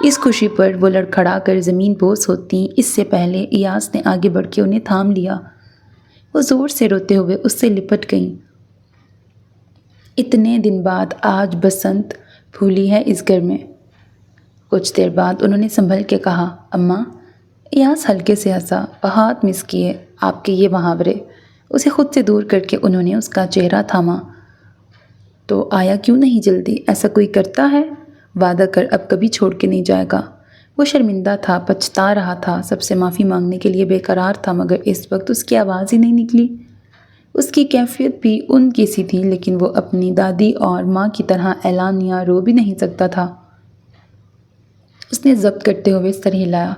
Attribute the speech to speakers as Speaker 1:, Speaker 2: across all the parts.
Speaker 1: اس خوشی پر وہ لڑکھڑا کر زمین بوس ہوتی اس سے پہلے ایاز نے آگے بڑھ کے انہیں تھام لیا۔ وہ زور سے روتے ہوئے اس سے لپٹ گئیں۔ اتنے دن بعد آج بسنت پھولی ہے اس گھر میں۔ کچھ دیر بعد انہوں نے سنبھل کے کہا، اماں۔ ایاز ہلکے سے ہنسا، بہت مس کیے آپ کے یہ محاورے۔ اسے خود سے دور کر کے انہوں نے اس کا چہرہ تھاما۔ تو آیا کیوں نہیں جلدی؟ ایسا کوئی کرتا ہے؟ وعدہ کر اب کبھی چھوڑ کے نہیں جائے گا۔ وہ شرمندہ تھا، پچھتا رہا تھا، سب سے معافی مانگنے کے لیے بے قرار تھا، مگر اس وقت اس کی آواز ہی نہیں نکلی۔ اس کی کیفیت بھی ان کی سی تھی، لیکن وہ اپنی دادی اور ماں کی طرح اعلانیہ رو بھی نہیں سکتا تھا۔ اس نے ضبط کرتے ہوئے سر ہلایا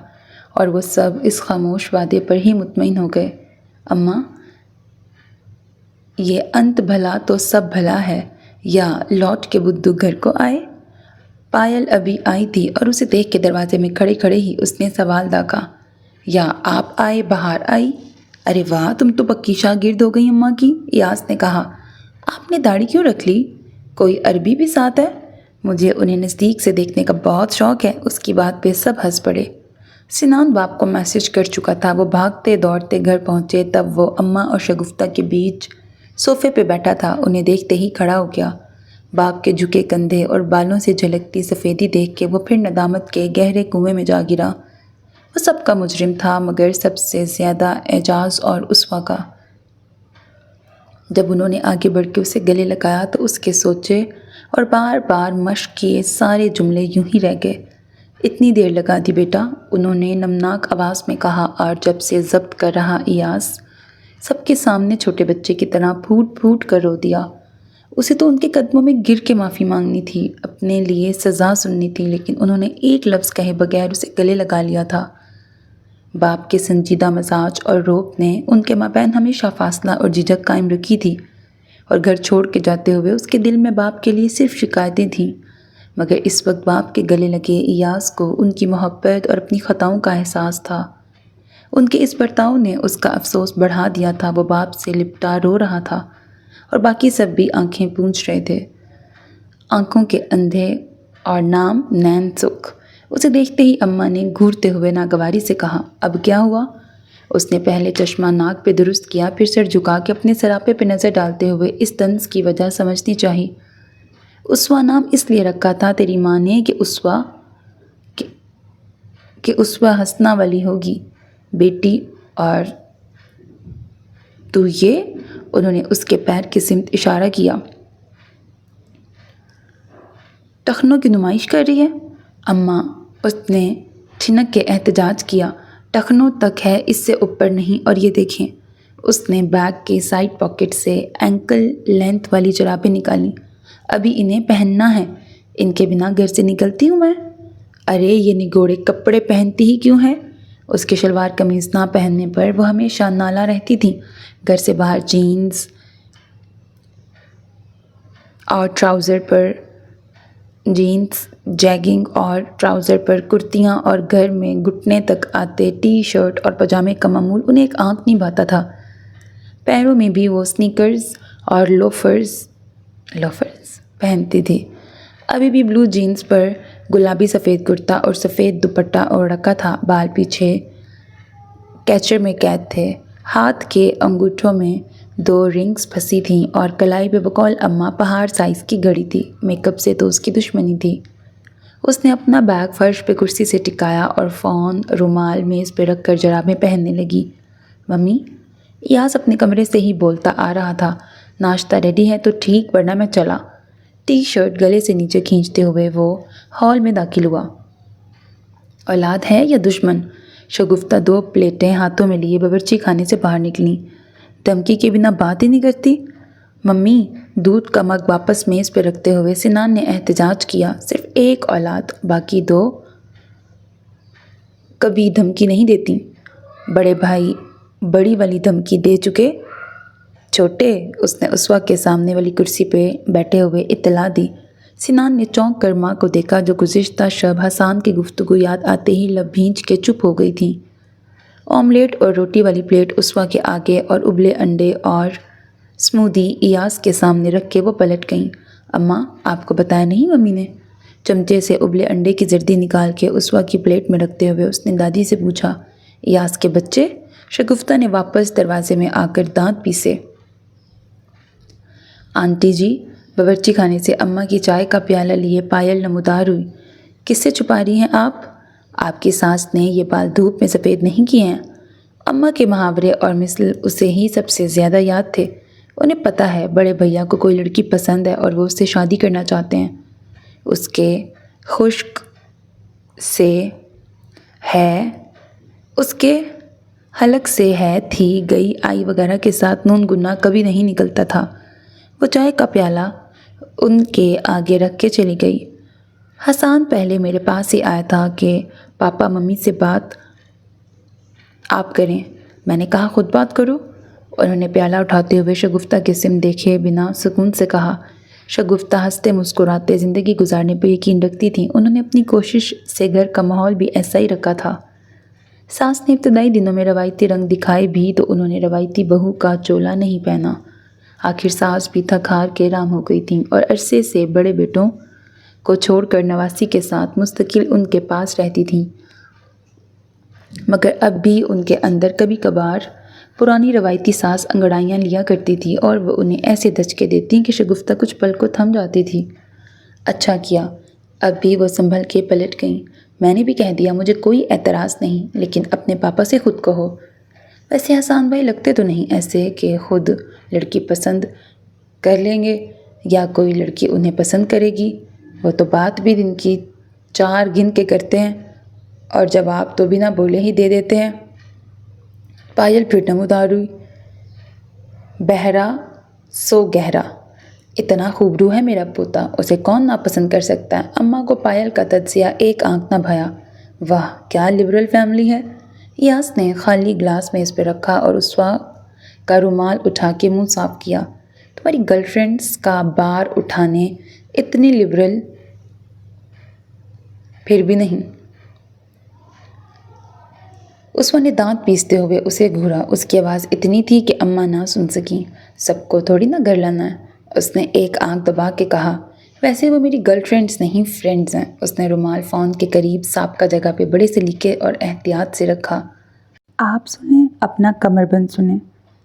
Speaker 1: اور وہ سب اس خاموش وعدے پر ہی مطمئن ہو گئے۔ اماں، یہ انت بھلا تو سب بھلا ہے، یا لوٹ کے بدھو گھر کو آئے؟ پائل ابھی آئی تھی اور اسے دیکھ کے دروازے میں کھڑے کھڑے ہی اس نے سوال داغا، یا آپ آئے بہار آئی؟ ارے واہ، تم تو پکی شاگرد ہو گئی اماں کی، ایاز نے کہا۔ آپ نے داڑھی کیوں رکھ لی؟ کوئی عربی بھی ساتھ ہے؟ مجھے انہیں نزدیک سے دیکھنے کا بہت شوق ہے۔ اس کی بات پہ سب ہنس پڑے۔ سنان باپ کو میسج کر چکا تھا۔ وہ بھاگتے دوڑتے گھر پہنچے، تب وہ اماں اور شگفتہ کے بیچ صوفے پہ بیٹھا تھا۔ انہیں دیکھتے ہی کھڑا ہو گیا۔ باپ کے جھکے کندھے اور بالوں سے جھلکتی سفیدی دیکھ کے وہ پھر ندامت کے گہرے کنویں میں جا گرا۔ وہ سب کا مجرم تھا، مگر سب سے زیادہ اعجاز اور اسوہ کا۔ جب انہوں نے آگے بڑھ کے اسے گلے لگایا تو اس کے سوچے اور بار بار مشق کیے سارے جملے یوں ہی رہ گئے۔ اتنی دیر لگا دی بیٹا، انہوں نے نمناک آواز میں کہا، اور جب سے ضبط کر رہا ایاز سب کے سامنے چھوٹے بچے کی طرح پھوٹ پھوٹ کر رو دیا۔ اسے تو ان کے قدموں میں گر کے معافی مانگنی تھی، اپنے لیے سزا سننی تھی، لیکن انہوں نے ایک لفظ کہے بغیر اسے گلے لگا لیا تھا۔ باپ کے سنجیدہ مزاج اور روب نے ان کے مابین ہمیشہ فاصلہ اور جھجک قائم رکھی تھی، اور گھر چھوڑ کے جاتے ہوئے اس کے دل میں باپ کے لیے صرف شکایتیں تھیں۔ مگر اس وقت باپ کے گلے لگے ایاز کو ان کی محبت اور اپنی خطاؤں کا احساس تھا۔ ان کے اس برتاؤ نے اس کا افسوس بڑھا دیا تھا۔ وہ باپ سے لپٹا رو رہا تھا اور باقی سب بھی آنکھیں پونچھ رہے تھے۔ آنکھوں کے اندھے اور نام نین سکھ۔ اسے دیکھتے ہی اماں نے گھورتے ہوئے ناگواری سے کہا، اب کیا ہوا؟ اس نے پہلے چشمہ ناک پہ درست کیا، پھر سر جھکا کے اپنے سراپے پہ نظر ڈالتے ہوئے اس طنز کی وجہ سمجھنی چاہی۔ اسوہ نام اس لیے رکھا تھا تیری ماں نے کہ اسوہ ہنسنا والی ہوگی بیٹی، اور تو یہ؟ انہوں نے اس کے پیر کی سمت اشارہ کیا۔ ٹخنوں کی نمائش کر رہی ہے اماں، اس نے ٹھنک کے احتجاج کیا۔ ٹخنوں تک ہے، اس سے اوپر نہیں، اور یہ دیکھیں۔ اس نے بیگ کے سائڈ پاکٹ سے اینکل لینتھ والی جرابیں نکالیں۔ ابھی انہیں پہننا ہے، ان کے بنا گھر سے نکلتی ہوں میں؟ ارے یہ نگوڑے کپڑے پہنتی ہی کیوں ہے؟ اس کے شلوار قمیض نہ پہننے پر وہ ہمیشہ نالا رہتی تھیں۔ گھر سے باہر جینز اور ٹراؤزر پر جیگنگ اور ٹراؤزر پر کرتیاں، اور گھر میں گھٹنے تک آتے ٹی شرٹ اور پاجامے کا معمول انہیں ایک آنکھ نہیں بھاتا تھا۔ پیروں میں بھی وہ سنیکرز اور لوفرز پہنتی تھی۔ ابھی بھی بلو جینز پر گلابی سفید کرتا اور سفید دوپٹہ اوڑھ رکھا تھا۔ بال پیچھے کیچر میں قید تھے۔ ہاتھ کے انگوٹھوں میں 2 رنگز پھنسی تھیں اور کلائی پہ بقول اماں پہاڑ سائز کی گھڑی تھی۔ میک اپ سے تو اس کی دشمنی تھی۔ اس نے اپنا بیگ فرش پہ کرسی سے ٹکایا اور فون رومال میز پہ رکھ کر جرابیں پہننے لگی۔ ممی، ایاز اپنے کمرے سے ہی بولتا آ رہا تھا، ناشتہ ریڈی ہے تو ٹھیک، ورنہ میں چلا۔ ٹی شرٹ گلے سے نیچے کھینچتے ہوئے وہ ہال میں داخل ہوا۔ اولاد ہے یا دشمن؟ شگفتہ 2 پلیٹیں ہاتھوں میں لیے باورچی خانے سے باہر نکلیں۔ دھمکی کے بنا بات ہی نہیں کرتی؟ ممی، دودھ کا مگ واپس میز پہ رکھتے ہوئے سنان نے احتجاج کیا، صرف ایک اولاد، باقی 2 کبھی دھمکی نہیں دیتی۔ بڑے بھائی بڑی والی دھمکی دے چکے، چھوٹے؟ اس نے اسوہ کے سامنے والی کرسی پہ بیٹھے ہوئے اطلاع دی۔ سنان نے چونک کر ماں کو دیکھا، جو گزشتہ شب حسان کی گفتگو یاد آتے ہی لب بھینچ کے چپ ہو گئی تھیں۔ آملیٹ اور روٹی والی پلیٹ اسوہ کے آگے اور ابلے انڈے اور سمودی ایاز کے سامنے رکھ کے وہ پلٹ گئیں۔ اماں، آپ کو بتایا نہیں ممی نے؟ چمچے سے ابلے انڈے کی زردی نکال کے اسوا کی پلیٹ میں رکھتے ہوئے اس نے دادی سے پوچھا، ایاز کے بچے؟ شگفتہ نے واپس دروازے میں آ کر دانت پیسے۔ آنٹی جی، باورچی خانے سے اماں کی چائے کا پیالہ لیے پائل نمودار ہوئی۔ کس سے چھپا رہی ہیں آپ؟ آپ کی ساس نے یہ بال دھوپ میں سفید نہیں کیے ہیں؟ اماں کے محاورے اور مثل اسے ہی سب سے زیادہ یاد تھے۔ انہیں پتہ ہے بڑے بھیا کو کوئی لڑکی پسند ہے اور وہ اس سے شادی کرنا چاہتے ہیں۔ اس کے خشک سے ہے، اس کے حلق سے ہے، تھی، گئی، آئی وغیرہ کے ساتھ نون گنا کبھی نہیں نکلتا تھا۔ وہ چائے کا پیالہ ان کے آگے رکھ کے چلی گئی۔ حسان پہلے میرے پاس ہی آیا تھا کہ پاپا ممی سے بات آپ کریں۔ میں نے کہا خود بات کرو۔ انہوں نے پیالہ اٹھاتے ہوئے شگفتہ کے سم دیکھے بنا سکون سے کہا۔ شگفتہ ہنستے مسکراتے زندگی گزارنے پر یقین رکھتی تھیں۔ انہوں نے اپنی کوشش سے گھر کا ماحول بھی ایسا ہی رکھا تھا۔ ساس نے ابتدائی دنوں میں روایتی رنگ دکھائے بھی تو انہوں نے روایتی بہو کا چولا نہیں پہنا۔ آخر ساس بھی تھک ہار کے رام ہو گئی تھیں اور عرصے سے بڑے بیٹوں کو چھوڑ کر نواسی کے ساتھ مستقل ان کے پاس رہتی تھیں، مگر اب بھی ان کے اندر کبھی کبھار پرانی روایتی ساس انگڑائیاں لیا کرتی تھی اور وہ انہیں ایسے دھچکے دیتی کہ شگفتہ کچھ پل کو تھم جاتی تھی۔ اچھا کیا، اب بھی وہ سنبھل کے پلٹ گئیں۔ میں نے بھی کہہ دیا، مجھے کوئی اعتراض نہیں، لیکن اپنے پاپا سے خود کہو۔ ویسے حسان بھائی لگتے تو نہیں ایسے کہ خود لڑکی پسند کر لیں گے یا کوئی لڑکی انہیں پسند کرے گی۔ وہ تو بات بھی دن کی 4 گن کے کرتے ہیں اور جواب تو بنا بولے ہی دے دیتے ہیں۔ پائل پھر نمودار ہوئی۔ بہرا سو گہرا، اتنا خوبرو ہے میرا پوتا، اسے کون ناپسند کر سکتا ہے؟ اماں کو پائل کا تجزیہ ایک آنکھ نہ بھایا۔ واہ کیا لبرل فیملی ہے۔ ایاز نے خالی گلاس میز پہ رکھا اور اسوا کا رومال اٹھا کے منہ صاف کیا۔ تمہاری گرل فرینڈز کا بار اٹھانے اتنی لبرل پھر بھی نہیں۔ اسوا نے دانت پیستے ہوئے اسے گھورا۔ اس کی آواز اتنی تھی کہ اماں نہ سن سکیں۔ سب کو تھوڑی نہ گھر لانا ہے، اس نے ایک آنکھ دبا کے کہا۔ ویسے وہ میری گرل فرینڈز نہیں، فرینڈز ہیں۔ اس نے رومال فون کے قریب سابقہ جگہ پہ بڑے سلیقے اور احتیاط سے رکھا۔ آپ سنیں، اپنا کمر بند سنیں،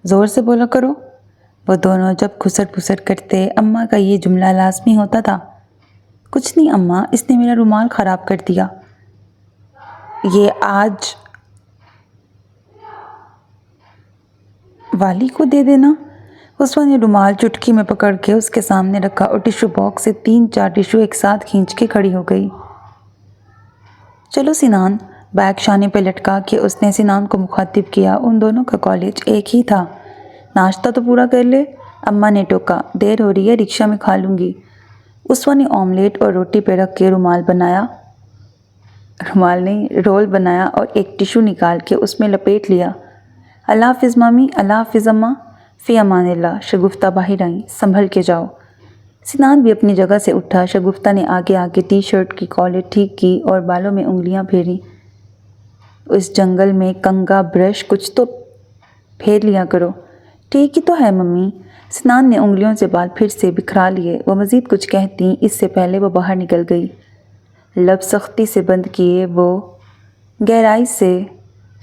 Speaker 1: زور سے بولا کرو۔ وہ دونوں جب گھسٹ پھسٹ کرتے اماں کا یہ جملہ لازمی ہوتا تھا۔ کچھ نہیں اماں، اس نے میرا رومال خراب کر دیا۔ یہ آج والی کو دے دینا۔ اسوا نے رومال چٹکی میں پکڑ کے اس کے سامنے رکھا اور ٹیشو باکس سے 3-4 ٹیشو ایک ساتھ کھینچ کے کھڑی ہو گئی۔ چلو سنان، بیگ شانے پہ لٹکا کے اس نے سنان کو مخاطب کیا۔ ان دونوں کا کالج ایک ہی تھا۔ ناشتہ تو پورا کر لے، اماں نے ٹوکا۔ دیر ہو رہی ہے، رکشہ میں کھا لوں گی۔ اسوا نے آملیٹ اور روٹی پہ رکھ کے رول بنایا اور ایک ٹیشو نکال کے اس میں لپیٹ لیا۔ اللہ حافظ مامی، اللہ حافظ اماں، فی امان اللہ۔ شگفتہ باہر آئیں، سنبھل کے جاؤ۔ سنان بھی اپنی جگہ سے اٹھا۔ شگفتہ نے آگے آ کے ٹی شرٹ کی کالر ٹھیک کی اور بالوں میں انگلیاں پھیریں۔ اس جنگل میں کنگھا برش کچھ تو پھیر لیا کرو۔ ٹھیک ہی تو ہے ممی۔ سنان نے انگلیوں سے بال پھر سے بکھرا لیے۔ وہ مزید کچھ کہتی اس سے پہلے وہ باہر نکل گئی۔ لب سختی سے بند کیے وہ گہرائی سے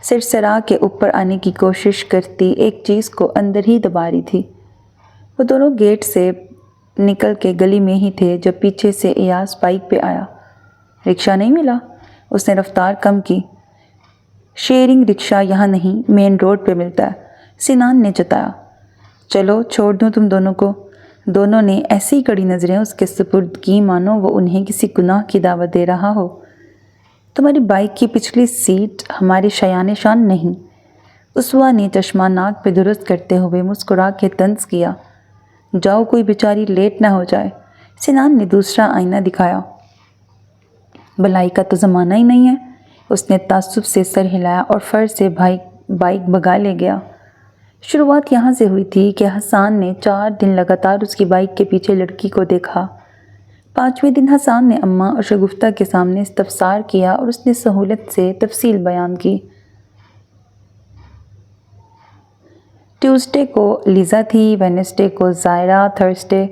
Speaker 1: سرسرا کے اوپر آنے کی کوشش کرتی ایک چیز کو اندر ہی دبا رہی تھی۔ وہ دونوں گیٹ سے نکل کے گلی میں ہی تھے جب پیچھے سے ایاز بائک پہ آیا۔ رکشہ نہیں ملا؟ اس نے رفتار کم کی۔ شیئرنگ رکشہ یہاں نہیں، مین روڈ پہ ملتا ہے، سنان نے جتایا۔ چلو چھوڑ دوں تم دونوں کو۔ دونوں نے ایسی کڑی نظریں اس کے سپرد کی مانو وہ انہیں کسی گناہ کی دعوت دے رہا ہو۔ تمہاری بائک کی پچھلی سیٹ ہمارے شایان شان نہیں، اسوا نے چشمہ ناک پہ درست کرتے ہوئے مسکرا کے طنز کیا۔ جاؤ کوئی بیچاری لیٹ نہ ہو جائے۔ سنان نے دوسرا آئینہ دکھایا۔ بلائی کا تو زمانہ ہی نہیں ہے۔ اس نے تعصب سے سر ہلایا اور فر سے بائک بھگا لے گیا۔ شروعات یہاں سے ہوئی تھی کہ حسان نے 4 دن لگاتار اس کی بائک کے پیچھے لڑکی کو دیکھا۔ 5ویں دن حسان نے اماں اور شگفتہ کے سامنے استفسار کیا اور اس نے سہولت سے تفصیل بیان کی۔ ٹیوزڈے کو لیزا تھی، وینسڈے کو زائرہ، تھرسڈے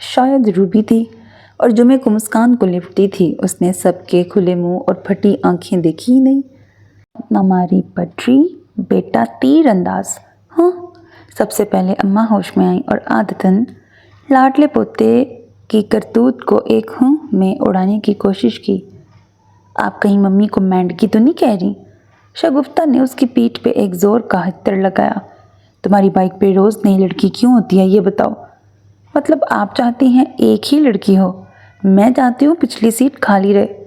Speaker 1: شاید روبی تھی۔ اور جمعے کو مسکان کو لپٹی تھی، اس نے سب کے کھلے منہ اور پھٹی آنکھیں دیکھی ہی نہیں۔ ہماری پٹری بیٹا تیر انداز۔ ہاں، سب سے پہلے اماں ہوش میں آئیں اور عادتاً لاڈلے پوتے کی کرتوت کو ایک ہوں میں اڑانے کی کوشش کی۔ آپ کہیں ممی کو مینڈکی تو نہیں کہہ رہی؟ شگفتہ نے اس کی پیٹھ پہ ایک زور کا ہتھڑ لگایا۔ تمہاری بائک پہ روز نئی لڑکی کیوں ہوتی ہے یہ بتاؤ؟ مطلب آپ چاہتی ہیں ایک ہی لڑکی ہو؟ میں چاہتی ہوں پچھلی سیٹ خالی رہے۔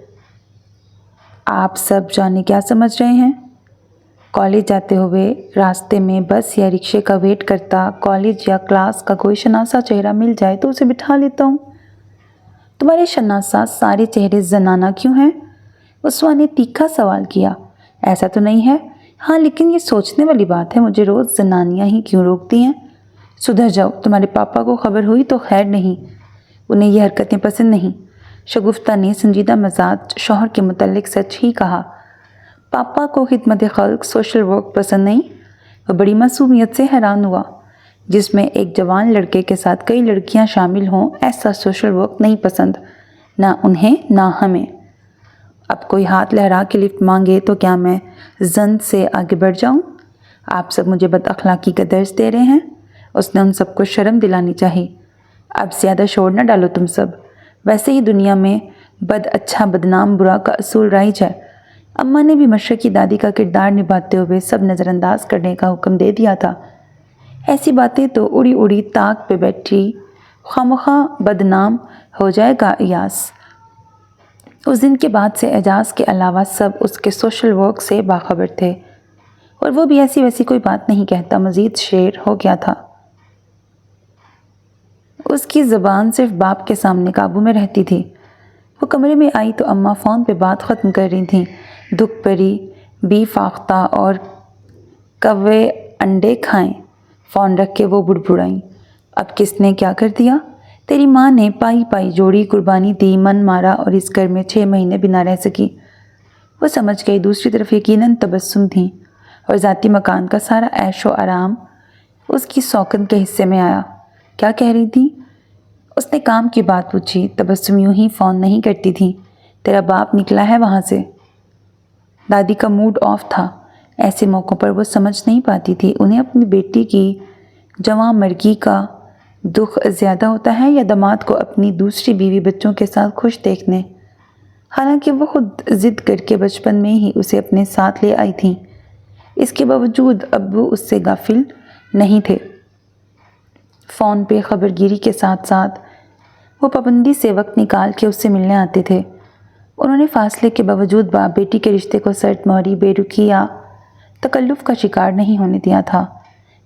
Speaker 1: آپ سب جانے کیا سمجھ رہے ہیں؟ کالج جاتے ہوئے راستے میں بس یا رکشے کا ویٹ کرتا کالج یا کلاس کا کوئی شناسا چہرہ مل جائے تو اسے بٹھا لیتا ہوں۔ تمہارے شناسا سارے چہرے زنانہ کیوں ہیں؟ اسوا نے تیکھا سوال کیا۔ ایسا تو نہیں ہے، ہاں لیکن یہ سوچنے والی بات ہے مجھے روز زنانیاں ہی کیوں روکتی ہیں؟ سدھر جاؤ، تمہارے پاپا کو خبر ہوئی تو خیر نہیں، انہیں یہ حرکتیں پسند نہیں۔ شگفتہ نے سنجیدہ مزاج شوہر کے متعلق سچ ہی کہا۔ پاپا کو خدمت خلق سوشل ورک پسند نہیں؟ وہ بڑی معصومیت سے حیران ہوا۔ جس میں ایک جوان لڑکے کے ساتھ کئی لڑکیاں شامل ہوں ایسا سوشل ورک نہیں پسند، نہ انہیں نہ ہمیں۔ اب کوئی ہاتھ لہرا کے لفٹ مانگے تو کیا میں زن سے آگے بڑھ جاؤں؟ آپ سب مجھے بد اخلاقی کا درس دے رہے ہیں؟ اس نے ان سب کو شرم دلانی چاہی۔ اب زیادہ شور نہ ڈالو تم سب، ویسے ہی دنیا میں بد اچھا بدنام برا کا اصول رائج ہے۔ اماں نے بھی مشرقی دادی کا کردار نبھاتے ہوئے سب نظر انداز کرنے کا حکم دے دیا تھا۔ ایسی باتیں تو اڑی اڑی تاک پہ بیٹھی خواہ بدنام ہو جائے گا ایاز۔ اس دن کے بعد سے اعجاز کے علاوہ سب اس کے سوشل ورک سے باخبر تھے، اور وہ بھی ایسی ویسی کوئی بات نہیں کہتا، مزید شیر ہو گیا تھا۔ اس کی زبان صرف باپ کے سامنے قابو میں رہتی تھی۔ وہ کمرے میں آئی تو اماں فون پہ بات ختم کر رہی تھیں۔ دکھ پری بی فاختہ اور کوے انڈے کھائیں۔ فون رکھ کے وہ بڑبڑائیں۔ اب کس نے کیا کر دیا؟ تیری ماں نے پائی پائی جوڑی قربانی دی، من مارا اور اس گھر میں 6 مہینے بھی نہ رہ سکی۔ وہ سمجھ گئی۔ دوسری طرف یقیناً تبسم تھیں اور ذاتی مکان کا سارا عیش و آرام اس کی سوکن کے حصے میں آیا۔ کیا کہہ رہی تھی؟ اس نے کام کی بات پوچھی۔ تبسم یوں ہی فون نہیں کرتی تھی۔ تیرا باپ نکلا ہے وہاں سے؟ دادی کا موڈ آف تھا۔ ایسے موقعوں پر وہ سمجھ نہیں پاتی تھی انہیں اپنی بیٹی کی جواں مرگی کا دکھ زیادہ ہوتا ہے یا داماد کو اپنی دوسری بیوی بچوں کے ساتھ خوش دیکھنے۔ حالانکہ وہ خود ضد کر کے بچپن میں ہی اسے اپنے ساتھ لے آئی تھیں، اس کے باوجود ابو اس سے غافل نہیں تھے۔ فون پہ خبر گیری کے ساتھ ساتھ وہ پابندی سے وقت نکال کے اس سے ملنے آتے تھے۔ انہوں نے فاصلے کے باوجود باپ بیٹی کے رشتے کو سرد مہری بے رخی یا تکلف کا شکار نہیں ہونے دیا تھا۔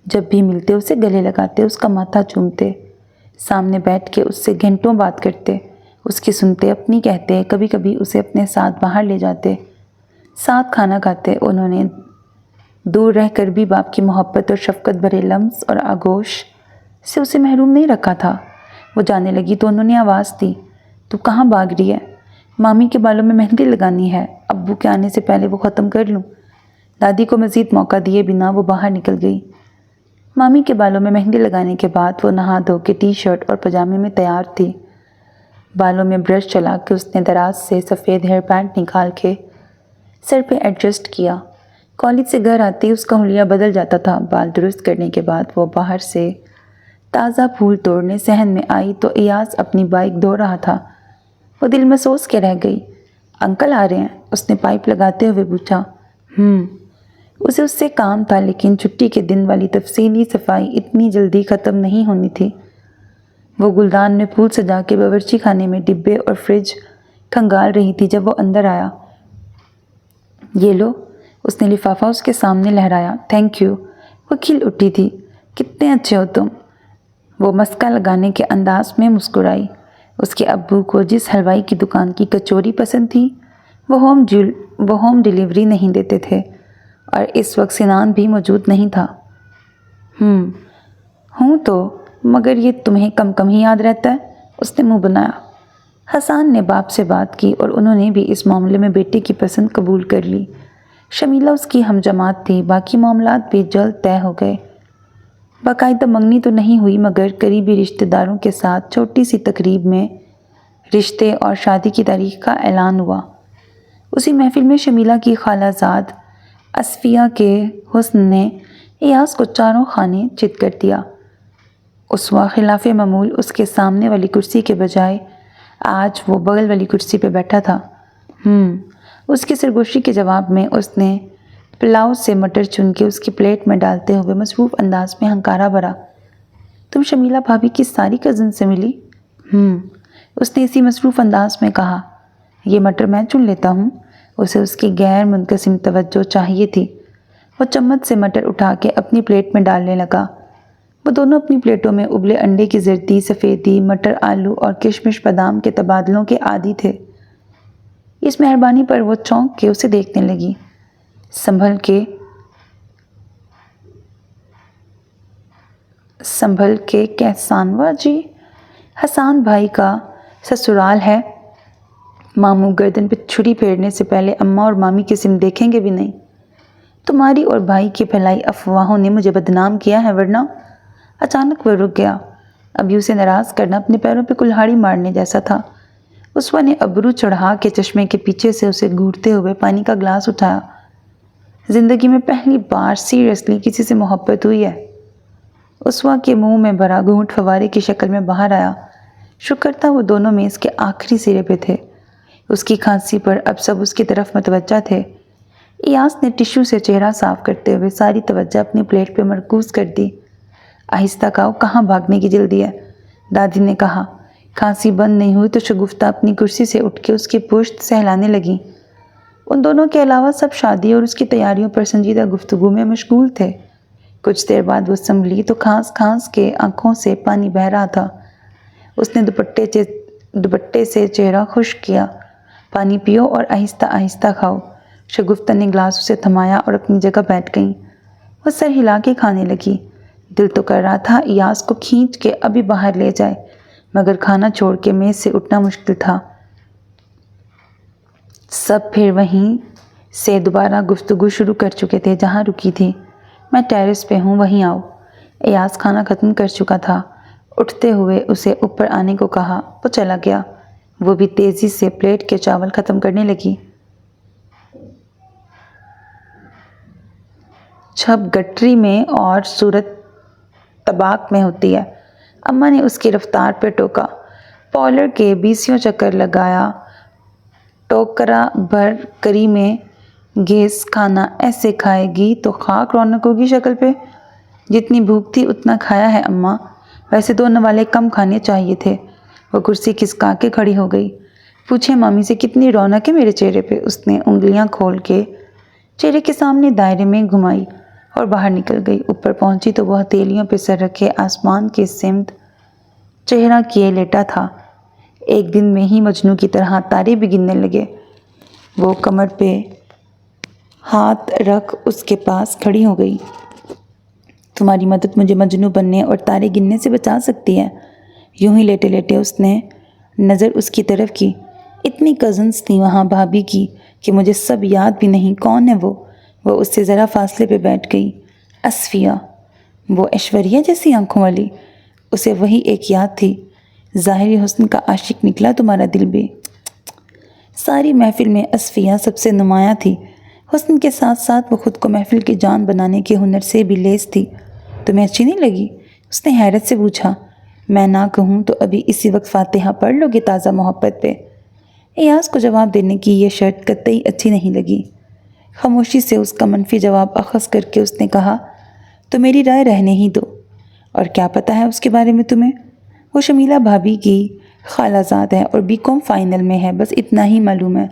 Speaker 1: جب بھی ملتے اسے گلے لگاتے، اس کا ماتھا چومتے، سامنے بیٹھ کے اس سے گھنٹوں بات کرتے، اس کی سنتے، اپنی کہتے، کبھی کبھی اسے اپنے ساتھ باہر لے جاتے، ساتھ کھانا کھاتے۔ انہوں نے دور رہ کر بھی باپ کی محبت اور شفقت بھرے لمس اور آغوش سے اسے محروم نہیں رکھا تھا۔ وہ جانے لگی تو انہوں نے آواز دی، تو کہاں بھاگ رہی ہے؟ مامی کے بالوں میں مہندی لگانی ہے، ابو کے آنے سے پہلے وہ ختم کر لوں۔ دادی کو مزید موقع دیے بنا وہ باہر نکل گئی۔ مامی کے بالوں میں مہندی لگانے کے بعد وہ نہا دھو کے ٹی شرٹ اور پاجامے میں تیار تھی۔ بالوں میں برش چلا کے اس نے دراز سے سفید ہیئر بینڈ نکال کے سر پہ ایڈجسٹ کیا۔ کالج سے گھر آتے ہی اس کا حلیہ بدل جاتا تھا۔ بال درست کرنے کے بعد وہ باہر سے تازہ پھول توڑنے صحن میں آئی تو ایاز اپنی بائک دھو رہا تھا۔ وہ دل میں سوچ کے رہ گئی۔ انکل آ رہے ہیں؟ اس نے پائپ لگاتے ہوئے پوچھا۔ اسے اس سے کام تھا، لیکن چھٹی کے دن والی تفصیلی صفائی اتنی جلدی ختم نہیں ہونی تھی۔ وہ گلدان میں پھول سجا کے باورچی خانے میں ڈبے اور فریج کھنگال رہی تھی جب وہ اندر آیا۔ یہ لو، اس نے لفافہ اس کے سامنے لہرایا۔ Thank you. وہ کھل اٹھی تھی۔ کتنے اچھے ہو تم۔ وہ مسکا لگانے کے انداز میں مسکرائی۔ اس کے ابو کو جس حلوائی کی دکان کی کچوری پسند تھی وہ ہوم ڈیلیوری نہیں دیتے تھے، اور اس وقت سنان بھی موجود نہیں تھا۔ ہوں تو مگر یہ تمہیں کم کم ہی یاد رہتا ہے، اس نے منہ بنایا۔ حسان نے باپ سے بات کی اور انہوں نے بھی اس معاملے میں بیٹے کی پسند قبول کر لی۔ شمیلہ اس کی ہم جماعت تھی۔ باقی معاملات بھی جلد طے ہو گئے۔ باقاعدہ منگنی تو نہیں ہوئی مگر قریبی رشتہ داروں کے ساتھ چھوٹی سی تقریب میں رشتے اور شادی کی تاریخ کا اعلان ہوا۔ اسی محفل میں شمیلہ کی خالہ زاد اصفیہ کے حسن نے ایاز کو چاروں خانے چت کر دیا۔ اسوا خلاف معمول اس کے سامنے والی کرسی کے بجائے آج وہ بغل والی کرسی پہ بیٹھا تھا۔ اس کی سرگوشی کے جواب میں اس نے پلاؤ سے مٹر چن کے اس کی پلیٹ میں ڈالتے ہوئے مصروف انداز میں ہنکارا بھرا۔ تم شمیلہ بھابھی کی ساری کزن سے ملی؟ اس نے اسی مصروف انداز میں کہا۔ یہ مٹر میں چن لیتا ہوں۔ اسے اس کی غیر منقسم توجہ چاہیے تھی۔ وہ چمچ سے مٹر اٹھا کے اپنی پلیٹ میں ڈالنے لگا۔ وہ دونوں اپنی پلیٹوں میں ابلے انڈے کی زردی، سفیدی، مٹر، آلو اور کشمش بادام کے تبادلوں کے عادی تھے۔ اس مہربانی پر وہ چونک کے اسے دیکھنے لگی۔ سنبھل کے کہسانوا جی، حسان بھائی کا سسرال ہے۔ ماموں گردن پہ چھری پھیرنے سے پہلے اماں اور مامی کی سم دیکھیں گے بھی نہیں۔ تمہاری اور بھائی کی پھیلائی افواہوں نے مجھے بدنام کیا ہے، ورنہ۔ اچانک وہ رک گیا۔ ابھی اسے ناراض کرنا اپنے پیروں پہ کلہاڑی مارنے جیسا تھا۔ اسوا نے ابرو چڑھا کے چشمے کے پیچھے سے اسے گھورتے ہوئے پانی کا گلاس اٹھایا۔ زندگی میں پہلی بار سیریسلی کسی سے محبت ہوئی ہے۔ اسوا کے منہ میں بھرا گھونٹ فوارے کی شکل میں باہر آیا۔ شکر تھا وہ دونوں میز کے آخری سرے پہ تھے۔ اس کی کھانسی پر اب سب اس کی طرف متوجہ تھے۔ ایاز نے ٹشو سے چہرہ صاف کرتے ہوئے ساری توجہ اپنی پلیٹ پہ مرکوز کر دی۔ آہستہ کھاؤ، کہاں بھاگنے کی جلدی ہے، دادی نے کہا۔ کھانسی بند نہیں ہوئی تو شگفتہ اپنی کرسی سے اٹھ کے اس کی پشت سہلانے لگیں۔ ان دونوں کے علاوہ سب شادی اور اس کی تیاریوں پر سنجیدہ گفتگو میں مشغول تھے۔ کچھ دیر بعد وہ سنبھلی تو کھانس کے آنکھوں سے پانی بہہ رہا تھا۔ اس نے دوپٹے سے چہرہ خشک کیا۔ پانی پیو اور آہستہ آہستہ کھاؤ۔ شگفتہ نے گلاس اسے تھمایا اور اپنی جگہ بیٹھ گئیں۔ وہ سر ہلا کے کھانے لگی۔ دل تو کر رہا تھا ایاز کو کھینچ کے ابھی باہر لے جائے، مگر کھانا چھوڑ کے میز سے اٹھنا مشکل تھا۔ سب پھر وہیں سے دوبارہ گفتگو شروع کر چکے تھے جہاں رکی تھی۔ میں ٹیرس پہ ہوں، وہیں آؤ۔ ایاز کھانا ختم کر چکا تھا۔ اٹھتے ہوئے اسے اوپر آنے کو کہا۔ وہ چلا گیا۔ وہ بھی تیزی سے پلیٹ کے چاول ختم کرنے لگی۔ چھپ گٹری میں اور صورت طباق میں ہوتی ہے، اماں نے اس کی رفتار پہ ٹوکا۔ پارلر کے 20 چکر لگایا، ٹوکرا بھر کری میں گھیس کھانا ایسے کھائے گی تو خاک رونق ہوگی شکل پہ۔ جتنی بھوک تھی اتنا کھایا ہے اماں، ویسے 2 نوالے کم کھانے چاہیے تھے۔ وہ کرسی کھسکا کے کھڑی ہو گئی۔ پوچھے مامی سے کتنی رونق ہے میرے چہرے پہ۔ اس نے انگلیاں کھول کے چہرے کے سامنے دائرے میں گھمائی اور باہر نکل گئی۔ اوپر پہنچی تو وہ ہتھیلیوں پہ سر رکھے آسمان کی سمت چہرہ کیے لیٹا تھا۔ ایک دن میں ہی مجنوں کی طرح تارے بھی گننے لگے۔ وہ کمر پہ ہاتھ رکھ اس کے پاس کھڑی ہو گئی۔ تمہاری مدد مجھے مجنوں بننے اور تارے گننے سے بچا سکتی ہے۔ یوں ہی لیٹے لیٹے اس نے نظر اس کی طرف کی۔ اتنی کزنس تھیں وہاں بھابھی کی کہ مجھے سب یاد بھی نہیں کون ہے وہ۔ وہ اس سے ذرا فاصلے پہ بیٹھ گئی۔ اصفیہ، وہ ایشوریہ جیسی آنکھوں والی، اسے وہی ایک یاد تھی۔ ظاہری حسن کا عاشق نکلا تمہارا دل بھی۔ ساری محفل میں اصفیہ سب سے نمایاں تھی۔ حسن کے ساتھ ساتھ وہ خود کو محفل کی جان بنانے کے ہنر سے بھی لیس تھی۔ تمہیں اچھی نہیں لگی؟ اس نے حیرت سے پوچھا۔ میں نہ کہوں تو ابھی اسی وقت فاتحہ پڑھ لو گے تازہ محبت پہ؟ ایاز کو جواب دینے کی یہ شرط قطعی اچھی نہیں لگی۔ خاموشی سے اس کا منفی جواب اخذ کر کے اس نے کہا، تو میری رائے رہنے ہی دو۔ اور کیا پتہ ہے اس کے بارے میں تمہیں؟ وہ شمیلہ بھابھی کی خالہ زاد ہے اور BCom فائنل میں ہے، بس اتنا ہی معلوم ہے۔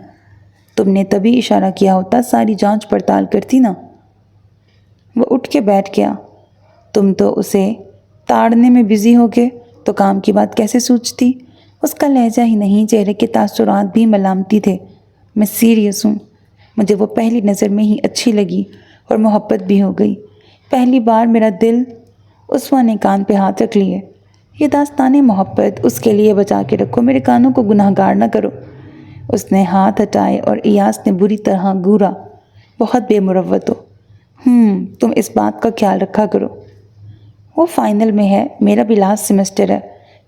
Speaker 1: تم نے تبھی اشارہ کیا ہوتا، ساری جانچ پڑتال کرتی نا۔ وہ اٹھ کے بیٹھ گیا۔ تم تو اسے تاڑنے میں بزی ہو گے تو کام کی بات کیسے سوچتی؟ اس کا لہجہ ہی نہیں، چہرے کے تاثرات بھی ملامتی تھے۔ میں سیریس ہوں۔ مجھے وہ پہلی نظر میں ہی اچھی لگی اور محبت بھی ہو گئی۔ پہلی بار میرا دل۔ اسوا نے کان پہ ہاتھ رکھ لیے۔ یہ داستان محبت اس کے لیے بچا کے رکھو، میرے کانوں کو گناہ گار نہ کرو۔ اس نے ہاتھ ہٹائے اور ایاز نے بری طرح گھورا۔ بہت بے مروت ہو۔ تم اس بات کا خیال رکھا کرو۔ وہ فائنل میں ہے، میرا بھی لاسٹ سیمسٹر ہے۔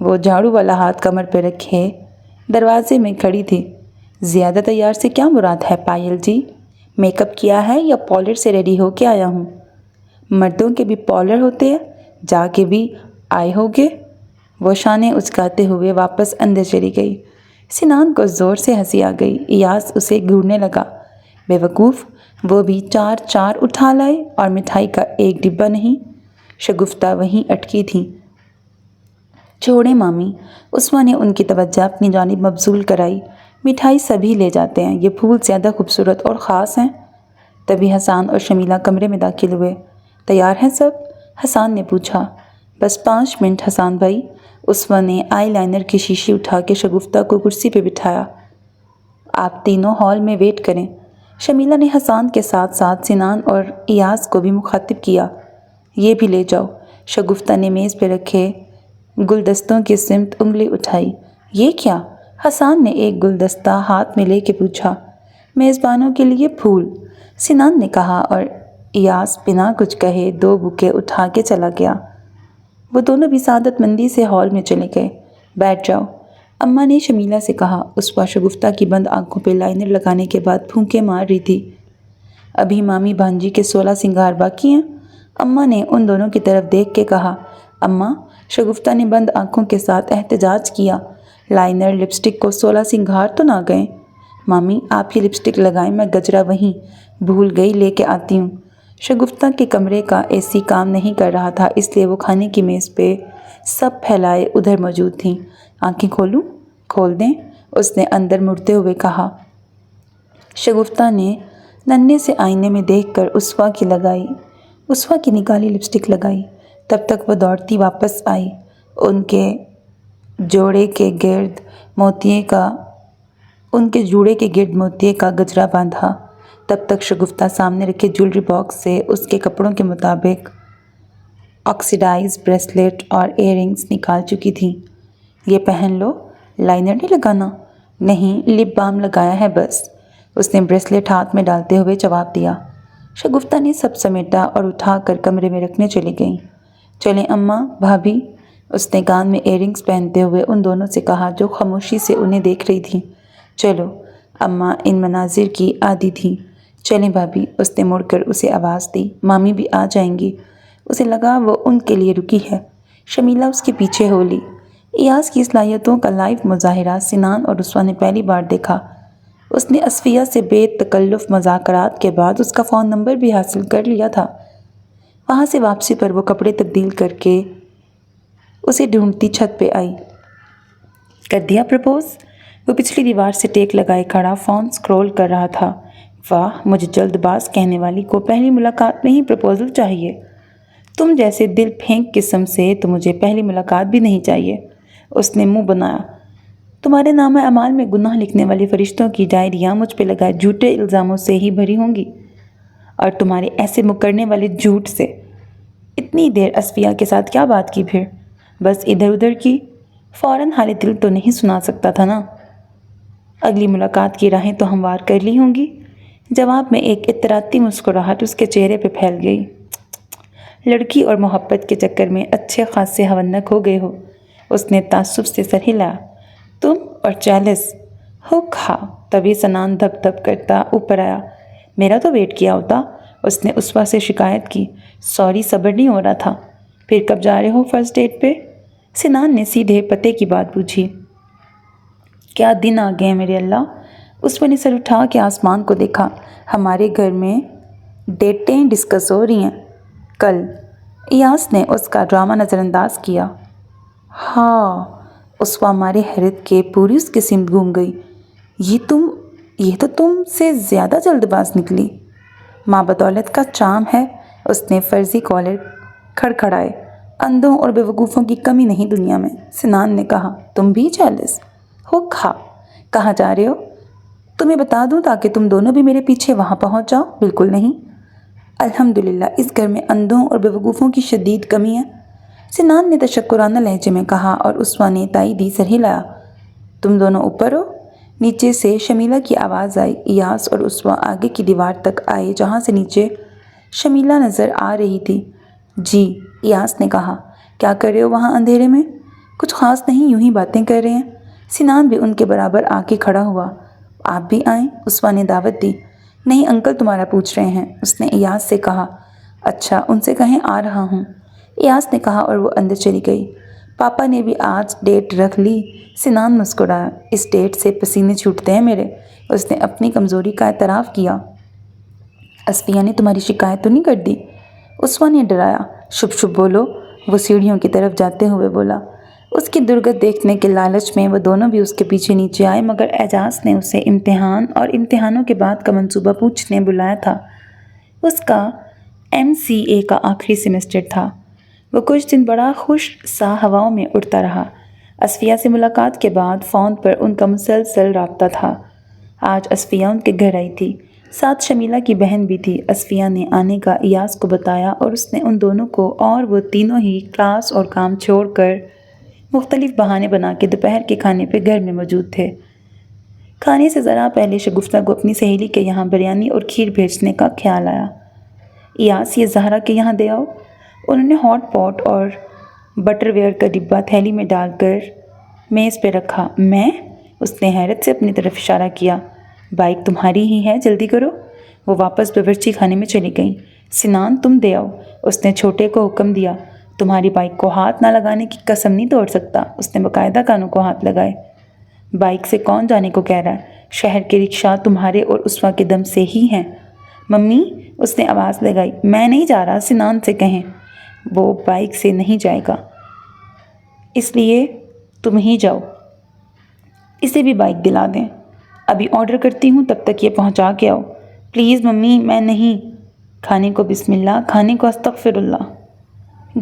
Speaker 1: وہ جھاڑو والا ہاتھ کمر پہ رکھے دروازے میں کھڑی تھی۔ زیادہ تیار سے کیا مراد ہے پائل جی؟ میک اپ کیا ہے یا پارلر سے ریڈی ہو کے آیا ہوں؟ مردوں کے بھی پارلر ہوتے ہیں، جا کے بھی آئے ہوگے؟ وہ شانے اچکاتے ہوئے واپس اندر چلی گئی۔ سنان کو زور سے ہنسی آ گئی۔ ایاز اسے گھورنے لگا۔ بے وقوف، وہ بھی چار اٹھا لائے اور مٹھائی کا ایک ڈبہ نہیں۔ شگفتہ وہیں اٹکی تھی۔ چھوڑیں مامی، عثمان نے ان کی توجہ اپنی جانب مبذول کرائی۔ مٹھائی سبھی لے جاتے ہیں، یہ پھول زیادہ خوبصورت اور خاص ہیں۔ تبھی حسان اور شمیلہ کمرے میں داخل ہوئے۔ تیار ہیں سب؟ حسان نے پوچھا۔ بس 5 منٹ حسان بھائی۔ عثمان نے آئی لائنر کی شیشی اٹھا کے شگفتہ کو کرسی پہ بٹھایا۔ آپ تینوں ہال میں ویٹ کریں۔ شمیلہ نے حسان کے ساتھ ساتھ سنان اور ایاز کو بھی مخاطب کیا۔ یہ بھی لے جاؤ۔ شگفتہ نے میز پہ رکھے گلدستوں کی سمت انگلی اٹھائی۔ یہ کیا؟ حسان نے ایک گلدستہ ہاتھ میں لے کے پوچھا۔ میزبانوں کے لیے پھول، سنان نے کہا، اور ایاز بنا کچھ کہے 2 بوکے اٹھا کے چلا گیا۔ وہ دونوں بھی سعادت مندی سے ہال میں چلے گئے۔ بیٹھ جاؤ، اماں نے شمیلہ سے کہا۔ اسوا شگفتہ کی بند آنکھوں پہ لائنر لگانے کے بعد پھونکے مار رہی تھی۔ ابھی مامی بھانجی کے 16 سنگار باقی ہیں؟ اماں نے ان دونوں کی طرف دیکھ کے کہا۔ اماں، شگفتہ نے بند آنکھوں کے ساتھ احتجاج کیا، لائنر لپسٹک کو 16 سنگھار تو نہ گئے؟ مامی آپ یہ لپسٹک لگائیں، میں گجرا وہیں بھول گئی، لے کے آتی ہوں۔ شگفتہ کے کمرے کا اے سی کام نہیں کر رہا تھا، اس لیے وہ کھانے کی میز پہ سب پھیلائے ادھر موجود تھیں۔ آنکھیں کھولوں؟ کھول دیں، اس نے اندر مڑتے ہوئے کہا۔ شگفتہ نے ننھے سے آئینے میں دیکھ کر اسوا کی نکالی لپسٹک لگائی۔ تب تک وہ دوڑتی واپس آئی۔ ان کے جوڑے کے گرد موتیے کا گجرا باندھا۔ تب تک شگفتہ سامنے رکھے جیولری باکس سے اس کے کپڑوں کے مطابق آکسیڈائز بریسلیٹ اور ایئر رنگز نکال چکی تھی۔ یہ پہن لو، لائنر نہیں لگانا؟ نہیں، لپ بام لگایا ہے بس، اس نے بریسلیٹ ہاتھ میں ڈالتے ہوئے جواب دیا۔ شگفتہ نے سب سمیٹا اور اٹھا کر کمرے میں رکھنے چلی گئیں۔ چلیں اماں، بھابھی، اس نے کان میں ایئر رنگز پہنتے ہوئے ان دونوں سے کہا جو خاموشی سے انہیں دیکھ رہی تھیں۔ چلو، اماں ان مناظر کی عادی تھیں۔ چلیں بھابھی، اس نے مڑ کر اسے آواز دی۔ مامی بھی آ جائیں گی۔ اسے لگا وہ ان کے لیے رکی ہے۔ شمیلہ اس کے پیچھے ہو لی۔ ایاز کی صلاحیتوں کا لائیو مظاہرہ سنان اور اسوا نے پہلی بار دیکھا۔ اس نے اصفیہ سے بے تکلف مذاکرات کے بعد اس کا فون نمبر بھی حاصل کر لیا تھا۔ وہاں سے واپسی پر وہ کپڑے تبدیل کر کے اسے ڈھونڈتی چھت پہ آئی۔ کر دیا پرپوز؟ وہ پچھلی دیوار سے ٹیک لگائے کھڑا فون سکرول کر رہا تھا۔ واہ، مجھے جلد باز کہنے والی کو پہلی ملاقات میں ہی پرپوزل چاہیے۔ تم جیسے دل پھینک قسم سے تو مجھے پہلی ملاقات بھی نہیں چاہیے، اس نے منہ بنایا۔ تمہارے نامہ اعمال میں گناہ لکھنے والے فرشتوں کی ڈائریاں مجھ پہ لگائے جھوٹے الزاموں سے ہی بھری ہوں گی، اور تمہارے ایسے مکرنے والے جھوٹ سے۔ اتنی دیر اصفیہ کے ساتھ کیا بات کی پھر؟ بس ادھر ادھر کی۔ فوراً حال دل تو نہیں سنا سکتا تھا نا؟ اگلی ملاقات کی راہیں تو ہموار کر لی ہوں گی۔ جواب میں ایک اطراتی مسکراہٹ اس کے چہرے پہ پھیل گئی۔ لڑکی اور محبت کے چکر میں اچھے خاصے حونک ہو گئے ہو، اس نے تعصب سے سر ہلایا۔ تم اور چالس ہو کھا۔ تبھی سنان دھپ دھپ کرتا اوپر آیا۔ میرا تو ویٹ کیا ہوتا، اس نے اسوا سے شکایت کی۔ سوری، صبر نہیں ہو رہا تھا۔ پھر کب جا رہے ہو فرسٹ ڈیٹ پہ؟ سنان نے سیدھے پتے کی بات پوچھی۔ کیا دن آ گئے ہیں میرے اللہ! اسوا نے سر اٹھا کے آسمان کو دیکھا۔ ہمارے گھر میں ڈیٹیں ڈسکس ہو رہی ہیں کل۔ ایاز نے اس کا ڈرامہ نظر انداز کیا۔ ہاں، اسوا مارے حیرت کے پوری اس کی سمت گھوم گئی۔ یہ تو تم سے زیادہ جلد باز نکلی۔ ماں بدولت کا چام ہے، اس نے فرضی کالر کھڑکھڑائے۔ اندھوں اور بے وقوفوں کی کمی نہیں دنیا میں، سنان نے کہا۔ تم بھی چالس ہو کھا۔ کہاں جا رہے ہو؟ تمہیں بتا دوں تاکہ تم دونوں بھی میرے پیچھے وہاں پہنچ جاؤ؟ بالکل نہیں۔ الحمدللہ اس گھر میں اندھوں اور بے وقوفوں کی شدید کمی ہے، سنان نے تشکرانہ لہجے میں کہا، اور اسوا نے تائیدی سر ہلایا۔ تم دونوں اوپر ہو؟ نیچے سے شمیلہ کی آواز آئی۔ ایاز اور اسوا آگے کی دیوار تک آئے جہاں سے نیچے شمیلہ نظر آ رہی تھی۔ جی، ایاز نے کہا۔ کیا کر رہے ہو وہاں اندھیرے میں؟ کچھ خاص نہیں، یوں ہی باتیں کر رہے ہیں۔ سنان بھی ان کے برابر آ کے کھڑا ہوا۔ آپ بھی آئیں، عثمان نے دعوت دی۔ نہیں انکل تمہارا پوچھ رہے ہیں، اس نے ایاز سے کہا۔ اچھا ان سے کہیں آ رہا ہوں، ایاز نے کہا اور وہ اندر چلی گئی۔ پاپا نے بھی آج ڈیٹ رکھ لی؟ سنان مسکرایا۔ اس ڈیٹ سے پسینے چھوٹتے ہیں میرے، اس نے اپنی کمزوری کا اعتراف کیا۔ اصفیہ نے تمہاری شکایت تو نہیں کر دی؟ عثمان نے ڈرایا۔ شپ شپ بولو، وہ سیڑھیوں کی طرف جاتے ہوئے بولا۔ اس کی درگت دیکھنے کے لالچ میں وہ دونوں بھی اس کے پیچھے نیچے آئے، مگر اعجاز نے اسے امتحان اور امتحانوں کے بعد کا منصوبہ پوچھنے بلایا تھا۔ اس کا MCA کا آخری سیمسٹر تھا۔ وہ کچھ دن بڑا خوش سا ہواؤں میں اڑتا رہا۔ اصفیہ سے ملاقات کے بعد فون پر ان کا مسلسل رابطہ تھا۔ آج اصفیہ ان کے گھر آئی تھی، ساتھ شمیلہ کی بہن بھی تھی۔ اصفیہ نے آنے کا ایاز کو بتایا اور اس نے ان دونوں کو، اور وہ تینوں ہی کلاس اور کام چھوڑ کر مختلف بہانے بنا کے دوپہر کے کھانے پہ گھر میں موجود تھے۔ کھانے سے ذرا پہلے شگفتہ کو اپنی سہیلی کے یہاں بریانی اور کھیر بھیجنے کا خیال آیا۔ ایاز یہ زہرا کے یہاں دے آؤ۔ انہوں نے ہاٹ پاٹ اور بٹر ویئر کا ڈبہ تھیلی میں ڈال کر میز پہ رکھا۔ میں؟ اس نے حیرت سے اپنی طرف اشارہ کیا۔ بائک تمہاری ہی ہے، جلدی کرو۔ وہ واپس باورچی خانے میں چلی گئیں۔ سنان تم دے آؤ، اس نے چھوٹے کو حکم دیا۔ تمہاری بائک کو ہاتھ نہ لگانے کی قسم نہیں توڑ سکتا، اس نے باقاعدہ کانوں کو ہاتھ لگائے۔ بائک سے کون جانے کو کہہ رہا ہے؟ شہر کے رکشہ تمہارے اور عثمان کے دم سے ہی ہیں۔ ممی، اس نے آواز لگائی۔ میں نہیں جا رہا، سنان سے کہیں، وہ بائک سے نہیں جائے گا، اس لیے تم ہی جاؤ۔ اسے بھی بائک دلا دیں۔ ابھی آرڈر کرتی ہوں، تب تک یہ پہنچا کے آؤ۔ پلیز ممی، میں نہیں۔ کھانے کو بسم اللہ، کھانے کو استغفر اللہ۔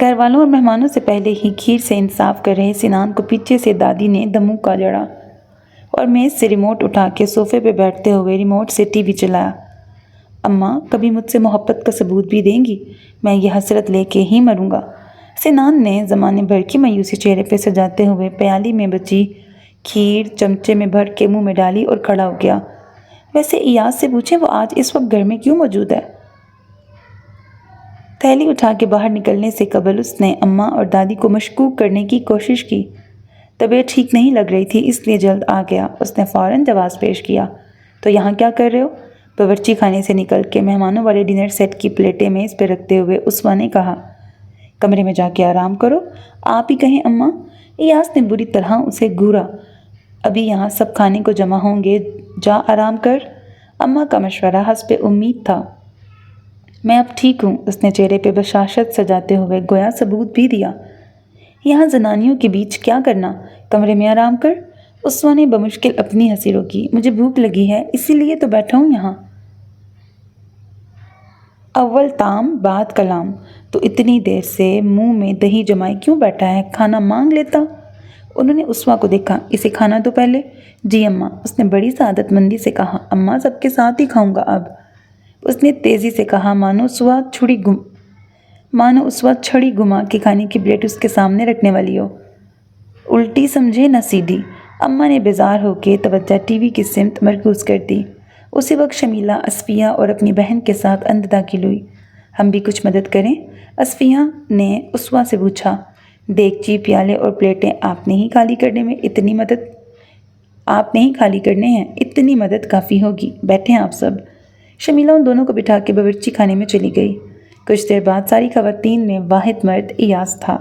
Speaker 1: گھر والوں اور مہمانوں سے پہلے ہی کھیر سے انصاف کر رہے سنان کو پیچھے سے دادی نے دمو کا جڑا اور میز سے ریموٹ اٹھا کے صوفے پہ بیٹھتے ہوئے ریموٹ سے ٹی وی چلایا۔ اماں کبھی مجھ سے محبت کا ثبوت بھی دیں گی؟ میں یہ حسرت لے کے ہی مروں گا۔ سنان نے زمانے بھر کی مایوسی چہرے پہ سجاتے ہوئے پیالی میں بچی کھیر چمچے میں بھر کے منہ میں ڈالی اور کھڑا ہو گیا۔ ویسے ایاز سے پوچھیں وہ آج اس وقت گھر میں کیوں موجود ہے؟ تھیلی اٹھا کے باہر نکلنے سے قبل اس نے اماں اور دادی کو مشکوک کرنے کی کوشش کی۔ طبیعت ٹھیک نہیں لگ رہی تھی، اس لیے جلد آ گیا۔ اس نے فوراً جواز پیش کیا۔ تو یہاں کیا کر رہے ہو؟ باورچی خانے سے نکل کے مہمانوں والے ڈنر سیٹ کی پلیٹیں میز پہ رکھتے ہوئے عثمان نے کہا۔ کمرے میں جا کے آرام کرو، آپ ہی کہیں اماں۔ ایاز نے بری طرح اسے گھورا۔ ابھی یہاں سب کھانے کو جمع ہوں گے، جا آرام کر۔ اماں کا مشورہ حسب امید تھا۔ میں اب ٹھیک ہوں، اس نے چہرے پہ بشاشت سجاتے ہوئے گویا ثبوت بھی دیا۔ یہاں زنانیوں کے بیچ کیا کرنا، کمرے میں آرام کر۔ عثمان نے بمشکل اپنی ہنسی روکی۔ مجھے بھوک لگی ہے، اسی لیے تو بیٹھا ہوں یہاں۔ اول طعام بعد کلام، تو اتنی دیر سے منہ میں دہی جمائے کیوں بیٹھا ہے؟ کھانا مانگ لیتا۔ انہوں نے عثمان کو دیکھا۔ اسے کھانا دو پہلے۔ جی اماں، اس نے بڑی سعادت مندی سے کہا۔ اماں سب کے ساتھ ہی کھاؤں گا اب، اس نے تیزی سے کہا، مانو عثمان چھڑی گھما کے کھانے کی پلیٹ اس کے سامنے رکھنے والی ہو۔ الٹی سمجھے نہ سیدھی۔ اماں نے بیزار ہو کے توجہ ٹی وی کی سمت مرکوز کر دی۔ اسی وقت شمیلہ، اصفیہ اور اپنی بہن کے ساتھ اندر داخل ہوئی۔ ہم بھی کچھ مدد کریں؟ اصفیہ نے عثمان سے پوچھا۔ دیگچی، پیالے اور پلیٹیں آپ نے ہی خالی کرنے ہیں، اتنی مدد کافی ہوگی۔ بیٹھیں آپ سب۔ شمیلہ ان دونوں کو بٹھا کے باورچی خانے میں چلی گئی۔ کچھ دیر بعد ساری خواتین میں واحد مرد ایاز تھا۔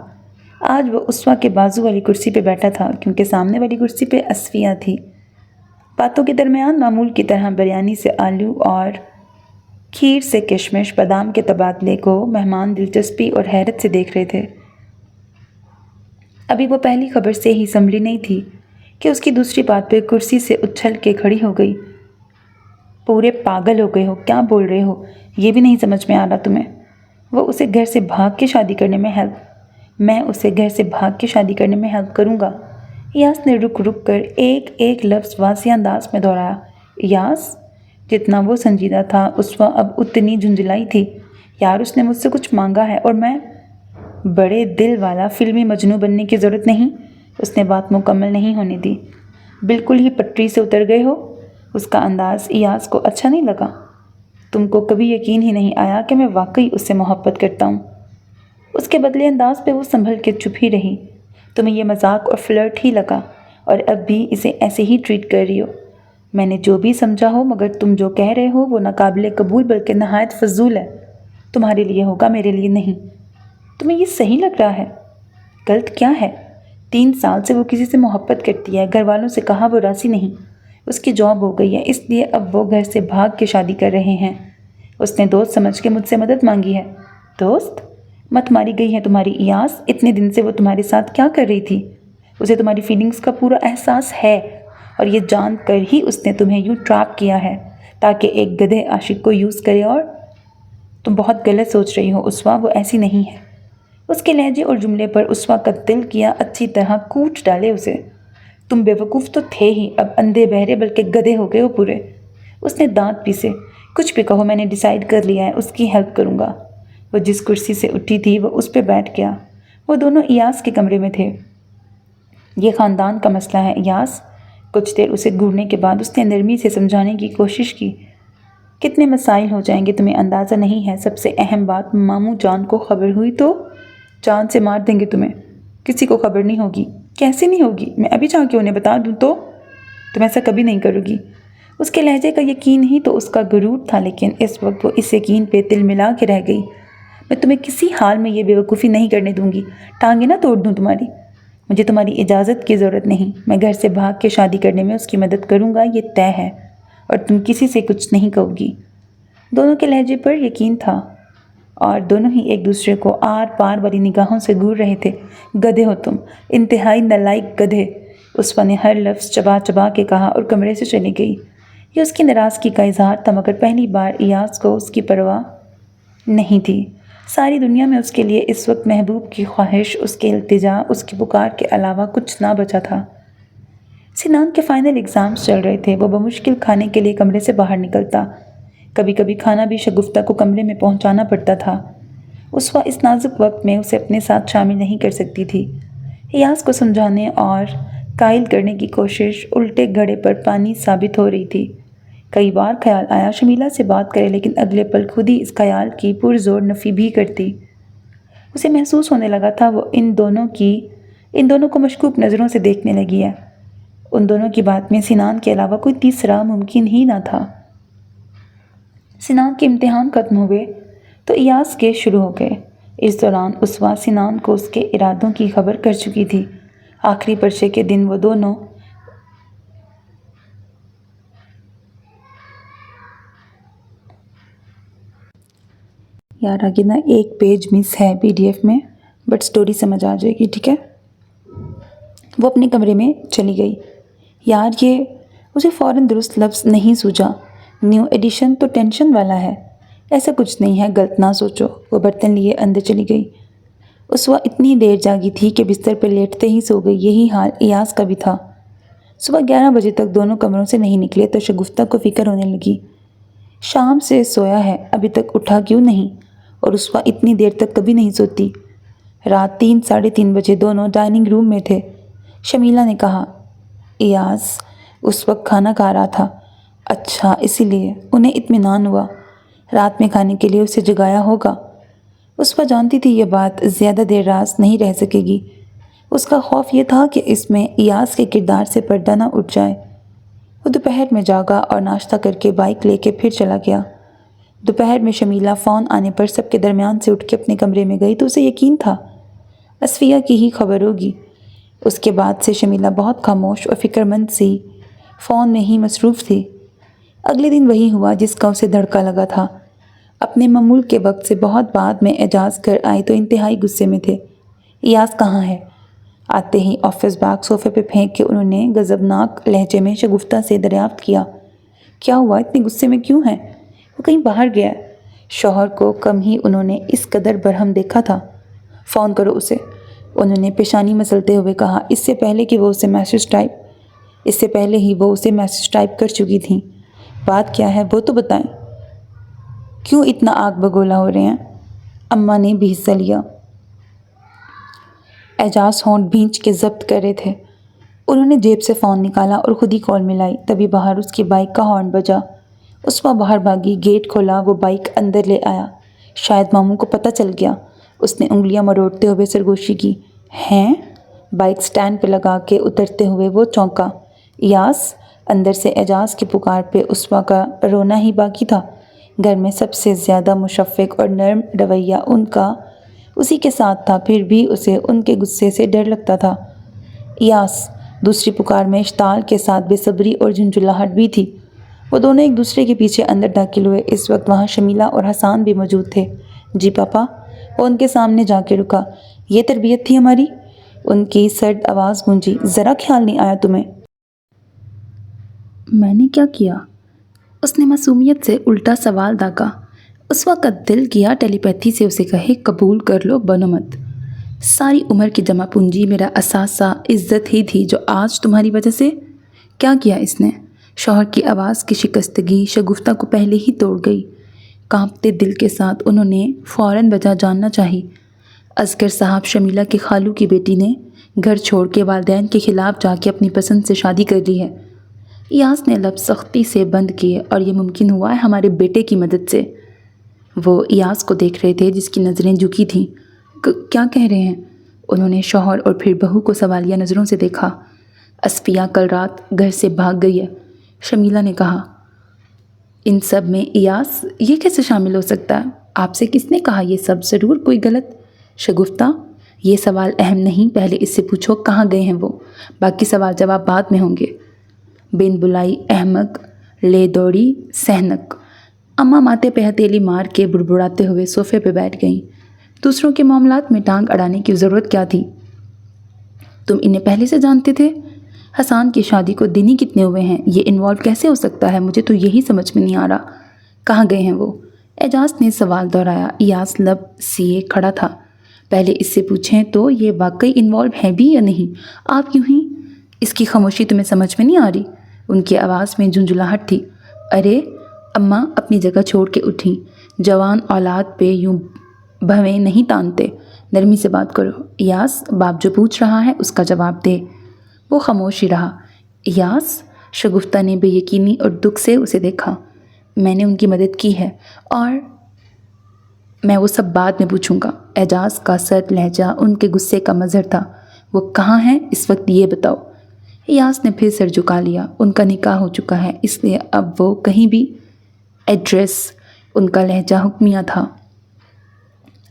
Speaker 1: آج وہ عثمان کے بازو والی کرسی پہ بیٹھا تھا، کیونکہ سامنے والی کرسی پہ اصفیہ تھی۔ باتوں کے درمیان معمول کی طرح بریانی سے آلو اور کھیر سے کشمش بادام کے تبادلے کو مہمان دلچسپی اور حیرت سے دیکھ رہے تھے۔ ابھی وہ پہلی خبر سے ہی سنبھلی نہیں تھی کہ اس کی دوسری بات پہ کرسی سے اچھل کے کھڑی ہو گئی۔ پورے پاگل ہو گئے ہو، کیا بول رہے ہو؟ یہ بھی نہیں سمجھ میں آ رہا تمہیں؟ میں اسے گھر سے بھاگ کے شادی کرنے میں ہیلپ کروں گا۔ ایاز نے رک کر ایک ایک لفظ واضح انداز میں دہرایا۔ ایاز؟ جتنا وہ سنجیدہ تھا عثمان اب اتنی جھنجھلائی تھی۔ یار اس نے مجھ سے کچھ مانگا ہے اور میں بڑے دل والا فلمی مجنوں بننے کی ضرورت نہیں۔ اس نے بات مکمل نہیں ہونے دی۔ بالکل ہی پٹری سے اتر گئے ہو۔ اس کا انداز ایاز کو اچھا نہیں لگا۔ تم کو کبھی یقین ہی نہیں آیا کہ میں واقعی اس سے محبت کرتا ہوں۔ اس کے بدلے انداز پہ وہ سنبھل کے چپ ہی رہی۔ تمہیں یہ مذاق اور فلرٹ ہی لگا اور اب بھی اسے ایسے ہی ٹریٹ کر رہی ہو۔ میں نے جو بھی سمجھا ہو، مگر تم جو کہہ رہے ہو وہ ناقابل قبول بلکہ نہایت فضول ہے۔ تمہارے لیے ہوگا، میرے لیے نہیں۔ تمہیں یہ صحیح لگ رہا ہے؟ غلط کیا ہے؟ 3 سال سے وہ کسی سے محبت کرتی ہے، گھر والوں سے کہا وہ راضی نہیں، اس کی جاب ہو گئی ہے، اس لیے اب وہ گھر سے بھاگ کے شادی کر رہے ہیں۔ اس نے دوست سمجھ کے مجھ سے مدد مانگی ہے۔ دوست؟ مت ماری گئی ہے تمہاری ایاز۔ اتنے دن سے وہ تمہارے ساتھ کیا کر رہی تھی؟ اسے تمہاری فیلنگز کا پورا احساس ہے، اور یہ جان کر ہی اس نے تمہیں یوں ٹریپ کیا ہے تاکہ ایک گدھے عاشق کو یوز کرے۔ اور تم بہت غلط سوچ رہی ہو اسوا، وہ ایسی نہیں ہے۔ اس کے لہجے اور جملے پر اسوا کا دل کیا اچھی طرح کوٹ ڈالے اسے۔ تم بیوقوف تو تھے ہی، اب اندھے بہرے بلکہ گدھے ہو گئے ہو پورے۔ اس نے دانت پیسے۔ کچھ بھی کہو، میں نے ڈیسائیڈ کر لیا ہے، اس کی ہیلپ کروں گا۔ وہ جس کرسی سے اٹھی تھی وہ اس پہ بیٹھ گیا۔ وہ دونوں ایاز کے کمرے میں تھے۔ یہ خاندان کا مسئلہ ہے ایاز۔ کچھ دیر اسے گھورنے کے بعد اس نے نرمی سے سمجھانے کی کوشش کی۔ کتنے مسائل ہو جائیں گے تمہیں اندازہ نہیں ہے۔ سب سے اہم بات، ماموں جان کو خبر ہوئی تو جان سے مار دیں گے تمہیں۔ کسی کو خبر نہیں ہوگی۔ کیسے نہیں ہوگی؟ میں ابھی جا کے انہیں بتا دوں تو؟ تم ایسا کبھی نہیں کرو گی۔ اس کے لہجے کا یقین ہی تو اس کا غرور تھا، لیکن اس وقت وہ اس یقین پہ تل ملا کے رہ گئی۔ میں تمہیں کسی حال میں یہ بیوقوفی نہیں کرنے دوں گی۔ ٹانگیں نہ توڑ دوں تمہاری۔ مجھے تمہاری اجازت کی ضرورت نہیں۔ میں گھر سے بھاگ کے شادی کرنے میں اس کی مدد کروں گا، یہ طے ہے، اور تم کسی سے کچھ نہیں کہو گی۔ دونوں کے لہجے پر یقین تھا اور دونوں ہی ایک دوسرے کو آر پار والی نگاہوں سے گھور رہے تھے۔ گدھے ہو تم، انتہائی نالائق گدھے، اسوا نے ہر لفظ چبا چبا کے کہا اور کمرے سے چلی گئی۔ یہ اس کی ناراضگی کا اظہار تھا، مگر پہلی بار ایاز کو اس کی پرواہ نہیں تھی۔ ساری دنیا میں اس کے لیے اس وقت محبوب کی خواہش، اس کی التجا، اس کی پکار کے علاوہ کچھ نہ بچا تھا۔ سنان کے فائنل ایگزامز چل رہے تھے۔ وہ بمشکل کھانے کے لیے کمرے سے باہر نکلتا۔ کبھی کبھی کھانا بھی شگفتہ کو کمرے میں پہنچانا پڑتا تھا۔ اسوا اس نازک وقت میں اسے اپنے ساتھ شامل نہیں کر سکتی تھی۔ ایاز کو سمجھانے اور قائل کرنے کی کوشش الٹے گھڑے پر پانی ثابت ہو رہی تھی۔ کئی بار خیال آیا شمیلہ سے بات کرے، لیکن اگلے پل خود ہی اس خیال کی پرزور نفی بھی کرتی۔ اسے محسوس ہونے لگا تھا وہ ان دونوں کو مشکوک نظروں سے دیکھنے لگی ہے۔ ان دونوں کی بات میں سنان کے علاوہ کوئی تیسرا ممکن ہی نہ تھا۔ سنان کے امتحان ختم ہوئے تو ایاز کے شروع ہو گئے۔ اس دوران اسوا سنان کو اس کے ارادوں کی خبر کر چکی تھی۔ آخری پرچے کے دن وہ دونوں یار آگے نا ایک پیج مس ہے PDF میں، بٹ سٹوری سمجھ آ جائے گی، ٹھیک ہے؟ وہ اپنے کمرے میں چلی گئی۔ یار یہ اسے فوراً درست لفظ نہیں سوجا۔ نیو ایڈیشن تو ٹینشن والا ہے۔ ایسا کچھ نہیں ہے، غلط نہ سوچو۔ وہ برتن لیے اندر چلی گئی۔ اسوا اتنی دیر جاگی تھی کہ بستر پر لیٹتے ہی سو گئی۔ یہی حال ایاز کا بھی تھا۔ صبح 11 بجے تک دونوں کمروں سے نہیں نکلے تو شگفتہ کو فکر ہونے لگی۔ شام سے سویا ہے، ابھی تک اٹھا کیوں نہیں؟ اور اسوا اتنی دیر تک کبھی نہیں سوتی۔ رات 3 ساڑھے 3 بجے دونوں ڈائننگ روم میں تھے۔ شمیلہ نے کہا، ایاز اس وقت کھانا کھا رہا تھا۔ اچھا، اسی لیے انہیں اطمینان ہوا۔ رات میں کھانے کے لیے اسے جگایا ہوگا۔ اسوا جانتی تھی یہ بات زیادہ دیر راز نہیں رہ سکے گی۔ اس کا خوف یہ تھا کہ اس میں ایاز کے کردار سے پردہ نہ اٹھ جائے۔ وہ دوپہر میں جاگا اور ناشتہ کر کے بائک لے کے پھر چلا گیا۔ دوپہر میں شمیلہ فون آنے پر سب کے درمیان سے اٹھ کے اپنے کمرے میں گئی تو اسے یقین تھا اصفیہ کی ہی خبر ہوگی۔ اس کے بعد سے شمیلہ بہت خاموش اور فکر مند سی فون میں ہی مصروف تھی۔ اگلے دن وہی ہوا جس کا اسے دھڑکا لگا تھا۔ اپنے معمول کے وقت سے بہت بعد میں اعجاز گھر آئے تو انتہائی غصے میں تھے۔ ایاز کہاں ہے؟ آتے ہی آفس بیگ صوفے پہ پھینک کے انہوں نے غضبناک لہجے میں شگفتہ سے دریافت کیا، کیا ہوا؟ اتنے غصے میں کیوں ہیں؟ وہ کہیں باہر گیا ہے۔ شوہر کو کم ہی انہوں نے اس قدر برہم دیکھا تھا۔ فون کرو اسے، انہوں نے پیشانی مسلتے ہوئے کہا۔ اس سے پہلے ہی وہ اسے میسج ٹائپ کر چکی تھیں۔ بات کیا ہے وہ تو بتائیں۔ کیوں اتنا آگ بگولا ہو رہے ہیں؟ اماں نے بھی حصہ لیا۔ اعجاز ہونٹ بھینچ کے ضبط کر رہے تھے۔ انہوں نے جیب سے فون نکالا اور خود ہی کال ملائی۔ تبھی باہر اس کی بائک کا ہارن بجا۔ اسوا باہر بھاگی، گیٹ کھولا، وہ بائک اندر لے آیا۔ شاید ماموں کو پتہ چل گیا۔ اس نے انگلیاں مروڑتے ہوئے سرگوشی کی۔ ہیں؟ بائک سٹینڈ پہ لگا کے اترتے ہوئے وہ چونکا۔ ایاس! اندر سے اعجاز کی پکار پہ اسوا کا رونا ہی باقی تھا۔ گھر میں سب سے زیادہ مشفق اور نرم رویہ ان کا اسی کے ساتھ تھا، پھر بھی اسے ان کے غصے سے ڈر لگتا تھا۔ ایاس! دوسری پکار میں اشتعال کے ساتھ بے صبری اور جھنجھلاہٹ بھی تھی۔ وہ دونوں ایک دوسرے کے پیچھے اندر داخل ہوئے۔ اس وقت وہاں شمیلہ اور حسان بھی موجود تھے۔ جی پاپا! وہ ان کے سامنے جا کے رکا۔ یہ تربیت تھی ہماری؟ ان کی سرد آواز گونجی۔ ذرا خیال نہیں آیا تمہیں؟ میں نے کیا کیا؟ اس نے معصومیت سے الٹا سوال داغا۔ اسوا کا دل کیا ٹیلی پیتھی سے اسے کہے قبول کر لو بنو مت۔ ساری عمر کی جمع پونجی میرا اثاثہ عزت ہی تھی جو آج تمہاری وجہ سے… کیا کیا اس نے؟ شوہر کی آواز کی شکستگی شگفتہ کو پہلے ہی توڑ گئی۔ کانپتے دل کے ساتھ انہوں نے فوراً وجہ جاننا چاہی۔ اصغر صاحب شمیلہ کے خالو کی بیٹی نے گھر چھوڑ کے والدین کے خلاف جا کے اپنی پسند سے شادی کر لی ہے۔ ایاس نے لب سختی سے بند کیے۔ اور یہ ممکن ہوا ہے ہمارے بیٹے کی مدد سے۔ وہ ایاس کو دیکھ رہے تھے جس کی نظریں جھکی تھیں۔ کیا کہہ رہے ہیں؟ انہوں نے شوہر اور پھر بہو کو سوالیہ نظروں سے دیکھا۔ اصفیہ کل رات گھر سے بھاگ گئی ہے، شمیلہ نے کہا۔ ان سب میں ایاس یہ کیسے شامل ہو سکتا ہے؟ آپ سے کس نے کہا یہ سب؟ ضرور کوئی غلط… شگفتہ یہ سوال اہم نہیں، پہلے اس سے پوچھو کہاں گئے ہیں وہ، باقی سوال جواب بعد میں ہوں گے۔ بن بلائی احمق لے دوڑی سحنک۔ اماں ماتھے پہ ہتھیلی مار کے بڑبڑاتے ہوئے صوفے پہ بیٹھ گئیں۔ دوسروں کے معاملات میں ٹانگ اڑانے کی ضرورت کیا تھی؟ تم انہیں پہلے سے جانتے تھے؟ حسان کی شادی کو دن ہی کتنے ہوئے ہیں، یہ انوالو کیسے ہو سکتا ہے؟ مجھے تو یہی سمجھ میں نہیں آ رہا۔ کہاں گئے ہیں وہ؟ اعجاز نے سوال دہرایا۔ ایاس لب سیے کھڑا تھا۔ پہلے اس سے پوچھیں تو یہ واقعی انوالو ہے بھی یا نہیں؟ آپ یوں ہی… اس کی خاموشی تمہیں سمجھ میں نہیں آ رہی؟ ان کی آواز میں جھنجھلاہٹ تھی۔ ارے! اماں اپنی جگہ چھوڑ کے اٹھیں۔ جوان اولاد پہ یوں بھویں نہیں تانتے، نرمی سے بات کرو۔ ایاس باپ جو پوچھ رہا ہے اس کا جواب دے۔ وہ خاموش ہی رہا۔ ایاس! شگفتہ نے بے یقینی اور دکھ سے اسے دیکھا۔ میں نے ان کی مدد کی ہے اور میں وہ سب بعد میں پوچھوں گا۔ اعجاز کا سرد لہجہ ان کے غصے کا مظہر تھا۔ وہ کہاں ہیں اس وقت یہ بتاؤ۔ ایاس نے پھر سر جھکا لیا۔ ان کا نکاح ہو چکا ہے اس لیے اب وہ کہیں بھی… ایڈریس؟ ان کا لہجہ حکمیہ تھا۔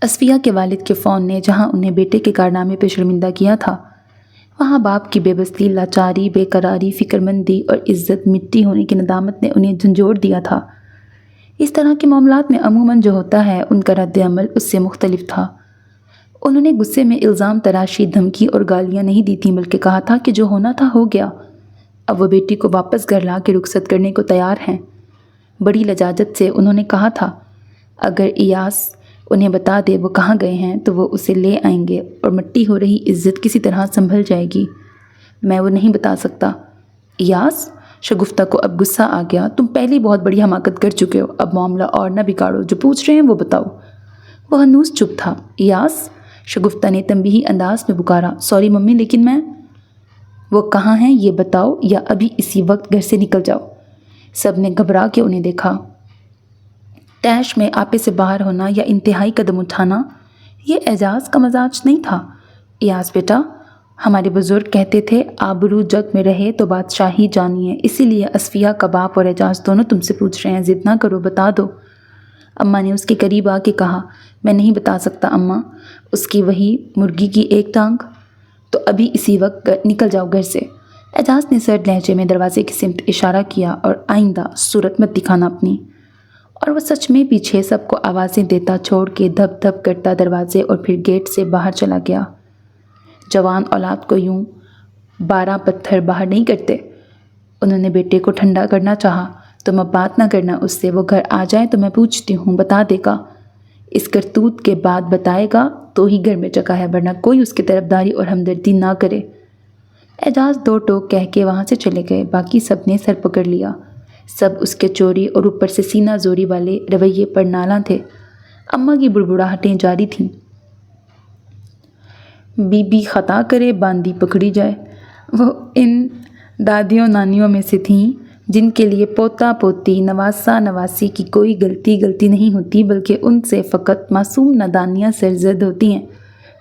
Speaker 1: اصفیہ کے والد کے فون نے جہاں انہیں بیٹے کے کارنامے پہ شرمندہ کیا تھا، وہاں باپ کی بے بسی، لاچاری، بے قراری، فکرمندی اور عزت مٹی ہونے کی ندامت نے انہیں جھنجھوڑ دیا تھا۔ اس طرح کے معاملات میں عموماً جو ہوتا ہے ان کا رد عمل اس سے مختلف تھا۔ انہوں نے غصے میں الزام تراشی، دھمکی اور گالیاں نہیں دی تھیں، بلکہ کہا تھا کہ جو ہونا تھا ہو گیا۔ اب وہ بیٹی کو واپس گھر لا کے رخصت کرنے کو تیار ہیں۔ بڑی لجاجت سے انہوں نے کہا تھا اگر ایاس انہیں بتا دے وہ کہاں گئے ہیں تو وہ اسے لے آئیں گے اور مٹی ہو رہی عزت کسی طرح سنبھل جائے گی۔ میں وہ نہیں بتا سکتا۔ ایاس! شگفتہ کو اب غصہ آ گیا۔ تم پہلے بہت بڑی حماقت کر چکے ہو، اب معاملہ اور نہ بگاڑو، جو پوچھ رہے ہیں وہ بتاؤ۔ وہ ہنوز چپ تھا۔ ایاس! شگفتہ نے تنبیہی انداز میں پکارا۔ سوری ممی لیکن میں… وہ کہاں ہیں یہ بتاؤ یا ابھی اسی وقت گھر سے نکل جاؤ۔ سب نے گھبرا کے انہیں دیکھا۔ تیش میں آپے سے باہر ہونا یا انتہائی قدم اٹھانا یہ اعجاز کا مزاج نہیں تھا۔ ایاس بیٹا، ہمارے بزرگ کہتے تھے آبرو جگ میں رہے تو بادشاہی جانیے، اسی لیے اصفیہ کا باپ اور اعجاز دونوں تم سے پوچھ رہے ہیں، ضد نہ کرو، بتا دو۔ اماں نے اس کے قریب آ کے کہا۔ میں نہیں بتا سکتا اماں، اس کی وہی مرغی کی ایک ٹانگ۔ تو ابھی اسی وقت نکل جاؤ گھر سے۔ اعجاز نے سرد لہجے میں دروازے کی سمت اشارہ کیا اور آئندہ صورت مت دکھانا اپنی۔ اور وہ سچ میں پیچھے سب کو آوازیں دیتا چھوڑ کے دھپ دھپ کرتا دروازے اور پھر گیٹ سے باہر چلا گیا۔ جوان اولاد کو یوں 12 پتھر باہر نہیں کرتے۔ انہوں نے بیٹے کو ٹھنڈا کرنا چاہا۔ تم اب بات نہ کرنا اس سے، وہ گھر آ جائے تو میں پوچھتی ہوں، بتا دے گا۔ اس کرتوت کے بعد بتائے گا تو ہی گھر میں جگہ ہے، ورنہ کوئی اس کی طرفداری اور ہمدردی نہ کرے۔ اعجاز 2 ٹوک کہہ کے وہاں سے چلے گئے۔ باقی سب نے سر پکڑ لیا۔ سب اس کے چوری اور اوپر سے سینہ زوری والے رویے پر نالاں تھے۔ اماں کی بڑبڑاہٹیں جاری تھیں۔ بی بی خطا کرے باندی پکڑی جائے۔ وہ ان دادیوں نانیوں میں سے تھیں جن کے لیے پوتا پوتی، نواسا نواسی کی کوئی غلطی نہیں ہوتی، بلکہ ان سے فقط معصوم نادانیاں سرزد ہوتی ہیں۔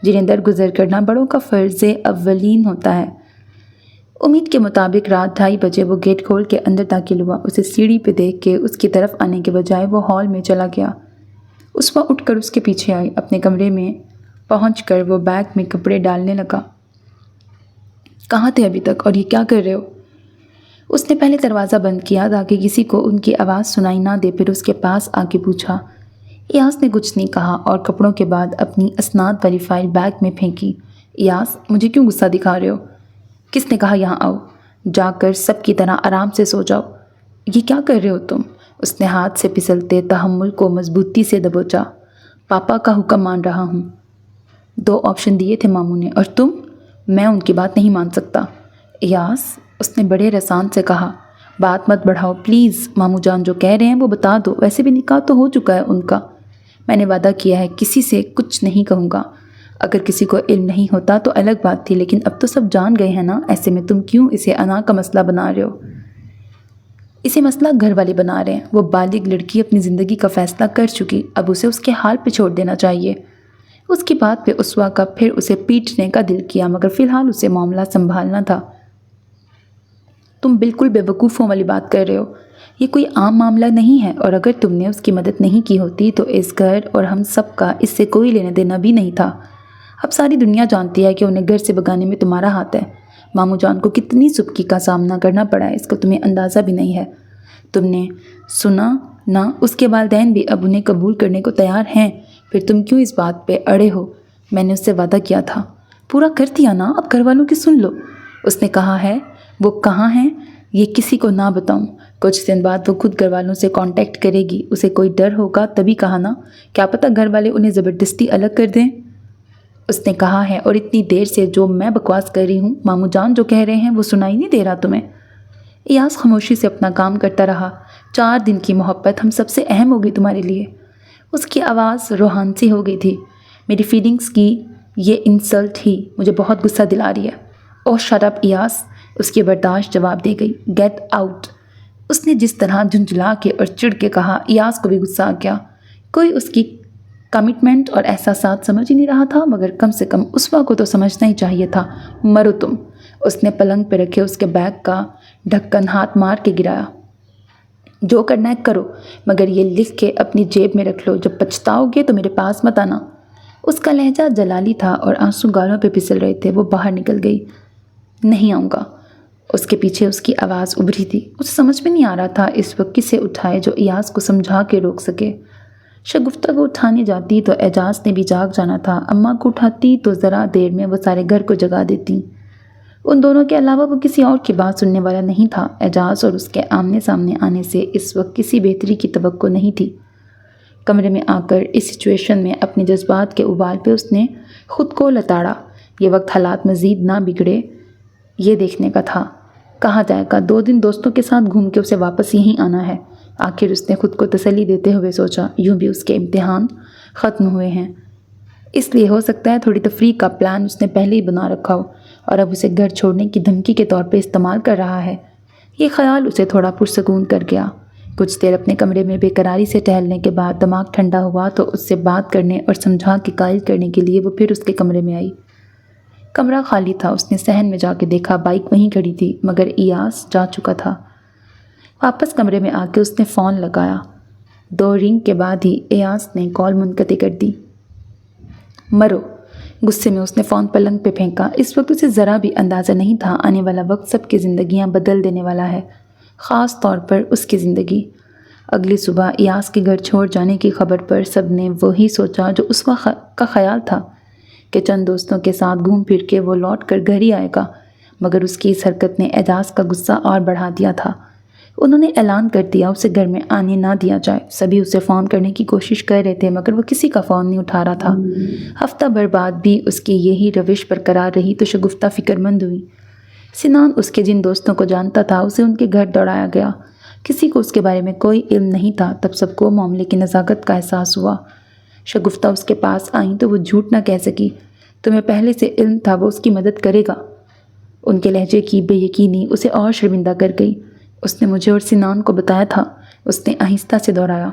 Speaker 1: جنہیں درگزر کرنا بڑوں کا فرض اولین ہوتا ہے۔ امید کے مطابق رات 2:30 بجے وہ گیٹ کھول کے اندر داخل ہوا۔ اسے سیڑھی پہ دیکھ کے اس کی طرف آنے کے بجائے وہ ہال میں چلا گیا۔ اسوا اٹھ کر اس کے پیچھے آئی۔ اپنے کمرے میں پہنچ کر وہ بیگ میں کپڑے ڈالنے لگا۔ کہاں تھے ابھی تک اور یہ کیا کر رہے ہو؟ اس نے پہلے دروازہ بند کیا تاکہ کسی کو ان کی آواز سنائی نہ دے، پھر اس کے پاس آ کے پوچھا۔ ایاز نے کچھ نہیں کہا اور کپڑوں کے بعد اپنی اسناد والی فائل بیگ میں پھینکی۔ ایاز، مجھے کیوں غصہ دکھا رہے ہو؟ کس نے کہا یہاں آؤ؟ جا کر سب کی طرح آرام سے سو جاؤ۔ یہ کیا کر رہے ہو تم؟ اس نے ہاتھ سے پھسلتے تحمل کو مضبوطی سے دبوچا۔ پاپا کا حکم مان رہا ہوں۔ 2 آپشن دیے تھے ماموں نے، اور تم؟ میں ان کی بات نہیں مان سکتا۔ ایاز، اس نے بڑے رسان سے کہا، بات مت بڑھاؤ پلیز، ماموں جان جو کہہ رہے ہیں وہ بتا دو، ویسے بھی نکاح تو ہو چکا ہے ان کا۔ میں نے وعدہ کیا ہے کسی سے کچھ نہیں کہوں گا۔ اگر کسی کو علم نہیں ہوتا تو الگ بات تھی، لیکن اب تو سب جان گئے ہیں نا، ایسے میں تم کیوں اسے انا کا مسئلہ بنا رہے ہو؟ اسے مسئلہ گھر والے بنا رہے ہیں۔ وہ بالغ لڑکی اپنی زندگی کا فیصلہ کر چکی، اب اسے اس کے حال پہ چھوڑ دینا چاہیے۔ اس کی بات پہ اسوا کا پھر اسے پیٹنے کا دل کیا، مگر فی الحال اسے معاملہ سنبھالنا تھا۔ تم بالکل بے وقوفوں والی بات کر رہے ہو، یہ کوئی عام معاملہ نہیں ہے، اور اگر تم نے اس کی مدد نہیں کی ہوتی تو اس گھر اور ہم سب کا اس سے کوئی لینا دینا بھی نہیں تھا۔ اب ساری دنیا جانتی ہے کہ انہیں گھر سے بھگانے میں تمہارا ہاتھ ہے۔ ماموں جان کو کتنی سبکی کا سامنا کرنا پڑا ہے، اس کا تمہیں اندازہ بھی نہیں ہے۔ تم نے سنا نا، اس کے والدین بھی اب انہیں قبول کرنے کو تیار ہیں، پھر تم کیوں اس بات پہ اڑے ہو؟ میں نے اس سے وعدہ کیا تھا۔ پورا کر دیا نا، اب گھر والوں کی سن لو۔ اس نے کہا ہے وہ کہاں ہیں یہ کسی کو نہ بتاؤں، کچھ دن بعد وہ خود گھر والوں سے کانٹیکٹ کرے گی، اسے کوئی ڈر ہوگا تبھی کہا نا، کیا پتہ گھر والے انہیں زبردستی الگ کر دیں۔ اس نے کہا ہے، اور اتنی دیر سے جو میں بکواس کر رہی ہوں، ماموں جان جو کہہ رہے ہیں وہ سنائی نہیں دے رہا تمہیں؟ ایاز خاموشی سے اپنا کام کرتا رہا۔ 4 دن کی محبت ہم سب سے اہم ہوگی تمہارے لیے۔ اس کی آواز روحان سی ہو گئی تھی۔ میری فیلنگز کی یہ انسلٹ ہی مجھے بہت غصہ دلا رہی ہے۔ اوہ شٹ اپ ایاز، اس کی برداشت جواب دے گئی۔ Get out. اس نے جس طرح جھنجھلا کے اور چڑ کے کہا، ایاز کو بھی غصہ آ گیا۔ کوئی اس کی کمٹمنٹ اور احساسات سمجھ ہی نہیں رہا تھا، مگر کم سے کم اسوا کو تو سمجھنا ہی چاہیے تھا۔ مرو تم۔ اس نے پلنگ پہ رکھے اس کے بیگ کا ڈھکن ہاتھ مار کے گرایا۔ جو کرنا ہے کرو، مگر یہ لکھ کے اپنی جیب میں رکھ لو، جب پچھتاؤ گے تو میرے پاس مت آنا۔ اس کا لہجہ جلالی تھا اور آنسو گالوں پہ پھسل رہے تھے۔ وہ باہر نکل گئی۔ نہیں آؤں گا۔ اس کے پیچھے اس کی آواز ابھری تھی۔ اسے سمجھ میں نہیں آ رہا تھا اس وقت کسے اٹھائے جو ایاز کو سمجھا کے روک سکے۔ شگفتہ کو اٹھانے جاتی تو اعجاز نے بھی جاگ جانا تھا، اماں کو اٹھاتی تو ذرا دیر میں وہ سارے گھر کو جگا دیتی۔ ان دونوں کے علاوہ وہ کسی اور کی بات سننے والا نہیں تھا۔ اعجاز اور اس کے آمنے سامنے آنے سے اس وقت کسی بہتری کی توقع نہیں تھی۔ کمرے میں آ کر اس سچویشن میں اپنے جذبات کے ابال پہ اس نے خود کو لتاڑا۔ یہ وقت حالات مزید نہ بگڑے یہ دیکھنے کا تھا۔ کہاں جائے گا؟ 2 دن دوستوں کے ساتھ گھوم کے اسے واپس یہیں آنا ہے۔ آخر اس نے خود کو تسلی دیتے ہوئے سوچا، یوں بھی اس کے امتحان ختم ہوئے ہیں، اس لیے ہو سکتا ہے تھوڑی تفریح کا پلان اس نے پہلے ہی بنا رکھا ہو اور اب اسے گھر چھوڑنے کی دھمکی کے طور پہ استعمال کر رہا ہے۔ یہ خیال اسے تھوڑا پرسکون کر گیا۔ کچھ دیر اپنے کمرے میں بے قراری سے ٹہلنے کے بعد دماغ ٹھنڈا ہوا تو اس سے بات کرنے اور سمجھا کے قائل کرنے کے لیے وہ پھر اس کے کمرے میں آئی۔ کمرہ خالی تھا۔ اس نے صحن میں جا کے دیکھا، بائک وہیں کھڑی تھی، مگر ایاز جا چکا تھا۔ واپس کمرے میں آ کے اس نے فون لگایا۔ 2 رنگ کے بعد ہی ایاز نے کال منقطع کر دی۔ مرو۔ غصے میں اس نے فون پلنگ پہ پھینکا۔ اس وقت اسے ذرا بھی اندازہ نہیں تھا آنے والا وقت سب کی زندگیاں بدل دینے والا ہے، خاص طور پر اس کی زندگی۔ اگلی صبح ایاز کے گھر چھوڑ جانے کی خبر پر سب نے وہی سوچا جو اس وقت کا خیال تھا کہ چند دوستوں کے ساتھ گھوم پھر کے وہ لوٹ کر گھر ہی آئے گا، مگر اس کی اس حرکت نے اعجاز کا غصہ اور بڑھا دیا تھا۔ انہوں نے اعلان کر دیا اسے گھر میں آنے نہ دیا جائے۔ سبھی اسے فون کرنے کی کوشش کر رہے تھے مگر وہ کسی کا فون نہیں اٹھا رہا تھا۔ ہفتہ بھر بعد بھی اس کی یہی روش برقرار رہی تو شگفتہ فکر مند ہوئی۔ سنان اس کے جن دوستوں کو جانتا تھا اسے ان کے گھر دوڑایا گیا۔ کسی کو اس کے بارے میں کوئی علم نہیں تھا۔ تب سب کو معاملے کی نزاکت کا احساس ہوا۔ شگفتہ اس کے پاس آئیں تو وہ جھوٹ نہ کہہ سکی۔ تمہیں پہلے سے علم تھا وہ اس کی مدد کرے گا۔ ان کے لہجے کی بے یقینی اسے اور شرمندہ کر گئی۔ اس نے مجھے اور سنان کو بتایا تھا، اس نے آہستہ سے دہرایا۔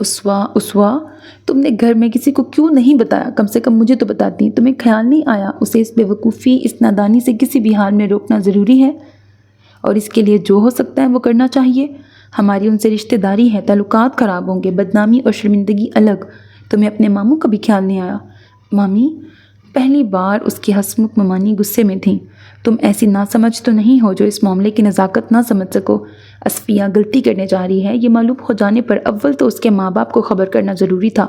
Speaker 1: اسوا تم نے گھر میں کسی کو کیوں نہیں بتایا؟ کم سے کم مجھے تو بتاتی۔ تمہیں خیال نہیں آیا اسے اس بے وقوفی، اس نادانی سے کسی بھی حال میں روکنا ضروری ہے، اور اس کے لیے جو ہو سکتا ہے وہ کرنا چاہیے؟ ہماری ان سے رشتہ داری ہے، تعلقات خراب ہوں گے، بدنامی اور شرمندگی الگ۔ تمہیں اپنے ماموں کا بھی خیال نہیں آیا؟ مامی؟ پہلی بار اس کی ہسمکھ ممانی غصے میں تھیں۔ تم ایسی ناسمجھ تو نہیں ہو جو اس معاملے کی نزاکت نہ سمجھ سکو؟ اصفیہ غلطی کرنے جا رہی ہے، یہ معلوم ہو جانے پر اول تو اس کے ماں باپ کو خبر کرنا ضروری تھا،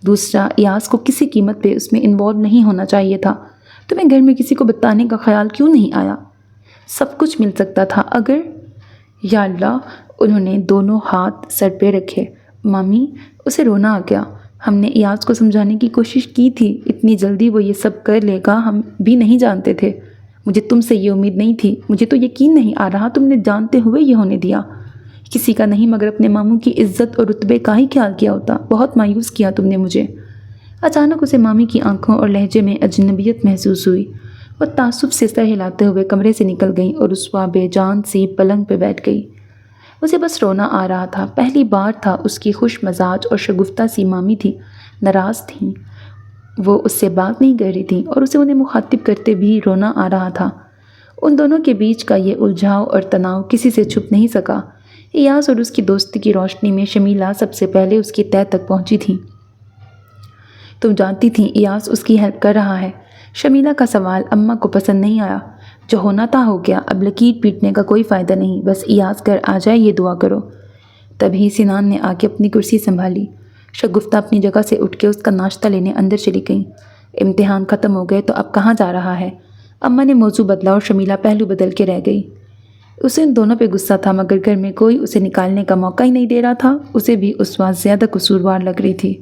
Speaker 1: دوسرا ایاز کو کسی قیمت پہ اس میں انوالو نہیں ہونا چاہیے تھا۔ تمہیں گھر میں کسی کو بتانے کا خیال کیوں نہیں آیا؟ سب کچھ مل سکتا تھا اگر… یا اللہ! انہوں نے دونوں ہاتھ سر پہ رکھے۔ مامی، اسے رونا آ گیا۔ ہم نے ایاز کو سمجھانے کی کوشش کی تھی، اتنی جلدی وہ یہ سب کر لے گا ہم بھی نہیں جانتے تھے۔ مجھے تم سے یہ امید نہیں تھی، مجھے تو یقین نہیں آ رہا تم نے جانتے ہوئے یہ ہونے دیا۔ کسی کا نہیں مگر اپنے ماموں کی عزت اور رتبے کا ہی خیال کیا ہوتا۔ بہت مایوس کیا تم نے مجھے۔ اچانک اسے مامی کی آنکھوں اور لہجے میں اجنبیت محسوس ہوئی۔ وہ تعصب سے سر ہلاتے ہوئے کمرے سے نکل گئیں اور اسوا بے جان سی پلنگ پہ بیٹھ گئی۔ اسے بس رونا آ رہا تھا۔ پہلی بار تھا اس کی خوش مزاج اور شگفتہ سی مامی تھی، ناراض تھیں، وہ اس سے بات نہیں کر رہی تھیں اور اسے انہیں مخاطب کرتے بھی رونا آ رہا تھا۔ ان دونوں کے بیچ کا یہ الجھاؤ اور تناؤ کسی سے چھپ نہیں سکا۔ ایاز اور اس کی دوستی کی روشنی میں شمیلہ سب سے پہلے اس کی تہہ تک پہنچی تھی۔ تم جانتی تھیں ایاز اس کی ہیلپ کر رہا ہے؟ شمیلہ کا سوال اماں کو پسند نہیں آیا۔ جو ہونا تھا ہو گیا، اب لکیر پیٹنے کا کوئی فائدہ نہیں، بس ایاز گھر آ جائے یہ دعا کرو۔ تبھی سنان نے آ کے اپنی کرسی سنبھالی۔ شگفتہ اپنی جگہ سے اٹھ کے اس کا ناشتہ لینے اندر چلی گئیں۔ امتحان ختم ہو گئے تو اب کہاں جا رہا ہے؟ اماں نے موضوع بدلا اور شمیلہ پہلو بدل کے رہ گئی۔ اسے ان دونوں پہ غصہ تھا مگر گھر میں کوئی اسے نکالنے کا موقع ہی نہیں دے رہا تھا۔ اسے بھی اس وقت زیادہ قصوروار لگ رہی تھی۔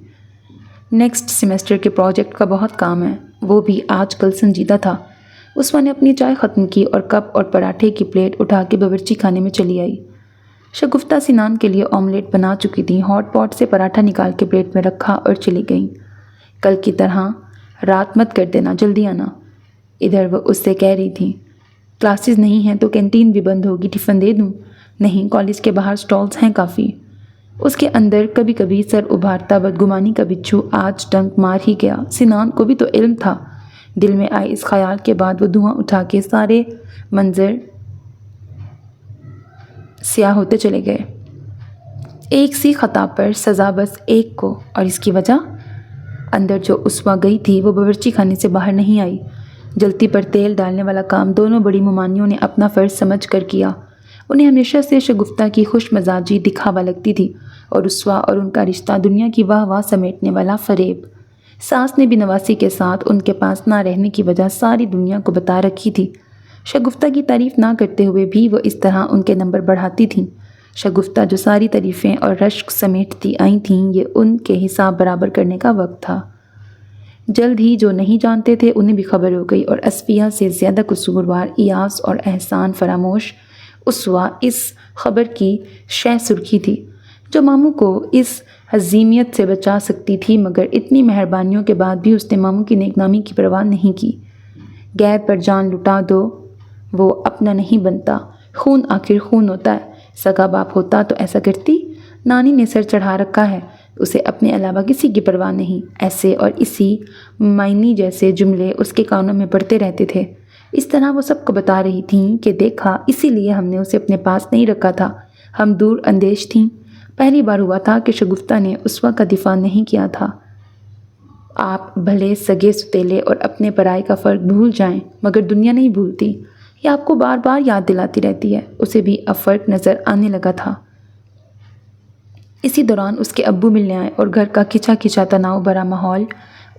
Speaker 1: نیکسٹ سیمسٹر کے پروجیکٹ کا بہت کام ہے، وہ بھی آج کل سنجیدہ تھا۔ اسوا نے اپنی چائے ختم کی اور کپ اور پراٹھے کی پلیٹ اٹھا کے باورچی خانے میں چلی آئی۔ شگفتہ سنان کے لیے آملیٹ بنا چکی تھیں، ہاٹ پاٹ سے پراٹھا نکال کے پلیٹ میں رکھا اور چلی گئیں۔ کل کی طرح رات مت کر دینا، جلدی آنا، ادھر وہ اس سے کہہ رہی تھیں۔ کلاسز نہیں ہیں تو کینٹین بھی بند ہوگی، ٹفن دے دوں؟ نہیں، کالج کے باہر سٹالز ہیں کافی۔ اس کے اندر کبھی کبھی سر ابھارتا بدگمانی کا بچھو آج ڈنک مار ہی گیا۔ سنان کو بھی تو علم تھا۔ دل میں آئے اس خیال کے بعد وہ دھواں اٹھا کے سارے منظر سیاہ ہوتے چلے گئے۔ ایک سی خطا پر سزا بس ایک کو، اور اس کی وجہ؟ اندر جو اسوا گئی تھی وہ باورچی خانے سے باہر نہیں آئی۔ جلتی پر تیل ڈالنے والا کام دونوں بڑی ممانیوں نے اپنا فرض سمجھ کر کیا۔ انہیں ہمیشہ سے شگفتہ کی خوش مزاجی دکھاوا لگتی تھی اور اسوا اور ان کا رشتہ دنیا کی واہ واہ سمیٹنے والا فریب۔ ساس نے بھی نواسی کے ساتھ ان کے پاس نہ رہنے کی وجہ ساری دنیا کو بتا رکھی تھی۔ شگفتہ کی تعریف نہ کرتے ہوئے بھی وہ اس طرح ان کے نمبر بڑھاتی تھیں۔ شگفتہ جو ساری تعریفیں اور رشک سمیٹتی آئی تھیں، یہ ان کے حساب برابر کرنے کا وقت تھا۔ جلد ہی جو نہیں جانتے تھے انہیں بھی خبر ہو گئی اور اصفیہ سے زیادہ قصوروار ایاز اور احسان فراموش اسوا اس خبر کی شہ سرخی تھی جو ماموں کو اس حزیمیت سے بچا سکتی تھی، مگر اتنی مہربانیوں کے بعد بھی اس نے ماموں کی نیک نامی کی پرواہ نہیں کی۔ غیر پر جان لٹا دو، وہ اپنا نہیں بنتا، خون آخر خون ہوتا ہے۔ سگا باپ ہوتا تو ایسا کرتی؟ نانی نے سر چڑھا رکھا ہے، اسے اپنے علاوہ کسی کی پرواہ نہیں۔ ایسے اور اسی معنی جیسے جملے اس کے کانوں میں پڑتے رہتے تھے۔ اس طرح وہ سب کو بتا رہی تھیں کہ دیکھا، اسی لیے ہم نے اسے اپنے پاس نہیں رکھا تھا، ہم دور اندیش تھیں۔ پہلی بار ہوا تھا کہ شگفتہ نے اسوا کا دفاع نہیں کیا تھا۔ آپ بھلے سگے ستیلے اور اپنے پرائے کا فرق بھول جائیں مگر دنیا نہیں بھولتی، یہ آپ کو بار بار یاد دلاتی رہتی ہے۔ اسے بھی اب فرق نظر آنے لگا تھا۔ اسی دوران اس کے ابو ملنے آئے اور گھر کا کھچا کھچا تناؤ بھرا ماحول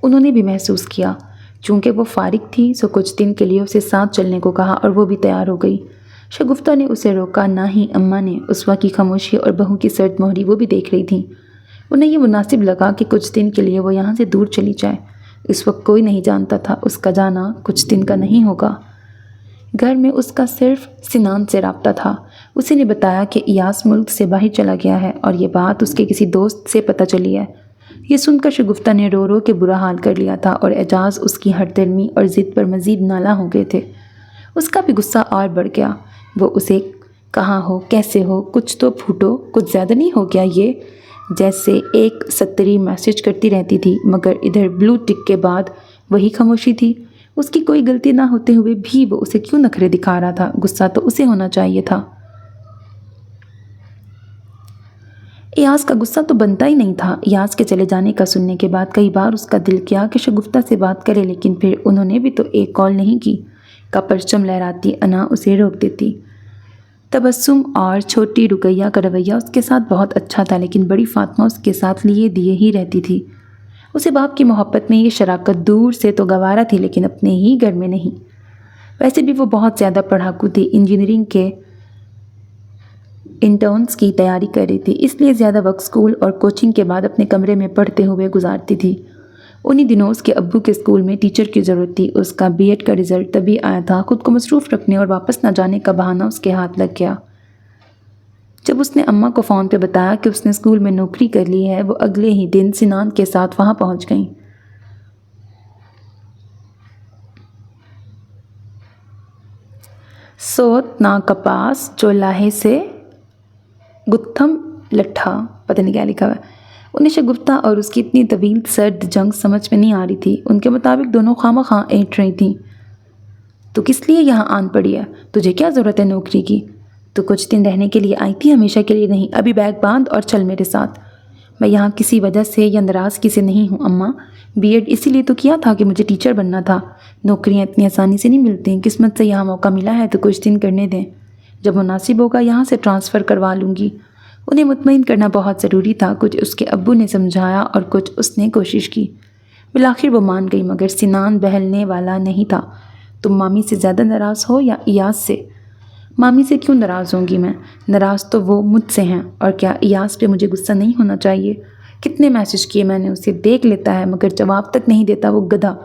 Speaker 1: انہوں نے بھی محسوس کیا۔ چونکہ وہ فارغ تھی سو کچھ دن کے لیے اسے ساتھ چلنے کو کہا اور وہ بھی تیار ہو گئی۔ شگفتہ نے اسے روکا نہ ہی اماں نے۔ اسوا کی خاموشی اور بہو کی سرد مہری وہ بھی دیکھ رہی تھیں۔ انہیں یہ مناسب لگا کہ کچھ دن کے لیے وہ یہاں سے دور چلی جائے۔ اس وقت کوئی نہیں جانتا تھا اس کا جانا کچھ دن کا نہیں ہوگا۔ گھر میں اس کا صرف سنان سے رابطہ تھا۔ اسی نے بتایا کہ ایاز ملک سے باہر چلا گیا ہے اور یہ بات اس کے کسی دوست سے پتہ چلی ہے۔ یہ سن کر شگفتہ نے رو رو کے برا حال کر لیا تھا اور اعجاز اس کی ہر درمی اور ضد پر مزید نالاں ہو گئے تھے۔ اس کا بھی غصہ اور بڑھ گیا۔ وہ اسے کہاں ہو، کیسے ہو، کچھ تو پھوٹو، کچھ زیادہ نہیں ہو گیا یہ؟ جیسے ایک ستری میسج کرتی رہتی تھی، مگر ادھر بلو ٹک کے بعد وہی خاموشی تھی۔ اس کی کوئی غلطی نہ ہوتے ہوئے بھی وہ اسے کیوں نخرے دکھا رہا تھا؟ غصہ تو اسے ہونا چاہیے تھا۔ ایاز کا غصہ تو بنتا ہی نہیں تھا۔ ایاز کے چلے جانے کا سننے کے بعد کئی بار اس کا دل کیا کہ شگفتہ سے بات کرے، لیکن پھر انہوں نے بھی تو ایک کال نہیں کی کا پرچم لہراتی انا اسے روک دیتی۔ تبسم اور چھوٹی رقیہ کا رویہ اس کے ساتھ بہت اچھا تھا، لیکن بڑی فاطمہ اس کے ساتھ لیے دیے ہی رہتی تھی۔ اسے باپ کی محبت میں یہ شراکت دور سے تو گوارا تھی، لیکن اپنے ہی گھر میں نہیں۔ ویسے بھی وہ بہت زیادہ پڑھاکو تھی، انجینئرنگ کے انٹرنز کی تیاری کر رہی تھی، اس لیے زیادہ وقت اسکول اور کوچنگ کے بعد اپنے کمرے میں پڑھتے ہوئے گزارتی تھی۔ انہی دنوں اس کے ابو کے اسکول میں ٹیچر کی ضرورت تھی۔ اس کا بی ایڈ کا رزلٹ تبھی آیا تھا۔ خود کو مصروف رکھنے اور واپس نہ جانے کا بہانہ اس کے ہاتھ لگ گیا۔ جب اس نے اماں کو فون پہ بتایا کہ اس نے اسکول میں نوکری کر لی ہے، وہ اگلے ہی دن سنان کے ساتھ وہاں پہنچ گئیں۔ سوت نا کپاس جو لاہے سے گتھم لٹھا، پتہ نہیں کیا لکھا ہوا ہے۔ انہیں شگفتہ اور اس کی اتنی طویل سرد جنگ سمجھ میں نہیں آ رہی تھی۔ ان کے مطابق دونوں خواہ اینٹ رہی تھیں۔ تو کس لیے یہاں آن پڑی ہے؟ تجھے کیا ضرورت ہے نوکری کی؟ تو کچھ دن رہنے کے لیے آئی تھی، ہمیشہ کے لیے نہیں۔ ابھی بیگ باندھ اور چل میرے ساتھ۔ میں یہاں کسی وجہ سے یا ناراضگی سے نہیں ہوں اماں۔ بی ایڈ اسی لیے تو کیا تھا کہ مجھے ٹیچر بننا تھا۔ نوکریاں اتنی آسانی سے نہیں ملتی، قسمت سے یہاں موقع ملا ہے تو کچھ دن کرنے دیں، جب مناسب ہوگا یہاں سے ٹرانسفر کروا لوں گی۔ انہیں مطمئن کرنا بہت ضروری تھا۔ کچھ اس کے ابو نے سمجھایا اور کچھ اس نے کوشش کی۔ بالآخر وہ مان گئی، مگر سنان بہلنے والا نہیں تھا۔ تم مامی سے زیادہ ناراض ہو یا ایاز سے؟ مامی سے کیوں ناراض ہوں گی میں؟ ناراض تو وہ مجھ سے ہیں۔ اور کیا ایاز پہ مجھے غصہ نہیں ہونا چاہیے؟ کتنے میسج کیے میں نے اسے، دیکھ لیتا ہے مگر جواب تک نہیں دیتا، وہ گدھا۔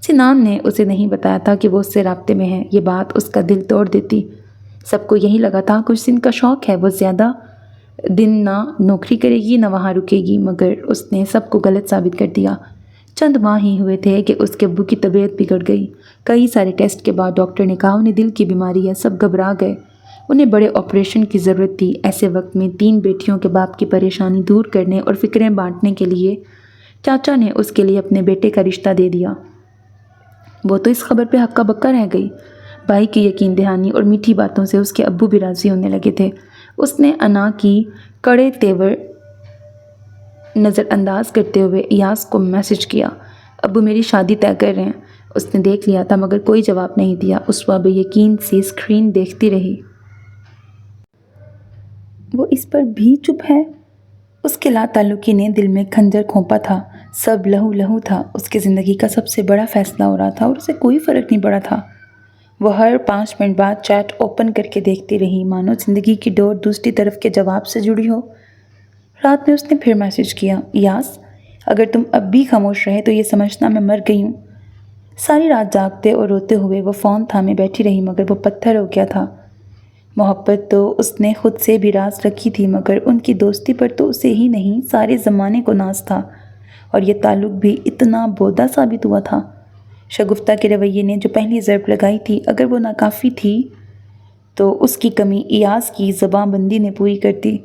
Speaker 1: سنان نے اسے نہیں بتایا تھا کہ وہ اس سے رابطے میں ہے۔ یہ بات اس کا دل توڑ دیتی۔ سب کو یہی لگا تھا کچھ دن کا شوق ہے، وہ زیادہ دن نہ نوکری کرے گی نہ وہاں رکے گی، مگر اس نے سب کو غلط ثابت کر دیا۔ چند ماہ ہی ہوئے تھے کہ اس کے ابو کی طبیعت بگڑ گئی۔ کئی سارے ٹیسٹ کے بعد ڈاکٹر نے کہا انہیں دل کی بیماری ہے۔ سب گھبرا گئے، انہیں بڑے آپریشن کی ضرورت تھی۔ ایسے وقت میں 3 بیٹیوں کے باپ کی پریشانی دور کرنے اور فکریں بانٹنے کے لیے چاچا نے اس کے لیے اپنے بیٹے کا رشتہ دے دیا۔ وہ تو اس خبر پہ ہکا بکا رہ گئی۔ بھائی کی یقین دہانی اور میٹھی باتوں سے اس کے ابو بھی راضی ہونے لگے تھے۔ اس نے انا کی کڑے تیور نظر انداز کرتے ہوئے ایاز کو میسج کیا، ابو میری شادی طے کر رہے ہیں۔ اس نے دیکھ لیا تھا مگر کوئی جواب نہیں دیا۔ اسوا بے یقین سی اسکرین دیکھتی رہی۔ وہ اس پر بھی چپ ہے؟ اس کے لا تعلقی نے دل میں خنجر کھونپا تھا۔ سب لہو لہو تھا۔ اس کی زندگی کا سب سے بڑا فیصلہ ہو رہا تھا اور اسے کوئی فرق نہیں پڑا تھا۔ وہ ہر 5 منٹ بعد چیٹ اوپن کر کے دیکھتی رہی، مانو زندگی کی ڈور دوسری طرف کے جواب سے جڑی ہو۔ رات میں اس نے پھر میسج کیا، ایاز اگر تم اب بھی خاموش رہے تو یہ سمجھنا میں مر گئی ہوں۔ ساری رات جاگتے اور روتے ہوئے وہ فون تھامے بیٹھی رہی، مگر وہ پتھر ہو گیا تھا۔ محبت تو اس نے خود سے بھی راز رکھی تھی، مگر ان کی دوستی پر تو اسے ہی نہیں سارے زمانے کو ناز تھا، اور یہ تعلق بھی اتنا بودا ثابت ہوا تھا۔ شگفتہ کے رویے نے جو پہلی ضرب لگائی تھی، اگر وہ ناکافی تھی تو اس کی کمی ایاز کی زبان بندی نے پوری کر دی۔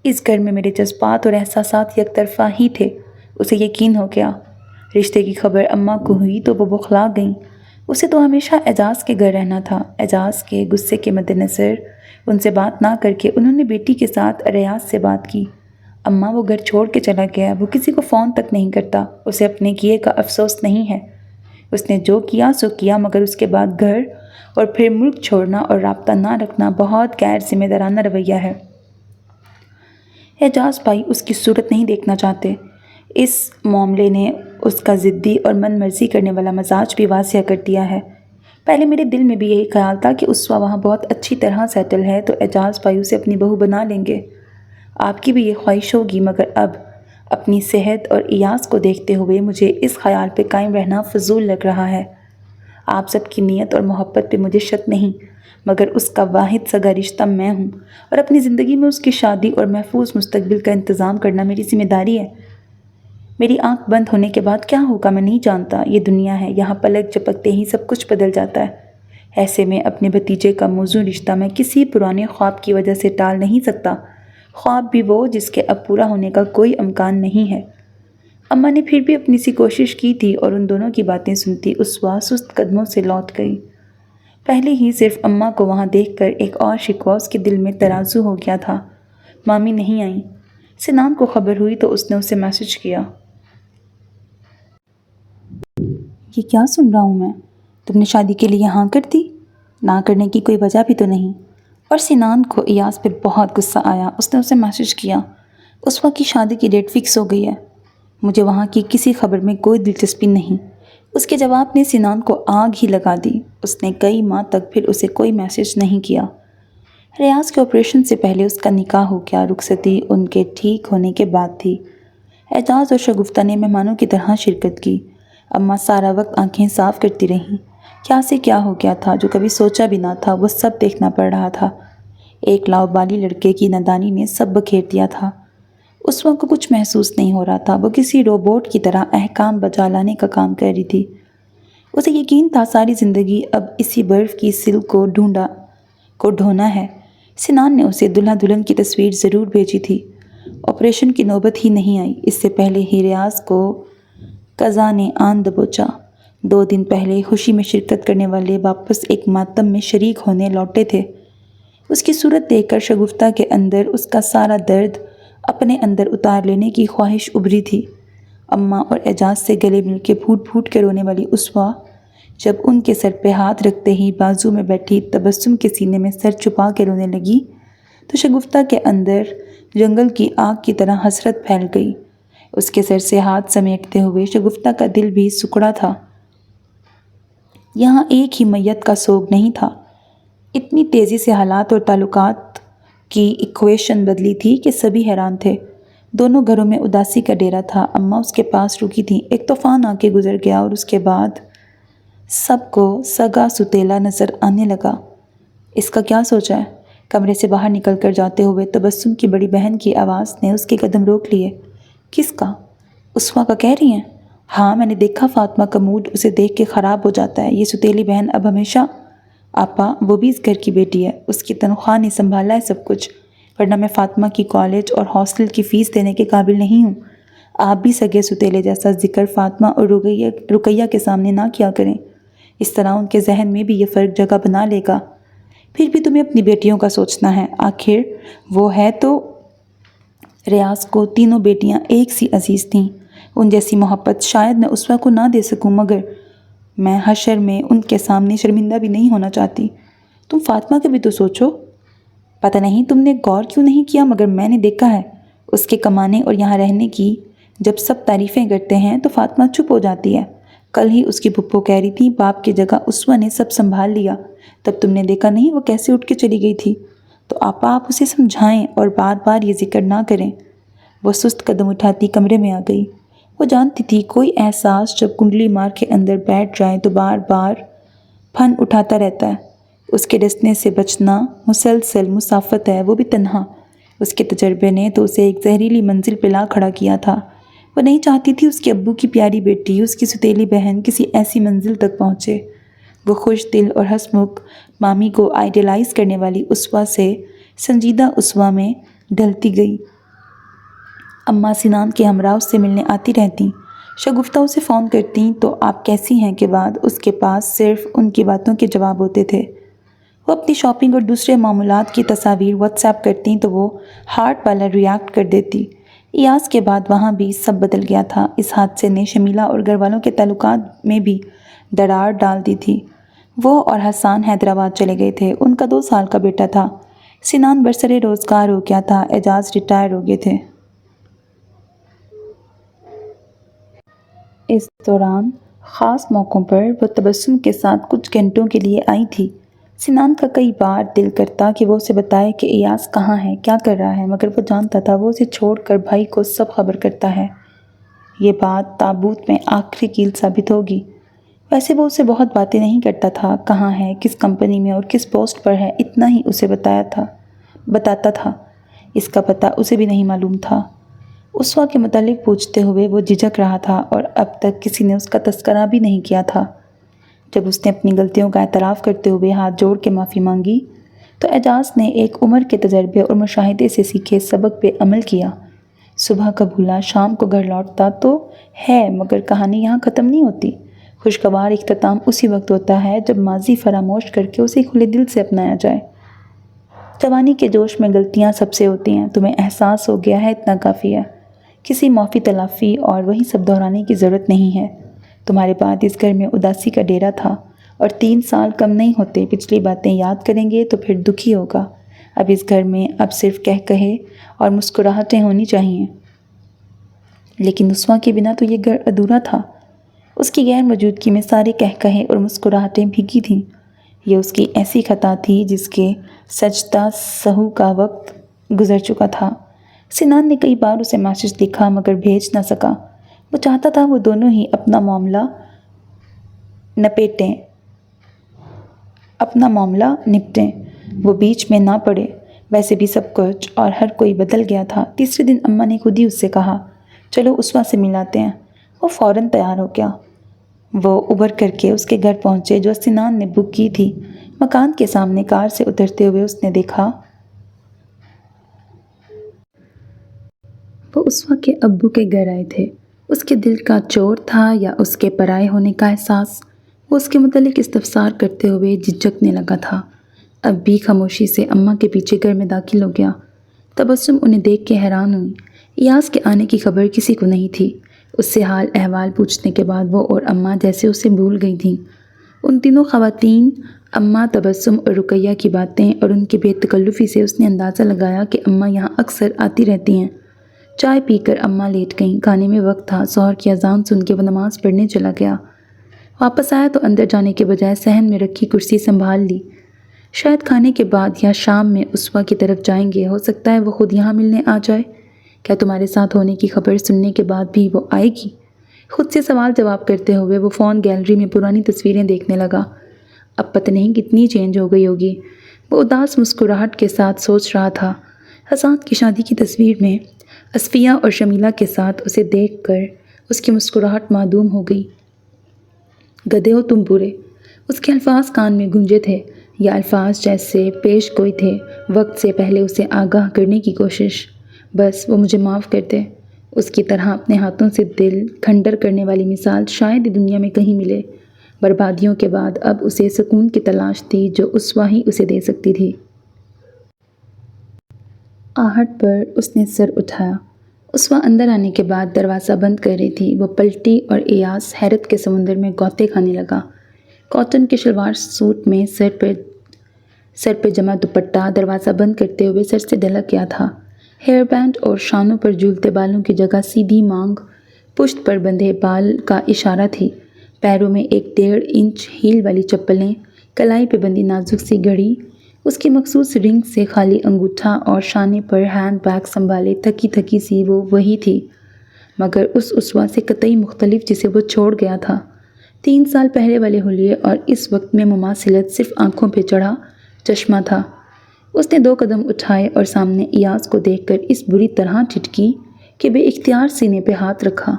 Speaker 1: اس گھر میں میرے جذبات اور احساسات یک طرفہ ہی تھے، اسے یقین ہو گیا۔ رشتے کی خبر اماں کو ہوئی تو وہ بوکھلا گئیں۔ اسے تو ہمیشہ اعجاز کے گھر رہنا تھا۔ اعجاز کے غصے کے مد نظر ان سے بات نہ کر کے انہوں نے بیٹی کے ساتھ ریاض سے بات کی۔ اماں وہ گھر چھوڑ کے چلا گیا، وہ کسی کو فون تک نہیں کرتا، اسے اپنے کیے کا افسوس نہیں ہے۔ اس نے جو کیا سو کیا، مگر اس کے بعد گھر اور پھر ملک چھوڑنا اور رابطہ نہ رکھنا بہت غیر ذمہ دارانہ رویہ ہے۔ اعجاز بھائی اس کی صورت نہیں دیکھنا چاہتے۔ اس معاملے نے اس کا ضدی اور من مرضی کرنے والا مزاج بھی واضح کر دیا ہے۔ پہلے میرے دل میں بھی یہی خیال تھا کہ اسوا وہاں بہت اچھی طرح سیٹل ہے تو اعجاز بھائی اسے اپنی بہو بنا لیں گے۔ آپ کی بھی یہ خواہش ہوگی، مگر اب اپنی صحت اور ایاز کو دیکھتے ہوئے مجھے اس خیال پہ قائم رہنا فضول لگ رہا ہے۔ آپ سب کی نیت اور محبت پہ مجھے شک نہیں، مگر اس کا واحد سگا رشتہ میں ہوں، اور اپنی زندگی میں اس کی شادی اور محفوظ مستقبل کا انتظام کرنا میری ذمہ داری ہے۔ میری آنکھ بند ہونے کے بعد کیا ہوگا میں نہیں جانتا۔ یہ دنیا ہے، یہاں پلک جھپکتے ہی سب کچھ بدل جاتا ہے۔ ایسے میں اپنے بھتیجے کا موزوں رشتہ میں کسی پرانے خواب کی وجہ سے ٹال نہیں سکتا۔ خواب بھی وہ جس کے اب پورا ہونے کا کوئی امکان نہیں ہے۔ اماں نے پھر بھی اپنی سی کوشش کی تھی اور ان دونوں کی باتیں سنتی اسوا سست قدموں سے لوٹ گئی۔ پہلے ہی صرف اماں کو وہاں دیکھ کر ایک اور شکوہ اس کے دل میں ترازو ہو گیا تھا۔ مامی نہیں آئیں۔ سنان کو خبر ہوئی تو اس نے اسے میسج کیا۔ یہ کیا سن رہا ہوں میں؟ تم نے شادی کے لیے ہاں کر دی؟ نہ کرنے کی کوئی وجہ بھی تو نہیں۔ اور سنان کو ایاز پہ بہت غصہ آیا۔ اس نے اسے میسج کیا، اسوا کی شادی کی ڈیٹ فکس ہو گئی ہے، مجھے وہاں کی کسی خبر میں کوئی دلچسپی نہیں۔ اس کے جواب نے سنان کو آگ ہی لگا دی۔ اس نے کئی ماہ تک پھر اسے کوئی میسج نہیں کیا۔ ریاض کے آپریشن سے پہلے اس کا نکاح ہو گیا، رخصتی ان کے ٹھیک ہونے کے بعد تھی۔ اعجاز اور شگفتہ نے مہمانوں کی طرح شرکت کی۔ اماں سارا وقت آنکھیں صاف کرتی رہیں۔ کیا سے کیا ہو گیا تھا جو کبھی سوچا بھی نہ تھا، وہ سب دیکھنا پڑ رہا تھا۔ ایک لاؤبالی لڑکے کی نادانی نے سب بکھیر دیا تھا۔ اسوا کو کچھ محسوس نہیں ہو رہا تھا، وہ کسی روبوٹ کی طرح احکام بجا لانے کا کام کر رہی تھی۔ اسے یقین تھا ساری زندگی اب اسی برف کی سلک کو ڈھونا ہے۔ سنان نے اسے دلہا دلہن کی تصویر ضرور بھیجی تھی۔ آپریشن کی نوبت ہی نہیں آئی، اس سے پہلے ہی ریاض کو قضا نے آن دبوچا۔ 2 دن پہلے خوشی میں شرکت کرنے والے واپس ایک ماتم میں شریک ہونے لوٹے تھے۔ اس کی صورت دیکھ کر شگفتہ کے اندر اس کا سارا درد اپنے اندر اتار لینے کی خواہش ابھری تھی۔ اماں اور اعجاز سے گلے مل کے پھوٹ پھوٹ کے رونے والی اسوا جب ان کے سر پہ ہاتھ رکھتے ہی بازو میں بیٹھی تبسم کے سینے میں سر چھپا کے رونے لگی تو شگفتہ کے اندر جنگل کی آگ کی طرح حسرت پھیل گئی۔ اس کے سر سے ہاتھ سمیٹتے ہوئے شگفتہ کا دل بھی سکڑا تھا۔ یہاں ایک ہی میت کا سوگ نہیں تھا، اتنی تیزی سے حالات اور تعلقات کی ایکویشن بدلی تھی کہ سبھی حیران تھے۔ دونوں گھروں میں اداسی کا ڈیرا تھا۔ اماں اس کے پاس رکی تھیں، ایک طوفان آ کے گزر گیا اور اس کے بعد سب کو سگا ستیلا نظر آنے لگا۔ اس کا کیا سوچا ہے؟ کمرے سے باہر نکل کر جاتے ہوئے تبسم کی بڑی بہن کی آواز نے اس کے قدم روک لیے۔ کس کا؟ اسوا کا کہہ رہی ہیں؟ ہاں، میں نے دیکھا فاطمہ کا موڈ اسے دیکھ کے خراب ہو جاتا ہے۔ یہ ستیلی بہن اب ہمیشہ آپا، وہ بھی اس گھر کی بیٹی ہے، اس کی تنخواہ نے سنبھالا ہے سب کچھ، ورنہ میں فاطمہ کی کالج اور ہاسٹل کی فیس دینے کے قابل نہیں ہوں۔ آپ بھی سگے ستیلے جیسا ذکر فاطمہ اور رقیہ کے سامنے نہ کیا کریں، اس طرح ان کے ذہن میں بھی یہ فرق جگہ بنا لے گا۔ پھر بھی تمہیں اپنی بیٹیوں کا سوچنا ہے، آخر وہ ہے تو۔ ریاض کو تینوں بیٹیاں ایک سی عزیز تھیں، ان جیسی محبت شاید میں اسوا کو نہ دے سکوں، مگر میں حشر میں ان کے سامنے شرمندہ بھی نہیں ہونا چاہتی۔ تم فاطمہ کا بھی تو سوچو۔ پتہ نہیں تم نے غور کیوں نہیں کیا، مگر میں نے دیکھا ہے اس کے کمانے اور یہاں رہنے کی جب سب تعریفیں کرتے ہیں تو فاطمہ چپ ہو جاتی ہے۔ کل ہی اس کی پھپھو کہہ رہی تھی باپ کی جگہ اسوا نے سب سنبھال لیا، تب تم نے دیکھا نہیں وہ کیسے اٹھ کے چلی گئی تھی۔ تو آپ اسے سمجھائیں اور بار بار یہ ذکر نہ کریں۔ وہ سست قدم اٹھاتی کمرے میں آ گئی۔ وہ جانتی تھی کوئی احساس جب کنڈلی مار کے اندر بیٹھ جائے تو بار بار پھن اٹھاتا رہتا ہے۔ اس کے ڈسنے سے بچنا مسلسل مسافت ہے، وہ بھی تنہا۔ اس کے تجربے نے تو اسے ایک زہریلی منزل پہ لا کھڑا کیا تھا۔ وہ نہیں چاہتی تھی اس کے ابو کی پیاری بیٹی، اس کی ستیلی بہن کسی ایسی منزل تک پہنچے۔ وہ خوش دل اور ہنسمکھ مامی کو آئیڈیلائز کرنے والی اسوا سے سنجیدہ اسوا میں ڈھلتی گئی۔ اماں سنان کے ہمراہ اس سے ملنے آتی رہتیں۔ شگفتہ اسے فون کرتیں تو آپ کیسی ہیں کے بعد اس کے پاس صرف ان کی باتوں کے جواب ہوتے تھے۔ وہ اپنی شاپنگ اور دوسرے معاملات کی تصاویر واٹس ایپ کرتیں تو وہ ہارٹ والا ریاکٹ کر دیتی۔ ایاز کے بعد وہاں بھی سب بدل گیا تھا۔ اس حادثے نے شمیلہ اور گھر والوں کے تعلقات میں بھی دراڑ ڈال دی تھی۔ وہ اور حسان حیدرآباد چلے گئے تھے۔ ان کا 2 سال کا بیٹا تھا۔ سنان برسر روزگار ہو گیا تھا، اعجاز ریٹائر ہو گئے تھے۔ اس دوران خاص موقعوں پر وہ تبسم کے ساتھ کچھ گھنٹوں کے لیے آئی تھی۔ سنان کا کئی بار دل کرتا کہ وہ اسے بتائے کہ ایاز کہاں ہے، کیا کر رہا ہے، مگر وہ جانتا تھا وہ اسے چھوڑ کر بھائی کو سب خبر کرتا ہے۔ یہ بات تابوت میں آخری کیل ثابت ہوگی۔ ویسے وہ اسے بہت باتیں نہیں کرتا تھا، کہاں ہے، کس کمپنی میں اور کس پوسٹ پر ہے، اتنا ہی اسے بتاتا تھا۔ اس کا پتہ اسے بھی نہیں معلوم تھا۔ اسوا کے متعلق پوچھتے ہوئے وہ جھجک رہا تھا اور اب تک کسی نے اس کا تذکرہ بھی نہیں کیا تھا۔ جب اس نے اپنی غلطیوں کا اعتراف کرتے ہوئے ہاتھ جوڑ کے معافی مانگی تو اعجاز نے ایک عمر کے تجربے اور مشاہدے سے سیکھے سبق پہ عمل کیا۔ صبح کا بھولا شام کو گھر لوٹتا تو ہے، مگر کہانی یہاں ختم نہیں ہوتی۔ خوشگوار اختتام اسی وقت ہوتا ہے جب ماضی فراموش کر کے اسے کھلے دل سے اپنایا جائے۔ جوانی کے جوش میں غلطیاں سب سے ہوتی ہیں، تمہیں احساس ہو گیا ہے اتنا کافی ہے، کسی معافی تلافی اور وہی سب دہرانے کی ضرورت نہیں ہے۔ تمہارے بعد اس گھر میں اداسی کا ڈیرا تھا، اور 3 سال کم نہیں ہوتے۔ پچھلی باتیں یاد کریں گے تو پھر دکھی ہوگا۔ اب اس گھر میں اب صرف کہے اور مسکراہٹیں ہونی چاہیے۔ لیکن نسواں کے بنا تو یہ گھر ادھورا تھا۔ اس کی غیر موجودگی میں سارے کہے اور مسکراہٹیں بھیگی تھیں۔ یہ اس کی ایسی خطا تھی جس کے سجدہ سہو کا وقت گزر چکا تھا۔ سنان نے کئی بار اسے میسج لکھا مگر بھیج نہ سکا۔ وہ چاہتا تھا وہ دونوں ہی اپنا معاملہ نپٹیں، وہ بیچ میں نہ پڑے۔ ویسے بھی سب کچھ اور ہر کوئی بدل گیا تھا۔ تیسرے دن اماں نے خود ہی اس سے کہا، چلو اسوا سے ملاتے ہیں۔ وہ فوراً تیار ہو گیا۔ وہ ابھر کر کے اس کے گھر پہنچے جو سنان نے بک کی تھی۔ مکان کے سامنے کار سے اترتے ہوئے اس نے دیکھا وہ اسوا کے ابو کے گھر آئے تھے۔ اس کے دل کا چور تھا یا اس کے پرائے ہونے کا احساس؟ وہ اس کے متعلق استفسار کرتے ہوئے جھجکنے لگا تھا۔ اب بھی خاموشی سے اماں کے پیچھے گھر میں داخل ہو گیا۔ تبسم انہیں دیکھ کے حیران ہوئی۔ ایاز کے آنے کی خبر کسی کو نہیں تھی۔ اس سے حال احوال پوچھنے کے بعد وہ اور اماں جیسے اسے بھول گئی تھیں۔ ان تینوں خواتین، اماں، تبسم اور رقیہ کی باتیں اور ان کی بے تکلفی سے اس نے اندازہ لگایا کہ اماں یہاں اکثر آتی رہتی ہیں۔ چائے پی کر اماں لیٹ گئیں۔ کھانے میں وقت تھا۔ ظہر کی اذان سن کے وہ نماز پڑھنے چلا گیا۔ واپس آیا تو اندر جانے کے بجائے صحن میں رکھی کرسی سنبھال لی۔ شاید کھانے کے بعد یا شام میں اسوا کی طرف جائیں گے۔ ہو سکتا ہے وہ خود یہاں ملنے آ جائے۔ کیا تمہارے ساتھ ہونے کی خبر سننے کے بعد بھی وہ آئے گی؟ خود سے سوال جواب کرتے ہوئے وہ فون گیلری میں پرانی تصویریں دیکھنے لگا۔ اب پتہ نہیں کتنی چینج ہو گئی ہوگی۔ وہ اداس مسکراہٹ کے ساتھ سوچ رہا تھا۔ حسان کی شادی کی تصویر میں اصفیہ اور شمیلہ کے ساتھ اسے دیکھ کر اس کی مسکراہٹ معدوم ہو گئی۔ گدھے ہو تم پورے، اس کے الفاظ کان میں گونجے تھے۔ یہ الفاظ جیسے پیش گوئی تھے، وقت سے پہلے اسے آگاہ کرنے کی کوشش۔ بس وہ مجھے معاف کر دے۔ اس کی طرح اپنے ہاتھوں سے دل کھنڈر کرنے والی مثال شاید ہی دنیا میں کہیں ملے۔ بربادیوں کے بعد اب اسے سکون کی تلاش تھی جو اسوا ہی اسے دے سکتی تھی۔ آہٹ پر اس نے سر اٹھایا۔ اسوا اندر آنے کے بعد دروازہ بند کر رہی تھی۔ وہ پلٹی اور ایاز حیرت کے سمندر میں غوطے کھانے لگا۔ کاٹن کے شلوار سوٹ میں سر پہ جمع دوپٹہ دروازہ بند کرتے ہوئے سر سے ڈھلک گیا تھا۔ ہیئر بینڈ اور شانوں پر جھولتے بالوں کی جگہ سیدھی مانگ پشت پر بندھے بال کا اشارہ تھی۔ پیروں میں 1.5 انچ ہیل والی چپلیں، کلائی پہ بندھی نازک سی گھڑی، اس کی مخصوص رنگ سے خالی انگوٹھا اور شانے پر ہینڈ بیگ سنبھالے تھکی تھکی سی وہ وہی تھی، مگر اس اسوا سے قطعی مختلف جسے وہ چھوڑ گیا تھا۔ 3 سال پہلے والے حلیے اور اس وقت میں مماثلت صرف آنکھوں پہ چڑھا چشمہ تھا۔ اس نے 2 قدم اٹھائے اور سامنے ایاز کو دیکھ کر اس بری طرح ٹھٹکی کہ بے اختیار سینے پہ ہاتھ رکھا۔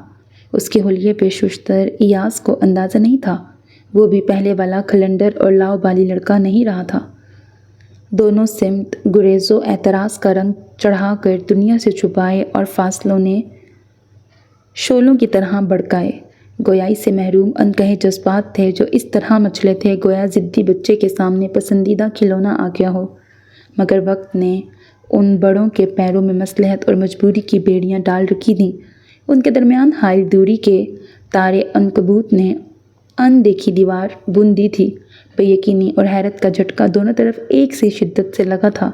Speaker 1: اس کے حلیے پہ ششتر ایاز کو اندازہ نہیں تھا۔ وہ بھی پہلے والا کھلنڈر اور لاؤ بالی لڑکا نہیں رہا تھا۔ دونوں سمت گریز و اعتراض کا رنگ چڑھا کر دنیا سے چھپائے اور فاصلوں نے شعلوں کی طرح بڑکائے۔ گویائی سے محروم انکہے جذبات تھے جو اس طرح مچلے تھے گویا ضدی بچے کے سامنے پسندیدہ کھلونا آ گیا ہو، مگر وقت نے ان بڑوں کے پیروں میں مصلحت اور مجبوری کی بیڑیاں ڈال رکھی تھیں۔ ان کے درمیان حائل دوری کے تارے عنکبوت نے ان دیکھی دیوار بن دی تھی۔ بے یقینی اور حیرت کا جھٹکا دونوں طرف ایک سی شدت سے لگا تھا۔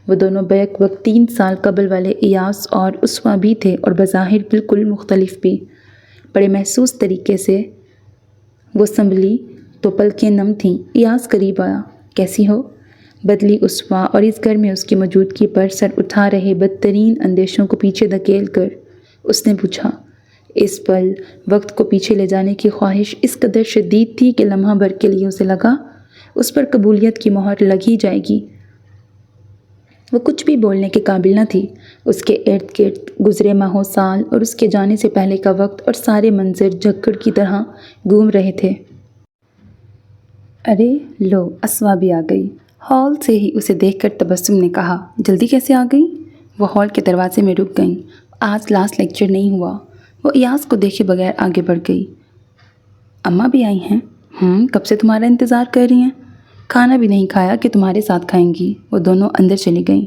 Speaker 1: وہ دونوں بیک وقت 3 سال قبل والے ایاز اور اسوا بھی تھے اور بظاہر بالکل مختلف بھی۔ بڑے محسوس طریقے سے وہ سنبھلی تو پلکیں نم تھیں۔ ایاز قریب آیا۔ کیسی ہو؟ بدلی اسوا اور اس گھر میں اس کی موجودگی پر سر اٹھا رہے بدترین اندیشوں کو پیچھے دھکیل کر اس نے پوچھا۔ اس پل وقت کو پیچھے لے جانے کی خواہش اس قدر شدید تھی کہ لمحہ بھر کے لیے اسے لگا اس پر قبولیت کی مہر لگ ہی جائے گی۔ وہ کچھ بھی بولنے کے قابل نہ تھی۔ اس کے ارد گرد گزرے ماہوں سال اور اس کے جانے سے پہلے کا وقت اور سارے منظر جھکڑ کی طرح گھوم رہے تھے۔ ارے لو، اسوا بھی آ گئی۔ ہال سے ہی اسے دیکھ کر تبسم نے کہا، جلدی کیسے آ گئی؟ وہ ہال کے دروازے میں رک گئیں۔ آج لاسٹ لیکچر نہیں ہوا۔ وہ ایاز کو دیکھے بغیر آگے بڑھ گئی۔ اماں بھی آئی ہیں؟ کب سے تمہارا انتظار کر رہی ہیں۔ کھانا بھی نہیں کھایا کہ تمہارے ساتھ کھائیں گی۔ وہ دونوں اندر چلی گئیں۔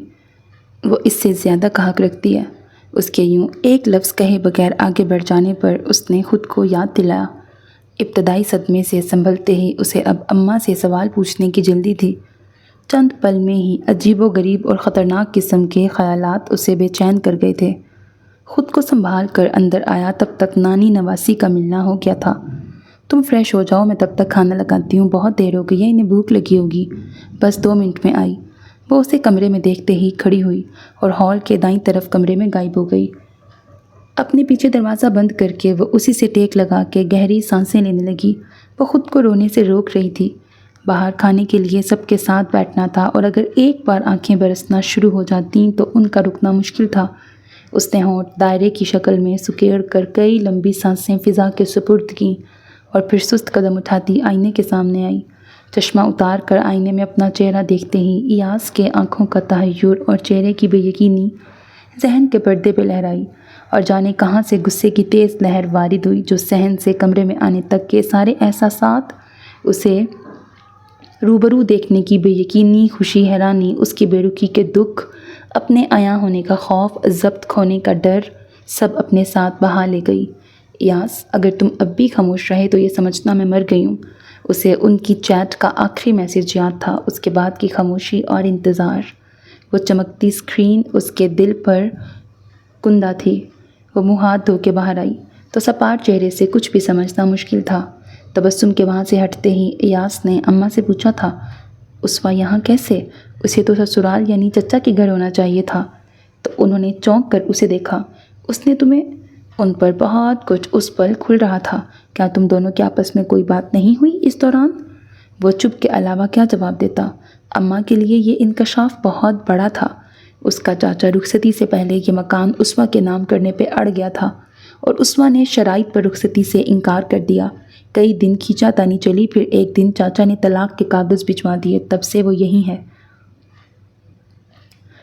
Speaker 1: وہ اس سے زیادہ کا حق رکھتی ہے۔ اس کے یوں ایک لفظ کہے بغیر آگے بڑھ جانے پر اس نے خود کو یاد دلایا۔ ابتدائی صدمے سے سنبھلتے ہی اسے اب اماں سے سوال پوچھنے کی جلدی تھی۔ چند پل میں ہی عجیب و غریب اور خطرناک قسم کے خیالات اسے بے چین کر گئے تھے۔ خود کو سنبھال کر اندر آیا تب تک نانی نواسی کا ملنا ہو گیا تھا۔ تم فریش ہو جاؤ، میں تب تک کھانا لگاتی ہوں، بہت دیر ہو گئی ہے، انہیں بھوک لگی ہوگی۔ بس 2 منٹ میں آئی۔ وہ اسے کمرے میں دیکھتے ہی کھڑی ہوئی اور ہال کے دائیں طرف کمرے میں غائب ہو گئی۔ اپنے پیچھے دروازہ بند کر کے وہ اسی سے ٹیک لگا کے گہری سانسیں لینے لگی۔ وہ خود کو رونے سے روک رہی تھی۔ باہر کھانے کے لیے سب کے ساتھ بیٹھنا تھا اور اگر ایک بار آنکھیں برسنا شروع ہو جاتیں تو ان کا رکنا مشکل تھا۔ اس نے ہونٹ دائرے کی شکل میں سکیڑ کر کئی لمبی سانسیں فضا کے سپرد کیں اور پھر سست قدم اٹھاتی آئینے کے سامنے آئی۔ چشمہ اتار کر آئینے میں اپنا چہرہ دیکھتے ہی ایاز کے آنکھوں کا تحیر اور چہرے کی بے یقینی ذہن کے پردے پہ لہرائی اور جانے کہاں سے غصے کی تیز لہر وارد ہوئی جو صحن سے کمرے میں آنے تک کے سارے احساسات، اسے روبرو دیکھنے کی بے یقینی، خوشی، حیرانی، اس کی بے رخی کے دکھ، اپنے عیاں ہونے کا خوف، ضبط کھونے کا ڈر، سب اپنے ساتھ بہا لے گئی۔ ایاز، اگر تم اب بھی خاموش رہے تو یہ سمجھنا میں مر گئی ہوں۔ اسے ان کی چیٹ کا آخری میسج یاد تھا، اس کے بعد کی خاموشی اور انتظار۔ وہ چمکتی اسکرین اس کے دل پر کندہ تھی۔ وہ منہ ہاتھ دھو کے باہر آئی تو سپاٹ چہرے سے کچھ بھی سمجھنا مشکل تھا۔ تبسم کے وہاں سے ہٹتے ہی ایاز نے اماں سے پوچھا تھا، اسوا یہاں کیسے؟ اسے تو سسرال یعنی چچا کے گھر ہونا چاہیے تھا۔ تو انہوں نے چونک کر اسے دیکھا۔ اس نے تمہیں؟ ان پر بہت کچھ اس پل کھل رہا تھا۔ کیا تم دونوں کے آپس میں کوئی بات نہیں ہوئی اس دوران؟ وہ چپ کے علاوہ کیا جواب دیتا؟ اماں کے لیے یہ انکشاف بہت بڑا تھا۔ اس کا چاچا رخصتی سے پہلے یہ مکان اسوا کے نام کرنے پہ اڑ گیا تھا اور اسوا نے شرائط پر رخصتی سے انکار کر دیا۔ کئی دن کھینچا تانی چلی، پھر ایک دن چاچا نے طلاق کے کاغذ بھجوا دیے، تب سے وہ یہی ہے۔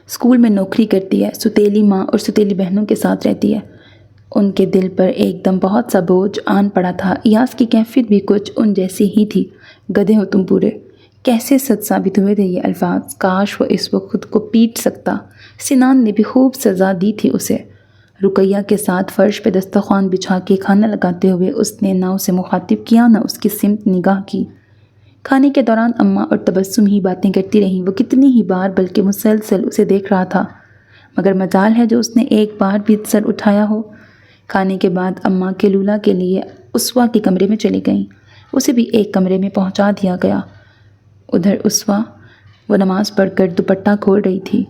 Speaker 1: اسکول میں نوکری کرتی ہے، ستیلی ماں اور ستیلی بہنوں کے ساتھ رہتی ہے۔ ان کے دل پر ایک دم بہت سا بوجھ آن پڑا تھا۔ ایاز کی کیفیت بھی کچھ ان جیسی ہی تھی۔ گدھے ہو تم پورے۔ کیسے سچ ثابت ہوئے تھے یہ الفاظ، کاش وہ اس وقت خود کو پیٹ سکتا۔ سنان نے بھی خوب سزا دی تھی اسے۔ رقیہ کے ساتھ فرش پہ دسترخوان بچھا کے کھانا لگاتے ہوئے اس نے نہ اسے مخاطب کیا نہ اس کی سمت نگاہ کی۔ کھانے کے دوران اماں اور تبسم ہی باتیں کرتی رہیں۔ وہ کتنی ہی بار بلکہ مسلسل اسے دیکھ رہا تھا، مگر مجال ہے جو اس نے ایک بار بھی سر اٹھایا ہو۔ کھانے کے بعد اماں کیلولا کے لیے اسوا کے کمرے میں چلی گئیں۔ اسے بھی ایک کمرے میں پہنچا دیا گیا۔ ادھر اسوا، وہ نماز پڑھ کر دوپٹہ کھول رہی تھی۔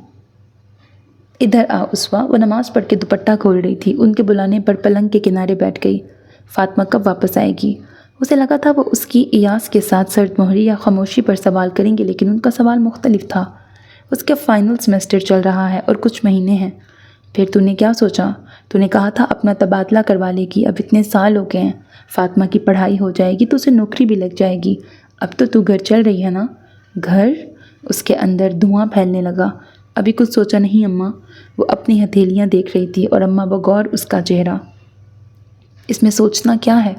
Speaker 1: ادھر آ اسوا، وہ نماز پڑھ کے دوپٹہ کھول رہی تھی۔ ان کے بلانے پر پلنگ کے کنارے بیٹھ گئی۔ فاطمہ کب واپس آئے گی؟ اسے لگا تھا وہ اس کی ایاز کے ساتھ سرد مہری یا خاموشی پر سوال کریں گے، لیکن ان کا سوال مختلف تھا۔ اس کا فائنل سیمسٹر چل رہا ہے اور کچھ مہینے ہیں۔ پھر تو نے کیا سوچا؟ تو نے کہا تھا اپنا تبادلہ کروا لے گی، اب اتنے سال ہو گئے ہیں۔ فاطمہ کی پڑھائی ہو جائے گی تو اسے نوکری بھی لگ جائے گی۔ اب تو گھر چل رہی ہے نا؟ گھر؟ اس کے اندر دھواں پھیلنے لگا۔ ابھی کچھ سوچا نہیں اماں۔ وہ اپنی ہتھیلیاں دیکھ رہی تھی اور اماں بغور اس کا چہرہ۔ اس میں سوچنا کیا ہے؟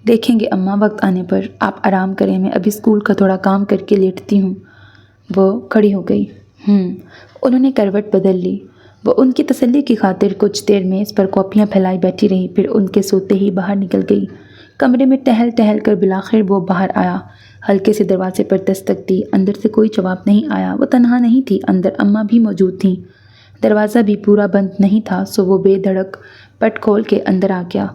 Speaker 1: دیکھیں گے اماں وقت آنے پر۔ آپ آرام کریں، میں ابھی اسکول کا تھوڑا کام کر کے لیٹتی ہوں۔ وہ کھڑی ہو گئی۔ انہوں نے کروٹ بدل لی۔ وہ ان کی تسلی کی خاطر کچھ دیر میز پر کاپیاں پھیلائی بیٹھی رہی، پھر ان کے سوتے ہی باہر نکل گئی۔ کمرے میں ٹہل ٹہل کر بالآخر وہ باہر آیا۔ ہلکے سے دروازے پر دستک دی۔ اندر سے کوئی جواب نہیں آیا۔ وہ تنہا نہیں تھی، اندر اماں بھی موجود تھیں۔ دروازہ بھی پورا بند نہیں تھا، سو وہ بے دھڑک پٹ کھول کے اندر آ گیا۔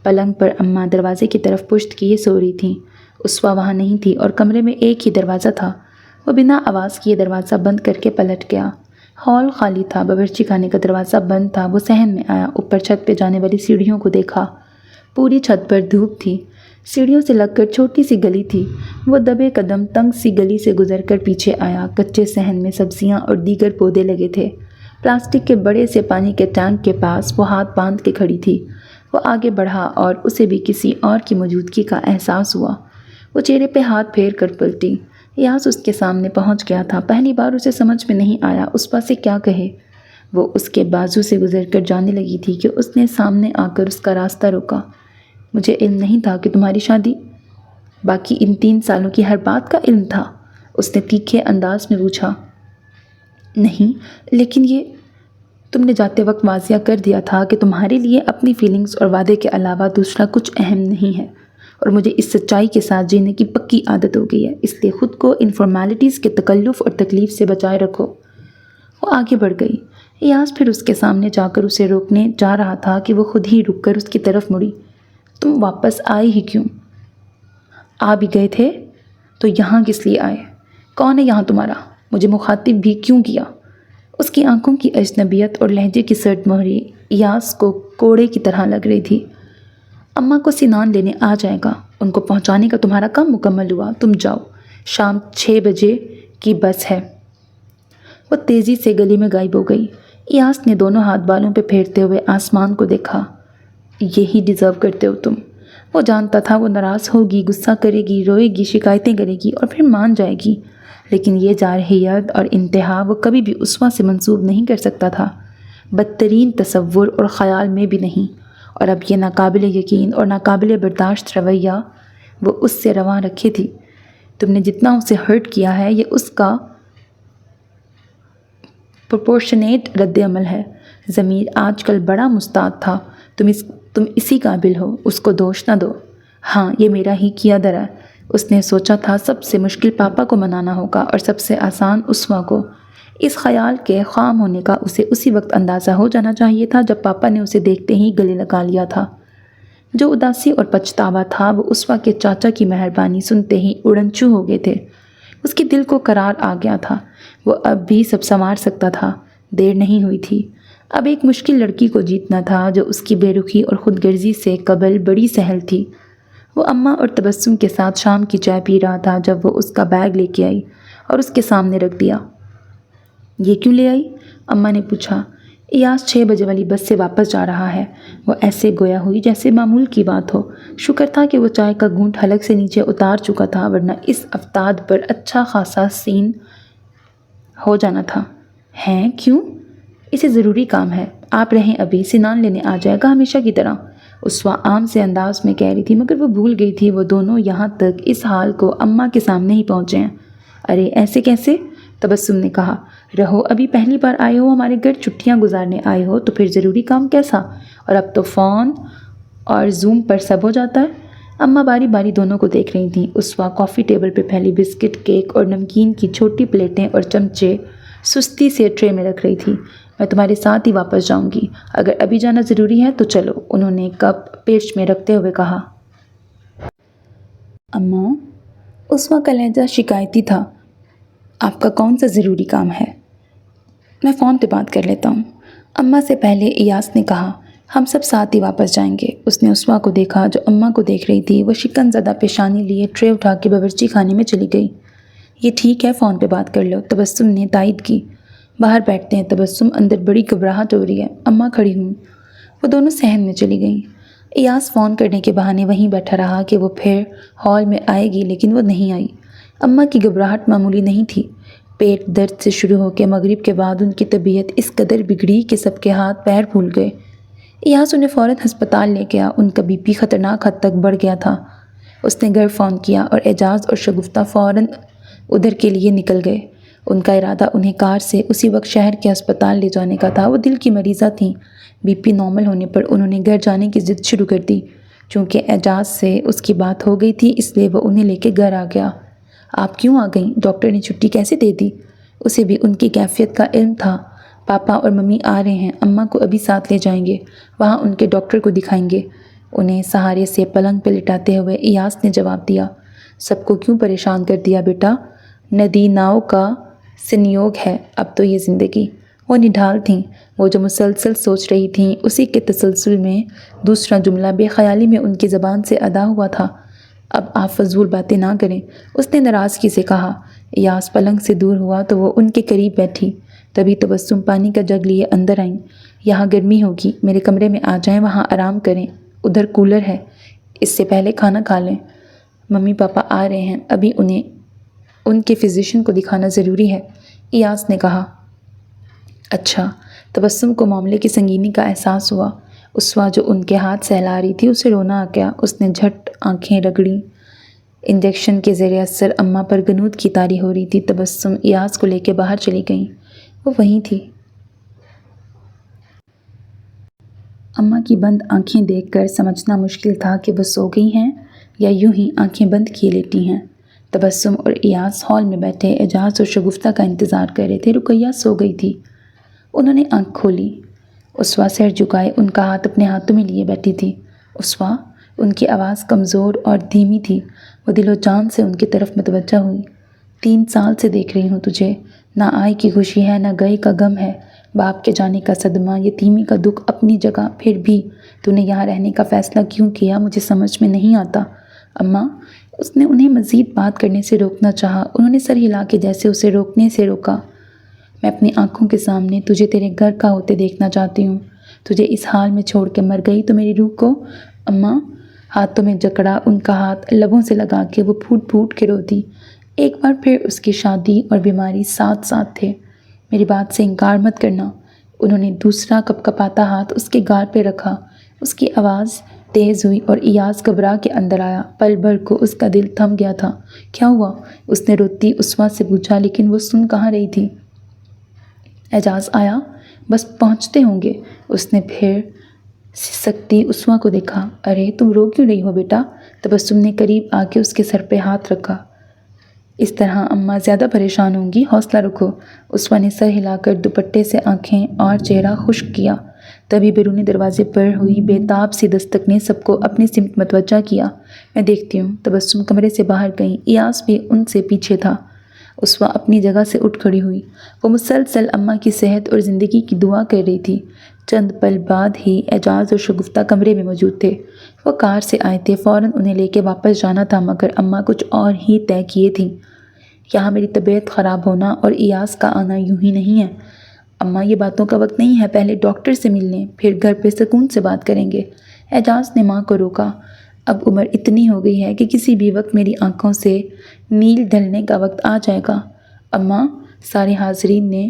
Speaker 1: پلنگ پر اماں دروازے کی طرف پشت کیے سو رہی تھیں۔ اسوا وہاں نہیں تھی اور کمرے میں ایک ہی دروازہ تھا۔ وہ بنا آواز کیے دروازہ بند کر کے پلٹ گیا۔ ہال خالی تھا، باورچی خانے کا دروازہ بند تھا۔ وہ صحن میں آیا، اوپر چھت پہ جانے والی سیڑھیوں کو دیکھا۔ پوری چھت پر دھوپ تھی، سیڑھیوں سے لگ کر چھوٹی سی گلی تھی۔ وہ دبے قدم تنگ سی گلی سے گزر کر پیچھے آیا۔ کچے صحن میں سبزیاں اور دیگر پودے لگے تھے۔ پلاسٹک کے بڑے سے پانی کے ٹینک کے پاس وہ ہاتھ باندھ کے کھڑی تھی۔ وہ آگے بڑھا اور اسے بھی کسی اور کی موجودگی کا احساس ہوا۔ وہ چہرے پہ ہاتھ پھیر کر پلٹی۔ یاس اس کے سامنے پہنچ گیا تھا۔ پہلی بار اسے سمجھ میں نہیں آیا اسوا سے کیا کہے۔ وہ اس کے بازو سے گزر کر جانے لگی تھی کہ اس نے سامنے آ کر اس کا راستہ روکا۔ مجھے علم نہیں تھا کہ تمہاری شادی۔ باقی ان 3 سالوں کی ہر بات کا علم تھا، اس نے تیکھے انداز میں پوچھا۔ نہیں، لیکن یہ تم نے جاتے وقت واضح کر دیا تھا کہ تمہارے لیے اپنی فیلنگز اور وعدے کے علاوہ دوسرا کچھ اہم نہیں ہے، اور مجھے اس سچائی کے ساتھ جینے کی پکی عادت ہو گئی ہے، اس لیے خود کو ان فارمیلٹیز کے تکلف اور تکلیف سے بچائے رکھو۔ وہ آگے بڑھ گئی۔ یاس پھر اس کے سامنے جا کر اسے روکنے جا رہا تھا کہ وہ خود ہی رک کر اس کی طرف مڑی۔ تم واپس آئے ہی کیوں؟ آ بھی گئے تھے تو یہاں کس لیے آئے؟ کون ہے یہاں تمہارا؟ مجھے مخاطب بھی کیوں کیا؟ اس کی آنکھوں کی اجنبیت اور لہجے کی سرد مہری یاس کو کوڑے کی طرح لگ رہی تھی۔ اماں کو سنان لینے آ جائے گا، ان کو پہنچانے کا تمہارا کام مکمل ہوا، تم جاؤ، شام 6 بجے کی بس ہے۔ وہ تیزی سے گلی میں غائب ہو گئی۔ یاس نے دونوں ہاتھ بالوں پہ پھیرتے ہوئے آسمان کو دیکھا۔ یہی ڈیزرو کرتے ہو تم۔ وہ جانتا تھا وہ ناراض ہوگی، غصہ کرے گی، روئے گی، شکایتیں کرے گی اور پھر مان جائے گی، لیکن یہ جارحیت اور انتہا وہ کبھی بھی اسوا سے منسوب نہیں کر سکتا تھا، بدترین تصور اور خیال میں بھی نہیں۔ اور اب یہ ناقابل یقین اور ناقابل برداشت رویہ وہ اس سے رواں رکھے تھی۔ تم نے جتنا اسے ہرٹ کیا ہے یہ اس کا پروپورشنیٹ رد عمل ہے۔ ضمیر آج کل بڑا مستعد تھا، تم اسی قابل ہو، اس کو دوش نہ دو۔ ہاں، یہ میرا ہی کیا درا۔ اس نے سوچا تھا سب سے مشکل پاپا کو منانا ہوگا اور سب سے آسان اسوا کو۔ اس خیال کے خام ہونے کا اسے اسی وقت اندازہ ہو جانا چاہیے تھا جب پاپا نے اسے دیکھتے ہی گلے لگا لیا تھا۔ جو اداسی اور پچھتاوا تھا وہ اسوا کے چاچا کی مہربانی سنتے ہی اڑنچو ہو گئے تھے۔ اس کے دل کو قرار آ گیا تھا، وہ اب بھی سب سنوار سکتا تھا، دیر نہیں ہوئی تھی۔ اب ایک مشکل لڑکی کو جیتنا تھا جو اس کی بے رخی اور خود غرضی سے قبل بڑی سہل تھی۔ وہ اماں اور تبسم کے ساتھ شام کی چائے پی رہا تھا جب وہ اس کا بیگ لے کے آئی اور اس کے سامنے رکھ دیا۔ یہ کیوں لے آئی؟ اماں نے پوچھا۔ ایاس 6 بجے والی بس سے واپس جا رہا ہے۔ وہ ایسے گویا ہوئی جیسے معمول کی بات ہو۔ شکر تھا کہ وہ چائے کا گھونٹ حلق سے نیچے اتار چکا تھا، ورنہ اس افتاد پر اچھا خاصا سین ہو جانا تھا۔ ہیں کیوں؟ اسے ضروری کام ہے، آپ رہیں ابھی، سنان لینے آ جائے گا ہمیشہ کی طرح۔ اسوا عام سے انداز میں کہہ رہی تھی، مگر وہ بھول گئی تھی وہ دونوں یہاں تک اس حال کو اماں کے سامنے ہی پہنچے ہیں۔ ارے ایسے کیسے؟ تبسم نے کہا۔ رہو، ابھی پہلی بار آئے ہو ہمارے گھر، چھٹیاں گزارنے آئے ہو تو پھر ضروری کام کیسا؟ اور اب تو فون اور زوم پر سب ہو جاتا ہے۔ اماں باری باری دونوں کو دیکھ رہی تھیں۔ اسوا کافی ٹیبل پہ پھیلی بسکٹ، کیک اور نمکین کی چھوٹی پلیٹیں اور چمچے سستی سے ٹرے میں رکھ رہی تھی۔ میں تمہارے ساتھ ہی واپس جاؤں گی، اگر ابھی جانا ضروری ہے تو چلو، انہوں نے کپ پیش میں رکھتے ہوئے کہا۔ اماں، اسوا کا لہجہ شکایتی تھا، آپ کا کون سا ضروری کام ہے؟ میں فون پہ بات کر لیتا ہوں، اماں سے پہلے ایاس نے کہا۔ ہم سب ساتھ ہی واپس جائیں گے۔ اس نے اسوا کو دیکھا جو اماں کو دیکھ رہی تھی۔ وہ شکن زدہ پیشانی لیے ٹرے اٹھا کے باورچی خانے میں چلی گئی۔ یہ ٹھیک ہے، فون پہ بات کر لو، تبسم نے تائید کی۔ باہر بیٹھتے ہیں تبسم، اندر بڑی گھبراہٹ ہو رہی ہے۔ اماں کھڑی ہوں۔ وہ دونوں صحن میں چلی گئیں۔ ایاس فون کرنے کے بہانے وہیں بیٹھا رہا کہ وہ پھر ہال میں آئے گی، لیکن وہ نہیں آئی۔ اماں کی گھبراہٹ معمولی نہیں تھی۔ پیٹ درد سے شروع ہو کے مغرب کے بعد ان کی طبیعت اس قدر بگڑی کہ سب کے ہاتھ پیر پھول گئے۔ ایاس انہیں فوراً ہسپتال لے گیا۔ ان کا بی پی خطرناک حد تک بڑھ گیا تھا۔ اس نے گھر فون کیا اور اعجاز اور شگفتہ فوراً ادھر کے لیے نکل گئے۔ ان کا ارادہ انہیں کار سے اسی وقت شہر کے ہسپتال لے جانے کا تھا۔ وہ دل کی مریضہ تھیں۔ بی پی نارمل ہونے پر انہوں نے گھر جانے کی ضد شروع کر دی۔ چونکہ اعجاز سے اس کی بات ہو گئی تھی اس لیے وہ انہیں لے کے گھر آ گیا۔ آپ کیوں آ گئیں؟ ڈاکٹر نے چھٹی کیسے دے دی؟ اسے بھی ان کی کیفیت کا علم تھا۔ پاپا اور ممی آ رہے ہیں، اماں کو ابھی ساتھ لے جائیں گے، وہاں ان کے ڈاکٹر کو دکھائیں گے۔ انہیں سہارے سے پلنگ پہ لٹاتے ہوئے ایاس نے جواب دیا۔ سب کو کیوں پریشان کر دیا بیٹا؟ ندی ناؤ کا سنیوگ ہے اب تو یہ زندگی۔ وہ نڈھال تھیں۔ وہ جو مسلسل سوچ رہی تھیں اسی کے تسلسل میں دوسرا جملہ بے خیالی میں ان کی زبان سے ادا ہوا تھا۔ اب آپ فضول باتیں نہ کریں، اس نے ناراضگی سے کہا۔ ایاس پلنگ سے دور ہوا تو وہ ان کے قریب بیٹھی۔ تبھی تبسم پانی کا جگ لیے اندر آئیں۔ یہاں گرمی ہوگی، میرے کمرے میں آ جائیں، وہاں آرام کریں، ادھر کولر ہے، اس سے پہلے کھانا کھا لیں۔ ممی پاپا آ رہے ہیں، ابھی انہیں ان کے فزیشین کو دکھانا ضروری ہے، ایاز نے کہا۔ اچھا، تبسم کو معاملے کی سنگینی کا احساس ہوا۔ اسوا جو ان کے ہاتھ سہلا رہی تھی اسے رونا آ گیا۔ اس نے جھٹ آنکھیں رگڑیں۔ انجیکشن کے زیر اثر اماں پر غنود کی طاری ہو رہی تھی۔ تبسم ایاز کو لے کے باہر چلی گئیں۔ وہ وہیں تھی۔ اماں کی بند آنکھیں دیکھ کر سمجھنا مشکل تھا کہ وہ سو گئی ہیں یا یوں ہی آنکھیں بند کیے لیٹی ہیں۔ تبسم اور ایاز ہال میں بیٹھے اعجاز اور شگفتہ کا انتظار کر رہے تھے۔ رقیہ سو گئی تھی۔ انہوں نے آنکھ کھولی۔ اسوا سر جھکائے ان کا ہاتھ اپنے ہاتھوں میں لیے بیٹھی تھی۔ اسوا، ان کی آواز کمزور اور دھیمی تھی۔ وہ دل و جان سے ان کی طرف متوجہ ہوئی۔ 3 سال سے دیکھ رہی ہوں تجھے۔ نہ آئے کی خوشی ہے، نہ گئے کا غم ہے۔ باپ کے جانے کا صدمہ، یتیمی کا دکھ اپنی جگہ، پھر بھی تو نے یہاں رہنے کا فیصلہ کیوں کیا مجھے سمجھ میں نہیں آتا۔ اماں، اس نے انہیں مزید بات کرنے سے روکنا چاہا۔ انہوں نے سر ہلا کے جیسے اسے روکنے سے روکا۔ میں اپنی آنکھوں کے سامنے تجھے تیرے گھر کا ہوتے دیکھنا چاہتی ہوں۔ تجھے اس حال میں چھوڑ کے مر گئی تو میری روح کو۔ اماں، ہاتھوں میں جکڑا ان کا ہاتھ لبوں سے لگا کے وہ پھوٹ پھوٹ کے رو دی۔ ایک بار پھر اس کی شادی اور بیماری ساتھ ساتھ تھے۔ میری بات سے انکار مت کرنا۔ انہوں نے دوسرا کپکپاتا ہاتھ اس کے گال پہ رکھا۔ اس کی آواز تیز ہوئی اور ایاز گھبرا کے اندر آیا۔ پل بھر کو اس کا دل تھم گیا تھا۔ کیا ہوا؟ اس نے روتی اسوا سے پوچھا، لیکن وہ سن کہاں رہی تھی۔ اعجاز آیا؟ بس پہنچتے ہوں گے۔ اس نے پھر سکتی اسوا کو دیکھا۔ ارے تم رو کیوں رہی ہو بیٹا؟ تبسم نے قریب آ کے اس کے سر پہ ہاتھ رکھا۔ اس طرح اماں زیادہ پریشان ہوں گی، حوصلہ رکھو۔ اسوا نے سر ہلا کر دوپٹے سے آنکھیں اور چہرہ خشک کیا۔ تبھی بیرونی دروازے پر ہوئی بے تاب سی دستک نے سب کو اپنی سمت متوجہ کیا۔ میں دیکھتی ہوں۔ تبسم کمرے سے باہر گئیں۔ ایاز بھی ان سے پیچھے تھا۔ اسوا اپنی جگہ سے اٹھ کھڑی ہوئی۔ وہ مسلسل اماں کی صحت اور زندگی کی دعا کر رہی تھی۔ چند پل بعد ہی اعجاز اور شگفتہ کمرے میں موجود تھے۔ وہ کار سے آئے تھے، فوراً انہیں لے کے واپس جانا تھا، مگر اماں کچھ اور ہی طے کیے تھیں۔ یہاں میری طبیعت خراب ہونا اور ایاز کا آنا یوں ہی نہیں ہے۔ اماں، یہ باتوں کا وقت نہیں ہے، پہلے ڈاکٹر سے مل لیں، پھر گھر پہ سکون سے بات کریں گے۔ اعجاز نے ماں کو روکا۔ اب عمر اتنی ہو گئی ہے کہ کسی بھی وقت میری آنکھوں سے نیل ڈھلنے کا وقت آ جائے گا۔ اماں، سارے حاضرین نے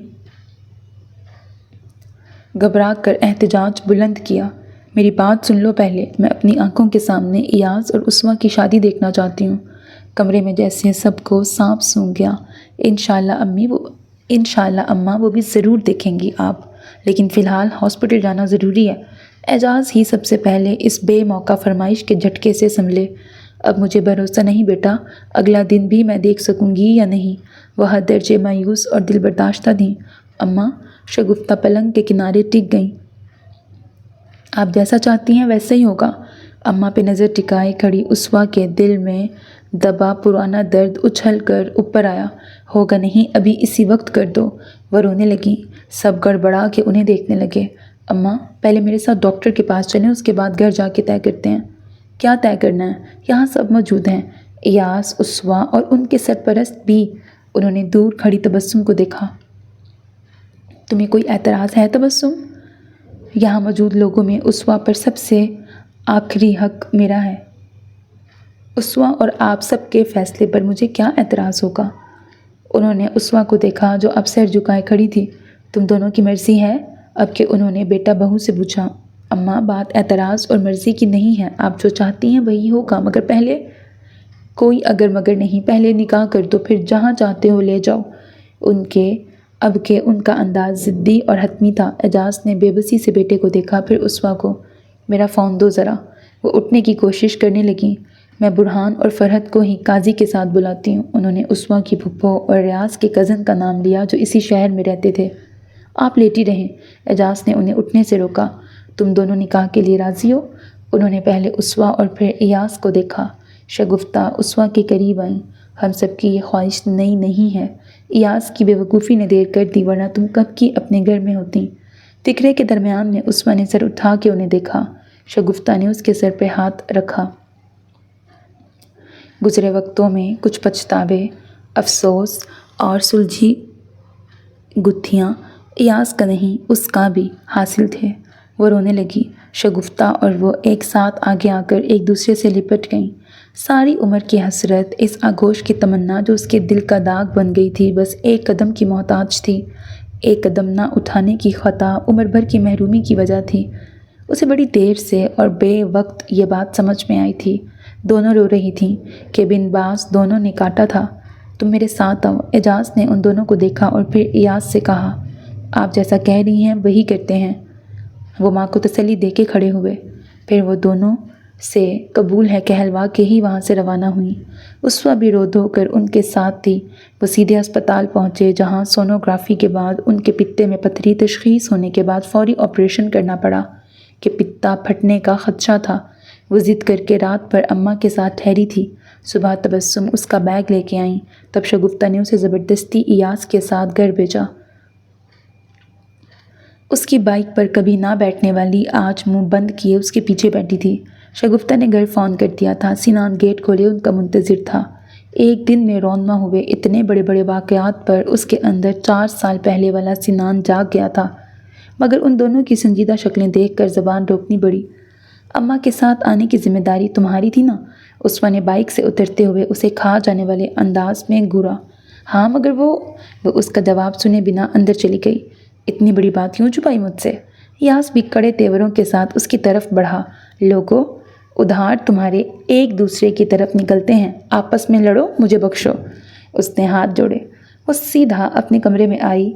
Speaker 1: گھبرا کر احتجاج بلند کیا۔ میری بات سن لو پہلے۔ میں اپنی آنکھوں کے سامنے ایاز اور اسوا کی شادی دیکھنا چاہتی ہوں۔ کمرے میں جیسے سب کو سانپ سونگھ گیا۔ انشاءاللہ اماں، وہ بھی ضرور دیکھیں گی آپ، لیکن فی الحال ہاسپٹل جانا ضروری ہے۔ اعجاز ہی سب سے پہلے اس بے موقع فرمائش کے جھٹکے سے سنبھلے۔ اب مجھے بھروسہ نہیں بیٹا، اگلا دن بھی میں دیکھ سکوں گی یا نہیں؟ وہ حد درجے مایوس اور دل برداشتہ تھیں۔ اماں، شگفتہ پلنگ کے کنارے ٹک گئیں۔ آپ جیسا چاہتی ہیں ویسا ہی ہوگا۔ اماں پہ نظر ٹکائے کھڑی اسوا کے دل میں دبا پرانا درد اچھل کر اوپر آیا۔ ہوگا نہیں، ابھی اسی وقت کر دو۔ وہ رونے لگیں۔ سب گڑبڑا کے انہیں دیکھنے لگے۔ اماں، پہلے میرے ساتھ ڈاکٹر کے پاس چلیں، اس کے بعد گھر جا کے طے کرتے ہیں۔ کیا طے کرنا ہے؟ یہاں سب موجود ہیں، ایاز، اسوا اور ان کے سرپرست بھی۔ انہوں نے دور کھڑی تبسم کو دیکھا۔ تمہیں کوئی اعتراض ہے تبسم؟ یہاں موجود لوگوں میں اسوا پر سب سے آخری حق میرا ہے۔ اسوا اور آپ سب کے فیصلے پر مجھے کیا اعتراض ہوگا؟ انہوں نے اسوا کو دیکھا جو اب سر جھکائے کھڑی تھی۔ تم دونوں کی مرضی ہے اب کہ انہوں نے بیٹا بہو سے پوچھا۔ اماں، بات اعتراض اور مرضی کی نہیں ہے، آپ جو چاہتی ہیں وہی ہوگا، مگر پہلے کوئی اگر مگر نہیں، پہلے نکاح کر دو، پھر جہاں چاہتے ہو لے جاؤ۔ ان کا انداز ضدی اور حتمی تھا۔ اعجاز نے بے بسی سے بیٹے کو دیکھا، پھر اسوا کو۔ میرا فون دو ذرا۔ وہ اٹھنے کی کوشش کرنے لگیں۔ میں برہان اور فرحت کو ہی قاضی کے ساتھ بلاتی ہوں۔ انہوں نے اسوا کی پھپھو اور ریاض کے کزن کا نام لیا جو اسی شہر میں رہتے تھے۔ آپ لیٹی رہیں۔ اعجاز نے انہیں اٹھنے سے روکا۔ تم دونوں نکاح کے لیے راضی ہو؟ انہوں نے پہلے اسوا اور پھر ایاز کو دیکھا۔ شگفتہ اسوا کے قریب آئیں۔ ہم سب کی یہ خواہش نئی نہیں ہے۔ ایاز کی بے وقوفی نے دیر کر دی، ورنہ تم کب کی اپنے گھر میں ہوتی۔ فکرے کے درمیان میں اسوا نے سر اٹھا کے انہیں دیکھا۔ شگفتہ نے اس کے سر پہ ہاتھ رکھا۔ گزرے وقتوں میں کچھ پچھتاوے، افسوس اور سلجھی گتھیاں ایاز کا نہیں اس کا بھی حاصل تھے۔ وہ رونے لگی۔ شگفتہ اور وہ ایک ساتھ آگے آ کر ایک دوسرے سے لپٹ گئیں۔ ساری عمر کی حسرت، اس آغوش کی تمنا جو اس کے دل کا داغ بن گئی تھی، بس ایک قدم کی محتاج تھی۔ ایک قدم نہ اٹھانے کی خطا عمر بھر کی محرومی کی وجہ تھی۔ اسے بڑی دیر سے اور بے وقت یہ بات سمجھ میں آئی تھی۔ دونوں رو رہی تھیں کہ بن باز دونوں نے کاٹا تھا۔ تم میرے ساتھ آؤ۔ اعجاز نے ان دونوں کو دیکھا اور پھر ایاز سے کہا، آپ جیسا کہہ رہی ہیں وہی کرتے ہیں۔ وہ ماں کو تسلی دے کے کھڑے ہوئے۔ پھر وہ دونوں سے قبول ہے کہلوا کے ہی وہاں سے روانہ ہوئیں۔ اسوا بھی رو دھو کر ان کے ساتھ تھی۔ وہ سیدھے ہسپتال پہنچے جہاں سونوگرافی کے بعد ان کے پتے میں پتھری تشخیص ہونے کے بعد فوری آپریشن کرنا پڑا کہ پتا پھٹنے کا خدشہ تھا۔ وہ ضد کر کے رات بھر اماں کے ساتھ ٹھہری تھی۔ صبح تبسم اس کا بیگ لے کے آئیں، تب شگفتہ نے اسے زبردستی ایاز کے ساتھ گھر بھیجا۔ اس کی بائک پر کبھی نہ بیٹھنے والی آج منہ بند کیے اس کے پیچھے بیٹھی تھی۔ شگفتہ نے گھر فون کر دیا تھا۔ سنان گیٹ کھولے ان کا منتظر تھا۔ ایک دن میں رونما ہوئے اتنے بڑے بڑے واقعات پر اس کے اندر 4 سال پہلے والا سنان جاگ گیا تھا، مگر ان دونوں کی سنجیدہ شکلیں دیکھ کر زبان روکنی پڑی۔ اماں کے ساتھ آنے کی ذمہ داری تمہاری تھی نا؟ اسوا نے بائک سے اترتے ہوئے اسے کھا جانے والے انداز میں گھورا۔ ہاں مگر وہ اس کا جواب سنے بنا اندر چلی گئی۔ اتنی بڑی بات کیوں چھپائی مجھ سے؟ یاس بھی کڑے تیوروں کے ساتھ اس کی طرف بڑھا۔ لوگو، ادھار تمہارے ایک دوسرے کی طرف نکلتے ہیں، آپس میں لڑو، مجھے بخشو۔ اس نے ہاتھ جوڑے۔ وہ سیدھا اپنے کمرے میں آئی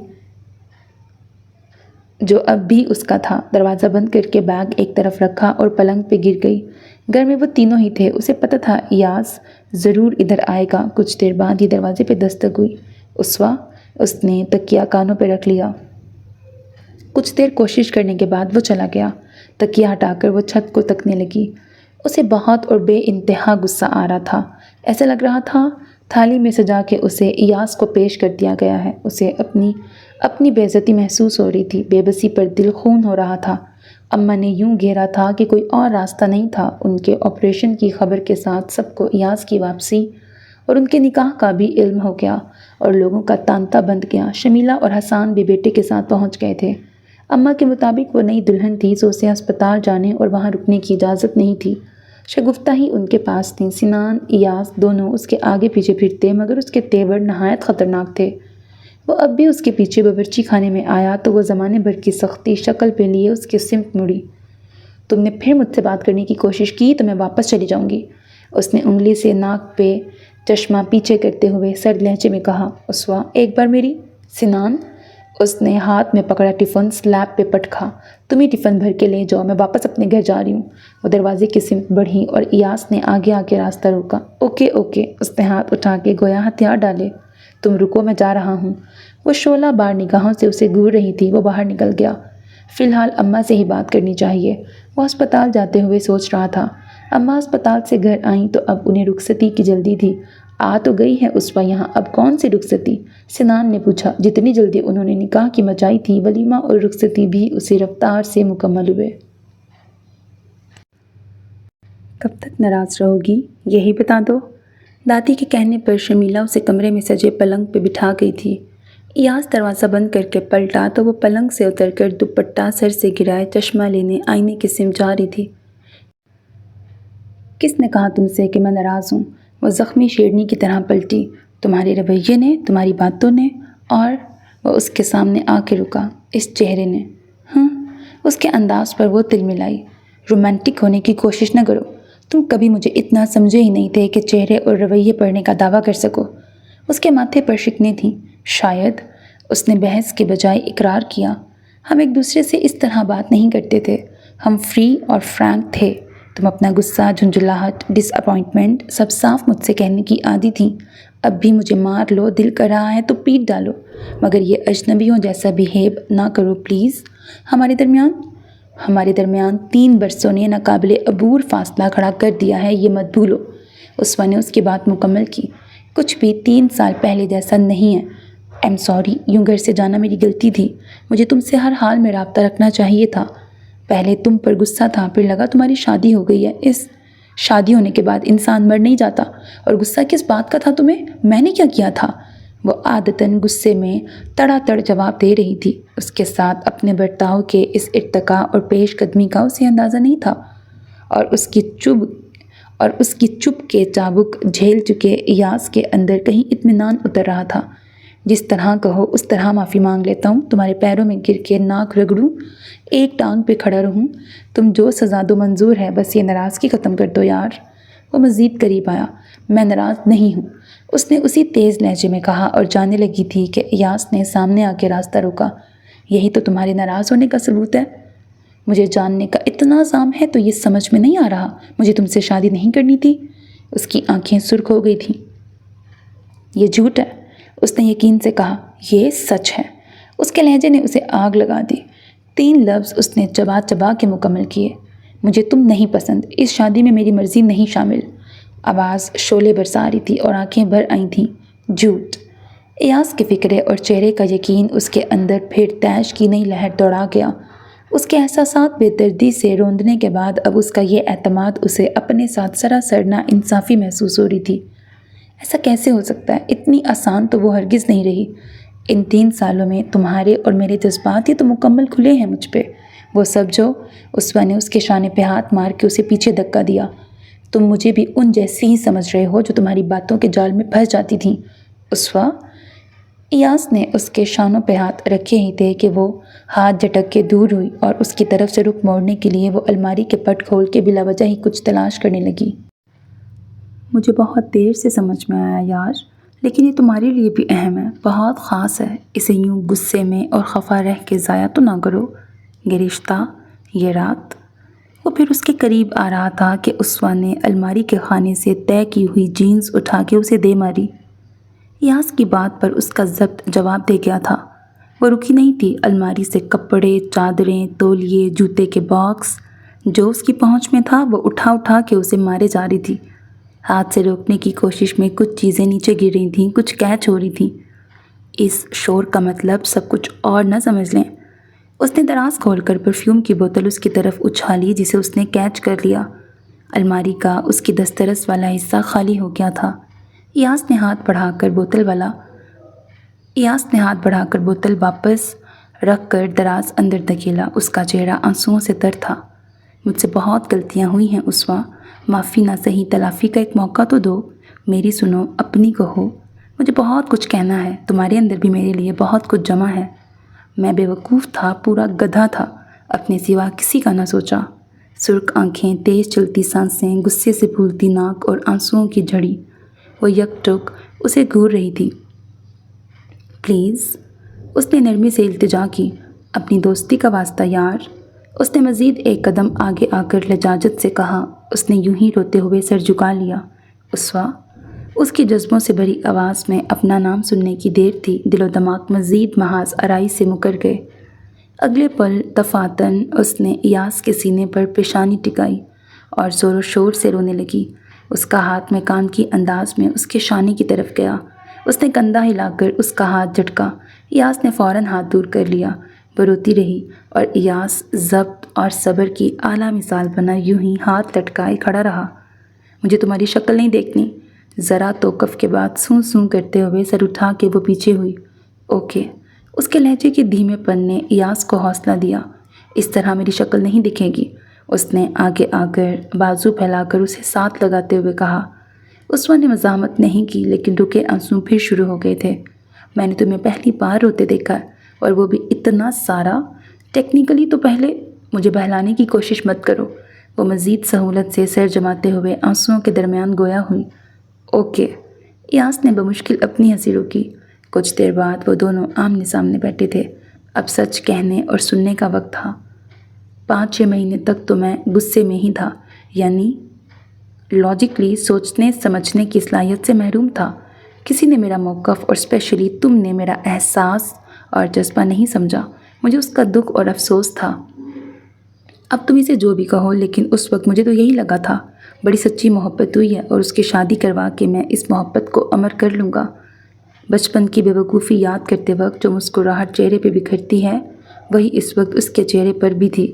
Speaker 1: جو اب بھی اس کا تھا، دروازہ بند کر کے بیگ ایک طرف رکھا اور پلنگ پہ گر گئی۔ گھر میں وہ تینوں ہی تھے۔ اسے پتہ تھا ایاز ضرور ادھر آئے گا۔ کچھ دیر بعد ہی دروازے پہ دستک ہوئی۔ اسوا، اس نے تکیہ کانوں پہ رکھ لیا۔ کچھ دیر کوشش کرنے کے بعد وہ چلا گیا۔ تکیہ ہٹا کر وہ چھت کو تکنے لگی۔ اسے بہت اور بے انتہا غصہ آ رہا تھا۔ ایسا لگ رہا تھا تھالی میں سجا کے اسے ایاز کو پیش کر دیا گیا ہے۔ اسے اپنی بے عزتی محسوس ہو رہی تھی۔ بے بسی پر دل خون ہو رہا تھا۔ اماں نے یوں گھیرا تھا کہ کوئی اور راستہ نہیں تھا۔ ان کے آپریشن کی خبر کے ساتھ سب کو ایاز کی واپسی اور ان کے نکاح کا بھی علم ہو گیا اور لوگوں کا تانتا بند گیا۔ شمیلہ اور حسان بھی بیٹے کے ساتھ پہنچ گئے تھے۔ اماں کے مطابق وہ نئی دلہن تھی، سو اسے ہسپتال جانے اور وہاں رکنے کی اجازت نہیں تھی۔ شگفتہ ہی ان کے پاس تھیں۔ سنان، ایاز دونوں اس کے آگے پیچھے پھرتے، مگر اس کے تیور نہایت خطرناک تھے۔ وہ اب بھی اس کے پیچھے باورچی خانے میں آیا تو وہ زمانے بھر کی سختی شکل پہ لیے اس کے سمت مڑی۔ تم نے پھر مجھ سے بات کرنے کی کوشش کی تو میں واپس چلی جاؤں گی۔ اس نے انگلی سے ناک پہ چشمہ پیچھے کرتے ہوئے سرد لہجے میں کہا۔ اسوا، ایک بار میری۔ سنان، اس نے ہاتھ میں پکڑا ٹفن سلیب پہ پٹکا۔ تم ہی ٹفن بھر کے لے جاؤ، میں واپس اپنے گھر جا رہی ہوں۔ وہ دروازے کی سمت بڑھی اور ایاز نے آگے آ کے راستہ روکا۔ اوکے اوکے، اس نے ہاتھ اٹھا کے گویا ہتھیار ڈالے۔ تم رکو، میں جا رہا ہوں۔ وہ شعلہ بار نگاہوں سے اسے گھور رہی تھی۔ وہ باہر نکل گیا۔ فی الحال اماں سے ہی بات کرنی چاہیے، وہ ہسپتال جاتے ہوئے سوچ رہا تھا۔ اماں ہسپتال سے گھر آئیں تو اب انہیں رخصتی کی جلدی تھی۔ آ تو گئی ہے اسوا یہاں، اب کون سی رخصتی؟ سنان نے پوچھا۔ جتنی جلدی انہوں نے نکاح کی مچائی تھی، ولیمہ اور رخصتی بھی اسی رفتار سے مکمل ہوئے۔ کب تک ناراض رہو گی، یہی بتا دو۔ دادی کے کہنے پر شمیلہ اسے کمرے میں سجے پلنگ پہ بٹھا گئی تھی۔ ایاز دروازہ بند کر کے پلٹا تو وہ پلنگ سے اتر کر دوپٹہ سر سے گرائے چشمہ لینے آئینے کی سمت جا رہی تھی۔ کس نے کہا تم سے کہ میں ناراض ہوں؟ وہ زخمی شیرنی کی طرح پلٹی۔ تمہارے رویے نے، تمہاری باتوں نے، اور وہ اس کے سامنے آ کے رکا۔ اس چہرے نے۔ ہاں، اس کے انداز پر وہ تل ملائی۔ رومانٹک ہونے کی کوشش نہ کرو۔ تم کبھی مجھے اتنا سمجھے ہی نہیں تھے کہ چہرے اور رویے پڑھنے کا دعویٰ کر سکو۔ اس کے ماتھے پر شکنیں تھیں۔ شاید، اس نے بحث کے بجائے اقرار کیا، ہم ایک دوسرے سے اس طرح بات نہیں کرتے تھے۔ ہم فری اور فرینک تھے۔ تم اپنا غصہ، جھنجھلاہٹ، ڈس اپوائنٹمنٹ سب صاف مجھ سے کہنے کی عادی تھیں۔ اب بھی مجھے مار لو، دل کر رہا ہے تو پیٹ ڈالو، مگر یہ اجنبیوں جیسا بیہیو نہ کرو پلیز۔ ہمارے درمیان 3 برسوں نے ناقابل عبور فاصلہ کھڑا کر دیا ہے، یہ مت بھولو۔ اسوا نے اس کی بات مکمل کی۔ کچھ بھی 3 سال پہلے جیسا نہیں ہے۔ ایم سوری، یوں گھر سے جانا میری غلطی تھی۔ مجھے تم سے ہر حال میں رابطہ رکھنا چاہیے تھا۔ پہلے تم پر غصہ تھا، پھر لگا تمہاری شادی ہو گئی ہے۔ اس شادی ہونے کے بعد انسان مر نہیں جاتا۔ اور غصہ کس بات کا تھا تمہیں؟ میں نے کیا کیا تھا؟ وہ عادتاً غصے میں تڑا تڑ جواب دے رہی تھی۔ اس کے ساتھ اپنے برتاؤ کے اس ارتقاء اور پیش قدمی کا اسے اندازہ نہیں تھا، اور اس کی چپ کے چابک جھیل چکے ایاز کے اندر کہیں اطمینان اتر رہا تھا۔ جس طرح کہو اس طرح معافی مانگ لیتا ہوں، تمہارے پیروں میں گر کے ناک رگڑوں، ایک ٹانگ پہ کھڑا رہوں، تم جو سزا دو منظور ہے، بس یہ ناراضگی ختم کر دو یار۔ وہ مزید قریب آیا۔ میں ناراض نہیں ہوں، اس نے اسی تیز لہجے میں کہا، اور جانے لگی تھی کہ ایاز نے سامنے آ کے راستہ روکا۔ یہی تو تمہارے ناراض ہونے کا ثبوت ہے؟ مجھے جاننے کا اتنا عزم ہے تو یہ سمجھ میں نہیں آ رہا مجھے تم سے شادی نہیں کرنی تھی؟ اس کی آنکھیں سرخ ہو گئی تھیں۔ یہ جھوٹ ہے، اس نے یقین سے کہا۔ یہ سچ ہے۔ اس کے لہجے نے اسے آگ لگا دی۔ 3 لفظ اس نے چبا چبا کے مکمل کیے۔ مجھے تم نہیں پسند، اس شادی میں میری مرضی نہیں شامل۔ آواز شعلے برسا رہی تھی اور آنکھیں بھر آئی تھیں۔ جھوٹ۔ ایاز کے فکرے اور چہرے کا یقین اس کے اندر پھر تیش کی نئی لہر دوڑا گیا۔ اس کے احساسات بے دردی سے روندنے کے بعد اب اس کا یہ اعتماد اسے اپنے ساتھ سراسر نا انصافی محسوس ہو رہی تھی۔ ایسا کیسے ہو سکتا ہے؟ اتنی آسان تو وہ ہرگز نہیں رہی۔ ان 3 سالوں میں تمہارے اور میرے جذبات یہ تو مکمل کھلے ہیں مجھ پہ۔ وہ سب جو اسوا نے اس کے شانے پہ ہاتھ مار کے اسے پیچھے دھکا دیا۔ تم مجھے بھی ان جیسی ہی سمجھ رہے ہو جو تمہاری باتوں کے جال میں پھنس جاتی تھیں۔ اسوا، ایاز نے اس کے شانوں پہ ہاتھ رکھے ہی تھے کہ وہ ہاتھ جھٹک کے دور ہوئی، اور اس کی طرف سے رخ موڑنے کے لیے وہ الماری کے پٹ کھول کے بلا وجہ ہی کچھ تلاش کرنے لگی۔ مجھے بہت دیر سے سمجھ میں آیا یار، لیکن یہ تمہارے لیے بھی اہم ہے، بہت خاص ہے۔ اسے یوں غصے میں اور خفا رہ کے ضائع تو نہ کرو۔ یہ رشتہ، یہ رات۔ وہ پھر اس کے قریب آ رہا تھا کہ اسوا نے الماری کے خانے سے طے کی ہوئی جینز اٹھا کے اسے دے ماری۔ ایاز کی بات پر اس کا ضبط جواب دے گیا تھا۔ وہ رکی نہیں تھی۔ الماری سے کپڑے، چادریں، تولیے، جوتے کے باکس جو اس کی پہنچ میں تھا وہ اٹھا اٹھا کے اسے مارے جا رہی تھی۔ ہاتھ سے روکنے کی کوشش میں کچھ چیزیں نیچے گر رہی تھیں، کچھ کیچ ہو رہی تھیں۔ اس شور کا مطلب سب کچھ اور نہ سمجھ لیں۔ اس نے دراز کھول کر پرفیوم کی بوتل اس کی طرف اچھالی جسے اس نے کیچ کر لیا۔ الماری کا اس کی دسترس والا حصہ خالی ہو گیا تھا۔ ایاز نے ہاتھ بڑھا کر بوتل واپس رکھ کر دراز اندر دھکیلا۔ اس کا چہرہ آنسوؤں سے تر تھا۔ مجھ سے بہت غلطیاں ہوئی ہیں اسوا، معافی نہ سہی تلافی کا ایک موقع تو دو۔ میری سنو، اپنی کہو۔ مجھے بہت کچھ کہنا ہے، تمہارے اندر بھی میرے لیے بہت کچھ جمع ہے۔ میں بے وقوف تھا، پورا گدھا تھا، اپنے سوا کسی کا نہ سوچا۔ سرخ آنکھیں، تیز چلتی سانسیں، غصے سے پھولتی ناک اور آنسوؤں کی جھڑی۔ وہ یک ٹک اسے گھور رہی تھی۔ پلیز، اس نے نرمی سے التجا کی، اپنی دوستی کا واسطہ یار۔ اس نے مزید ایک قدم آگے آ کر لجاجت سے کہا۔ اس نے یوں ہی روتے ہوئے سر جھکا لیا۔ اسوا، اس کی جذبوں سے بھری آواز میں اپنا نام سننے کی دیر تھی۔ دل و دماغ مزید محاذ آرائی سے مکر گئے۔ اگلے پل دفعتاً اس نے ایاز کے سینے پر پیشانی ٹکائی اور زور و شور سے رونے لگی۔ اس کا ہاتھ میں کان کی انداز میں اس کے شانے کی طرف گیا۔ اس نے کندھا ہلا کر اس کا ہاتھ جھٹکا۔ ایاز نے فوراً ہاتھ دور کر لیا۔ وہ روتی رہی اور ایاز ضبط اور صبر کی اعلیٰ مثال بنا یوں ہی ہاتھ لٹکائے کھڑا رہا۔ مجھے تمہاری شکل نہیں دیکھنی۔ ذرا توقف کے بعد سوں سوں کرتے ہوئے سر اٹھا کے وہ پیچھے ہوئی۔ اوکے۔ اس کے لہجے کے دھیمے پن نے ایاز کو حوصلہ دیا۔ اس طرح میری شکل نہیں دکھے گی۔ اس نے آگے آ کر بازو پھیلا کر اسے ساتھ لگاتے ہوئے کہا۔ اسوا نے مزاحمت نہیں کی، لیکن رکے آنسو پھر شروع ہو گئے تھے۔ میں نے تمہیں پہلی بار روتے دیکھا ہے، اور وہ بھی اتنا سارا۔ ٹیکنیکلی تو پہلے مجھے بہلانے کی کوشش مت کرو۔ وہ مزید سہولت سے سر جماتے ہوئے آنسوؤں کے درمیان گویا ہوئی۔ اوکے۔ ایاز نے بمشکل اپنی ہنسی روکی۔ کچھ دیر بعد وہ دونوں آمنے سامنے بیٹھے تھے۔ اب سچ کہنے اور سننے کا وقت تھا۔ 5-6 مہینے تک تو میں غصے میں ہی تھا، یعنی لاجکلی سوچنے سمجھنے کی صلاحیت سے محروم تھا۔ کسی نے میرا موقف اور اسپیشلی تم نے میرا احساس اور جذبہ نہیں سمجھا۔ مجھے اس کا دکھ اور افسوس تھا۔ اب تم اسے جو بھی کہو، لیکن اس وقت مجھے تو یہی لگا تھا بڑی سچی محبت ہوئی ہے، اور اس کی شادی کروا کے میں اس محبت کو امر کر لوں گا۔ بچپن کی بے وقوفی یاد کرتے وقت جو مسکراہٹ چہرے پہ بکھرتی ہے، وہی اس وقت اس کے چہرے پر بھی تھی۔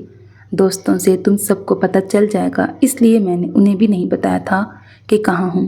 Speaker 1: دوستوں سے تم سب کو پتہ چل جائے گا، اس لیے میں نے انہیں بھی نہیں بتایا تھا کہ کہاں ہوں۔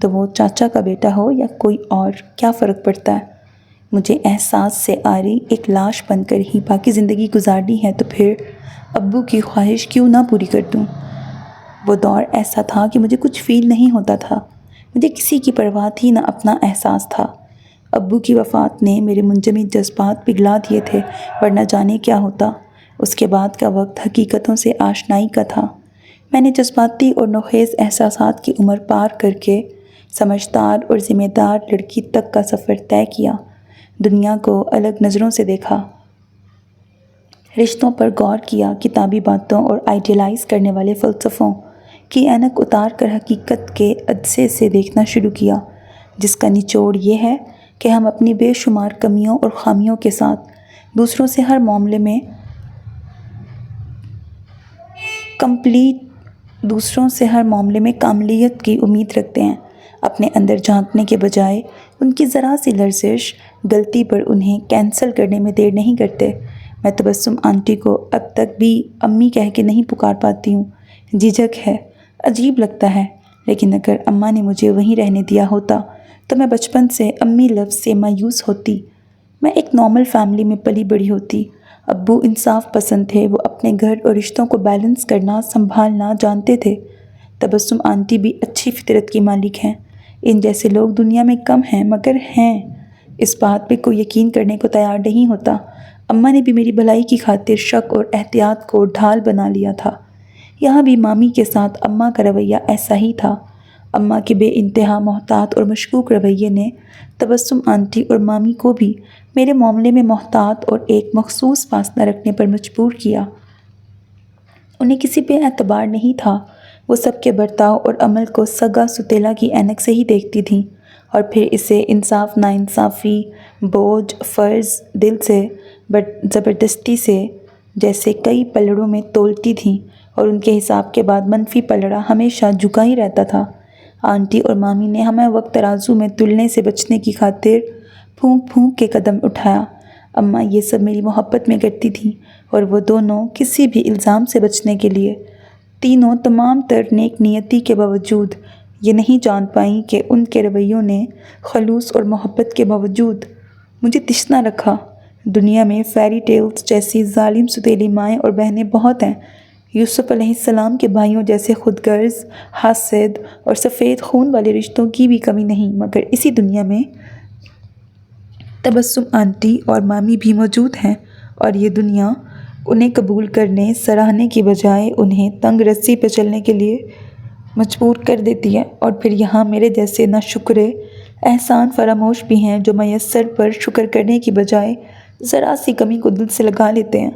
Speaker 1: تو وہ چاچا کا بیٹا ہو یا کوئی اور، کیا فرق پڑتا ہے؟ مجھے احساس سے آری ایک لاش بن کر ہی باقی زندگی گزارنی ہے، تو پھر ابو کی خواہش کیوں نہ پوری کر دوں؟ وہ دور ایسا تھا کہ مجھے کچھ فیل نہیں ہوتا تھا، مجھے کسی کی پرواہ تھی، نہ اپنا احساس تھا۔ ابو کی وفات نے میرے منجمد جذبات پگھلا دیے تھے، ورنہ جانے کیا ہوتا۔ اس کے بعد کا وقت حقیقتوں سے آشنائی کا تھا۔ میں نے جذباتی اور نوخیز احساسات کی عمر پار کر کے سمجھدار اور ذمہ دار لڑکی تک کا سفر طے کیا، دنیا کو الگ نظروں سے دیکھا، رشتوں پر غور کیا، کتابی باتوں اور آئیڈیلائز کرنے والے فلسفوں کی اینک اتار کر حقیقت کے عدسے سے دیکھنا شروع کیا، جس کا نچوڑ یہ ہے کہ ہم اپنی بے شمار کمیوں اور خامیوں کے ساتھ دوسروں سے ہر معاملے میں کاملیت کی امید رکھتے ہیں۔ اپنے اندر جھانکنے کے بجائے ان کی ذرا سی لرزش، غلطی پر انہیں کینسل کرنے میں دیر نہیں کرتے۔ میں تبسم آنٹی کو اب تک بھی امی کہہ کے نہیں پکار پاتی ہوں، جھجک ہے، عجیب لگتا ہے، لیکن اگر اماں نے مجھے وہیں رہنے دیا ہوتا تو میں بچپن سے امی لفظ سے مایوس ہوتی، میں ایک نارمل فیملی میں پلی بڑھی ہوتی۔ ابو انصاف پسند تھے، وہ اپنے گھر اور رشتوں کو بیلنس کرنا، سنبھالنا جانتے تھے۔ تبسم آنٹی بھی اچھی فطرت کی مالک ہیں، ان جیسے لوگ دنیا میں کم ہیں، مگر ہیں، اس بات پہ کوئی یقین کرنے کو تیار نہیں ہوتا۔ اماں نے بھی میری بھلائی کی خاطر شک اور احتیاط کو ڈھال بنا لیا تھا۔ یہاں بھی مامی کے ساتھ اماں کا رویہ ایسا ہی تھا۔ اماں کے بے انتہا محتاط اور مشکوک رویے نے تبسم آنٹی اور مامی کو بھی میرے معاملے میں محتاط اور ایک مخصوص فاصلہ رکھنے پر مجبور کیا۔ انہیں کسی پہ اعتبار نہیں تھا، وہ سب کے برتاؤ اور عمل کو سگا ستیلا کی اینک سے ہی دیکھتی تھیں، اور پھر اسے انصاف، ناانصافی، بوجھ، فرض، دل سے، زبردستی سے جیسے کئی پلڑوں میں تولتی تھیں، اور ان کے حساب کے بعد منفی پلڑا ہمیشہ جھکا ہی رہتا تھا۔ آنٹی اور مامی نے ہمیں وقت ترازو میں تلنے سے بچنے کی خاطر پھونک پھونک کے قدم اٹھایا۔ اماں یہ سب میری محبت میں کرتی تھیں، اور وہ دونوں کسی بھی الزام سے بچنے کے لیے، تینوں تمام تر نیک نیتی کے باوجود، یہ نہیں جان پائیں کہ ان کے رویوں نے خلوص اور محبت کے باوجود مجھے تشنا رکھا۔ دنیا میں فیری ٹیلز جیسی ظالم ستیلی مائیں اور بہنیں بہت ہیں، یوسف علیہ السلام کے بھائیوں جیسے خود غرض، حاسد اور سفید خون والے رشتوں کی بھی کمی نہیں، مگر اسی دنیا میں تبسم آنٹی اور مامی بھی موجود ہیں، اور یہ دنیا انہیں قبول کرنے، سراہنے کی بجائے انہیں تنگ رسی پہ چلنے کے لیے مجبور کر دیتی ہے۔ اور پھر یہاں میرے جیسے ناشکرے احسان فراموش بھی ہیں، جو میسر پر شکر کرنے کی بجائے ذرا سی کمی کو دل سے لگا لیتے ہیں۔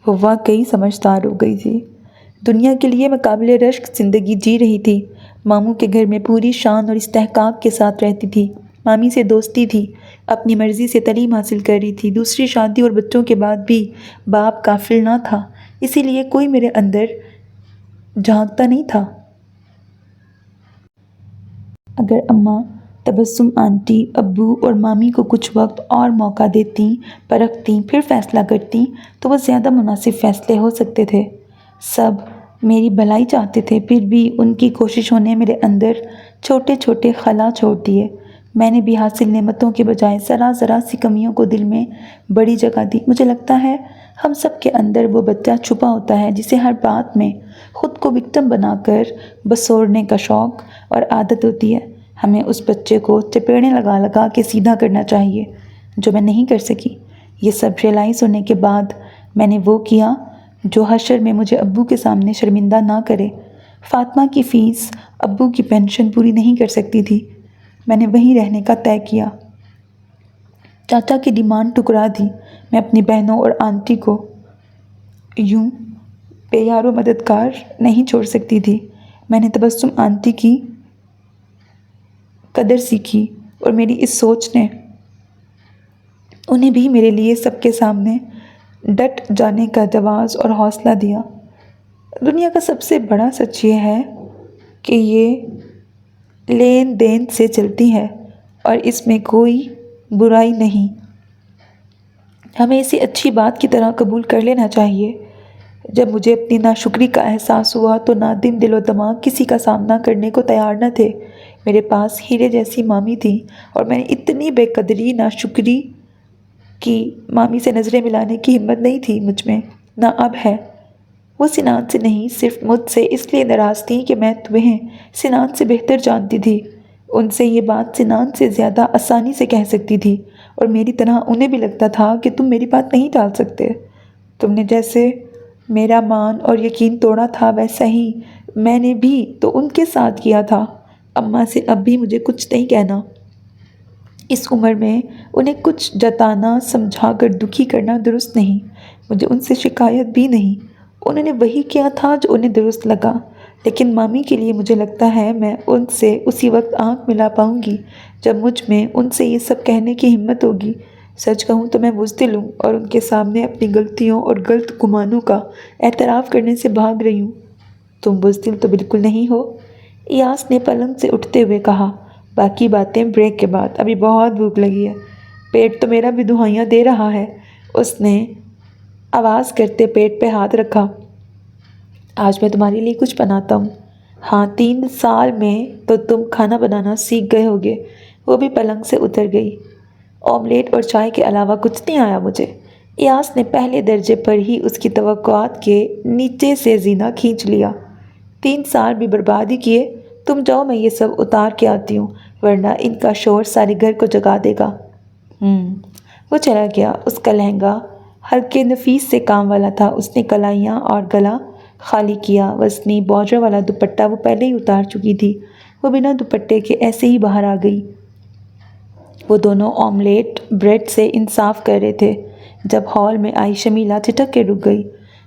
Speaker 1: وہ واقعی سمجھدار ہو گئی تھی، دنیا کے لیے میں قابل رشک زندگی جی رہی تھی۔ ماموں کے گھر میں پوری شان اور استحقاق کے ساتھ رہتی تھی، مامی سے دوستی تھی، اپنی مرضی سے تعلیم حاصل کر رہی تھی، دوسری شادی اور بچوں کے بعد بھی باپ کافل نہ تھا، اسی لیے کوئی میرے اندر جھانکتا نہیں تھا۔ اگر اماں، تبسم آنٹی، ابو اور مامی کو کچھ وقت اور موقع دیتیں، پرکھتیں، پھر فیصلہ کرتیں، تو وہ زیادہ مناسب فیصلے ہو سکتے تھے۔ سب میری بھلائی چاہتے تھے، پھر بھی ان کی کوششوں نے میرے اندر چھوٹے چھوٹے خلا چھوڑ دیے۔ میں نے بھی حاصل نعمتوں کے بجائے ذرا ذرا سی کمیوں کو دل میں بڑی جگہ دی۔ مجھے لگتا ہے ہم سب کے اندر وہ بچہ چھپا ہوتا ہے جسے ہر بات میں خود کو وکٹم بنا کر بسورنے کا شوق اور عادت ہوتی ہے۔ ہمیں اس بچے کو چپیڑیں لگا لگا کے سیدھا کرنا چاہیے، جو میں نہیں کر سکی۔ یہ سب ریئلائز ہونے کے بعد میں نے وہ کیا جو حشر میں مجھے ابو کے سامنے شرمندہ نہ کرے۔ فاطمہ کی فیس ابو کی پینشن پوری نہیں کر سکتی تھی، میں نے وہیں رہنے کا طے کیا۔ چاچا کی ڈیمانڈ ٹھکرا دی۔ میں اپنی بہنوں اور آنٹی کو یوں بے یار و مددگار نہیں چھوڑ سکتی تھی۔ میں نے تبسم آنٹی کی قدر سیکھی، اور میری اس سوچ نے انہیں بھی میرے لیے سب کے سامنے ڈٹ جانے کا جواز اور حوصلہ دیا۔ دنیا کا سب سے بڑا سچ یہ ہے کہ یہ لین دین سے چلتی ہے، اور اس میں کوئی برائی نہیں۔ ہمیں اسے اچھی بات کی طرح قبول کر لینا چاہیے۔ جب مجھے اپنی ناشکری کا احساس ہوا تو نادم دل و دماغ کسی کا سامنا کرنے کو تیار نہ تھے۔
Speaker 2: میرے پاس ہیرے جیسی مامی تھی اور میں نے اتنی بے قدری ناشکری کی مامی سے نظریں ملانے کی ہمت نہیں تھی مجھ میں، نہ اب ہے۔ وہ سنان سے نہیں، صرف مجھ سے اس لیے ناراض تھی کہ میں تمہیں سنان سے بہتر جانتی تھی۔ ان سے یہ بات سنان سے زیادہ آسانی سے کہہ سکتی تھی، اور میری طرح انہیں بھی لگتا تھا کہ تم میری بات نہیں ٹال سکتے۔ تم نے جیسے میرا مان اور یقین توڑا تھا، ویسا ہی میں نے بھی تو ان کے ساتھ کیا تھا۔ اماں سے اب بھی مجھے کچھ نہیں کہنا۔ اس عمر میں انہیں کچھ جتانا، سمجھا کر دکھی کرنا درست نہیں۔ مجھے ان سے شکایت بھی نہیں، انہوں نے وہی کیا تھا جو انہیں درست لگا۔ لیکن مامی کے لیے مجھے لگتا ہے میں ان سے اسی وقت آنکھ ملا پاؤں گی جب مجھ میں ان سے یہ سب کہنے کی ہمت ہوگی۔ سچ کہوں تو میں بزدل ہوں اور ان کے سامنے اپنی غلطیوں اور غلط گمانوں کا اعتراف کرنے سے بھاگ رہی ہوں۔ تم بزدل تو بالکل نہیں ہو، ایاس نے پلنگ سے اٹھتے ہوئے کہا۔ باقی باتیں بریک کے بعد، ابھی بہت بھوک لگی ہے۔ پیٹ تو میرا بھی دہائیاں دے رہا ہے۔ اس نے آواز کرتے پیٹ پہ ہاتھ رکھا۔ آج میں تمہارے لیے کچھ بناتا ہوں۔ ہاں، 3 سال میں تو تم کھانا بنانا سیکھ گئے ہوگے۔ وہ بھی پلنگ سے اتر گئی۔ آملیٹ اور چائے کے علاوہ کچھ نہیں آیا مجھے۔ ایاس نے پہلے درجے پر ہی اس کی توقعات کے نیچے سے زینہ کھینچ لیا۔ 3 سال بھی برباد ہی کیے۔ تم جاؤ، میں یہ سب اتار کے آتی ہوں، ورنہ ان کا شور سارے گھر کو جگا دے گا۔ وہ چلا گیا۔ اس کا لہنگا ہلکے نفیس سے کام والا تھا۔ اس نے کلائیاں اور گلا خالی کیا۔ وزنی بارڈر والا دوپٹہ وہ پہلے ہی اتار چکی تھی۔ وہ بنا دوپٹے کے ایسے ہی باہر آ گئی۔ وہ دونوں آملیٹ بریڈ سے انصاف کر رہے تھے جب ہال میں آئی شمیلہ ٹھٹک کے رک گئی۔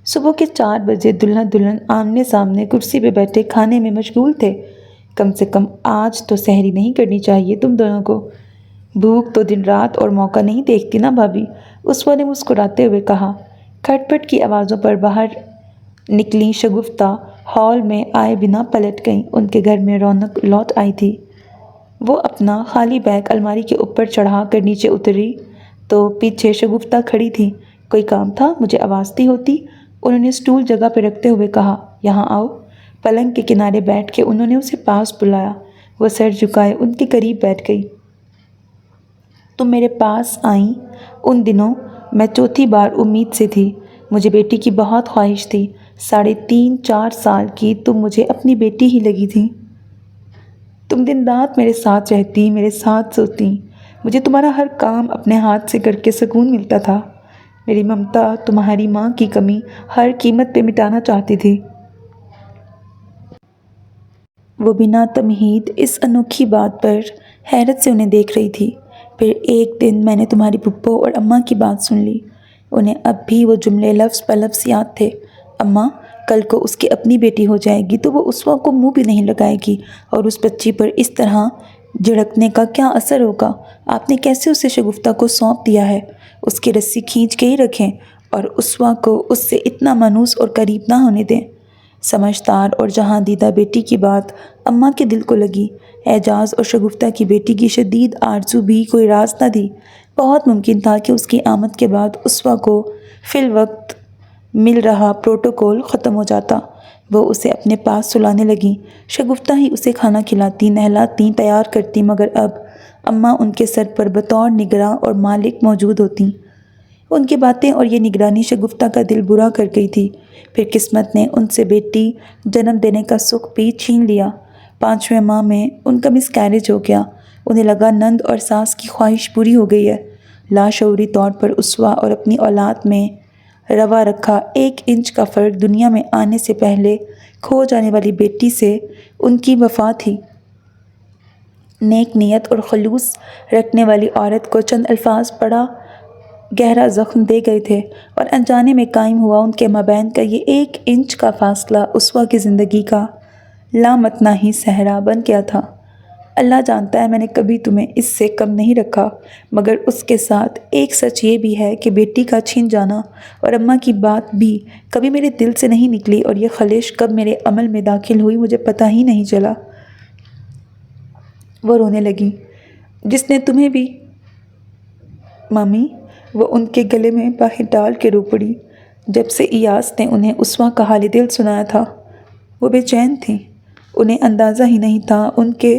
Speaker 2: صبح کے 4 بجے دلہن دلہن آمنے سامنے کرسی پہ بیٹھے کھانے میں مشغول تھے۔ کم سے کم آج تو سحری نہیں کرنی چاہیے تم دونوں کو۔ بھوک تو دن رات اور موقع نہیں دیکھتی نا بھابھی، اسوا نے مسکراتے ہوئے کہا۔ کھٹ پٹ کی آوازوں پر باہر نکلی شگفتہ ہال میں آئے بنا پلٹ گئیں۔ ان کے گھر میں رونق لوٹ آئی تھی۔ وہ اپنا خالی بیگ الماری کے اوپر چڑھا کر نیچے اتری تو پیچھے شگفتہ کھڑی تھی۔ کوئی کام تھا؟ مجھے آواز دی ہوتی، انہوں نے اسٹول جگہ پہ رکھتے ہوئے کہا۔ یہاں آؤ۔ پلنگ کے کنارے بیٹھ کے انہوں نے اسے پاس بلایا۔ وہ سر جھکائے ان کے قریب بیٹھ گئی۔ تم میرے پاس آئیں ان دنوں میں چوتھی بار امید سے تھی۔ مجھے بیٹی کی بہت خواہش تھی۔ 3.5-4 سال کی تم مجھے اپنی بیٹی ہی لگی تھی۔ تم دن رات میرے ساتھ رہتی، میرے ساتھ سوتی۔ مجھے تمہارا ہر کام اپنے ہاتھ سے کر کے سکون ملتا تھا۔ میری ممتا تمہاری ماں کی کمی ہر قیمت پہ مٹانا چاہتی تھی۔ وہ بنا تمہید اس انوکھی بات پر حیرت سے انہیں دیکھ رہی تھی۔ پھر ایک دن میں نے تمہاری پھپھو اور اماں کی بات سن لی۔ انہیں اب بھی وہ جملے لفظ پہ لفظ یاد تھے۔ اماں، کل کو اس کی اپنی بیٹی ہو جائے گی تو وہ اسوا کو منہ بھی نہیں لگائے گی، اور اس بچی پر اس طرح جھڑکنے کا کیا اثر ہوگا؟ آپ نے کیسے اسے شگفتہ کو سونپ دیا ہے؟ اس کی رسی کھینچ کے ہی رکھیں اور اسوا کو اس سے اتنا مانوس اور قریب نہ ہونے دیں۔ سمجھدار اور جہاں دیدہ بیٹی کی بات اماں کے دل کو لگی۔ اعجاز اور شگفتہ کی بیٹی کی شدید آرزو بھی کوئی راز نہ تھی۔ بہت ممکن تھا کہ اس کی آمد کے بعد اسوا کو فی الوقت مل رہا پروٹوکول ختم ہو جاتا۔ وہ اسے اپنے پاس سلانے لگیں۔ شگفتہ ہی اسے کھانا کھلاتی، نہلاتی، تیار کرتی، مگر اب اماں ان کے سر پر بطور نگراں اور مالک موجود ہوتیں۔ ان کی باتیں اور یہ نگرانی شگفتہ کا دل برا کر گئی تھی۔ پھر قسمت نے ان سے بیٹی جنم دینے کا سکھ بھی چھین لیا۔ 5ویں ماہ میں ان کا مس کیریج ہو گیا۔ انہیں لگا نند اور ساس کی خواہش پوری ہو گئی ہے۔ لاشعوری طور پر اسوا اور اپنی اولاد میں روا رکھا 1 انچ کا فرق دنیا میں آنے سے پہلے کھو جانے والی بیٹی سے ان کی وفا تھی۔ نیک نیت اور خلوص رکھنے والی عورت کو چند الفاظ بڑا گہرا زخم دے گئے تھے، اور انجانے میں قائم ہوا ان کے مابین کا یہ 1 انچ کا فاصلہ اسوا کی زندگی کا لامتناہی صحرا بن گیا تھا۔ اللہ جانتا ہے میں نے کبھی تمہیں اس سے کم نہیں رکھا، مگر اس کے ساتھ ایک سچ یہ بھی ہے کہ بیٹی کا چھن جانا اور اماں کی بات بھی کبھی میرے دل سے نہیں نکلی، اور یہ خلش کب میرے عمل میں داخل ہوئی مجھے پتہ ہی نہیں چلا۔ وہ رونے لگی۔ جس نے تمہیں بھی مامی، وہ ان کے گلے میں باہیں ڈال کے رو پڑی۔ جب سے ایاس نے انہیں اسوا کا حال دل سنایا تھا وہ بے چین تھیں۔ انہیں اندازہ ہی نہیں تھا ان کے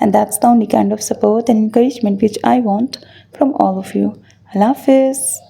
Speaker 1: and that's the only kind of support and encouragement which I want from all of you. Allah Hafiz.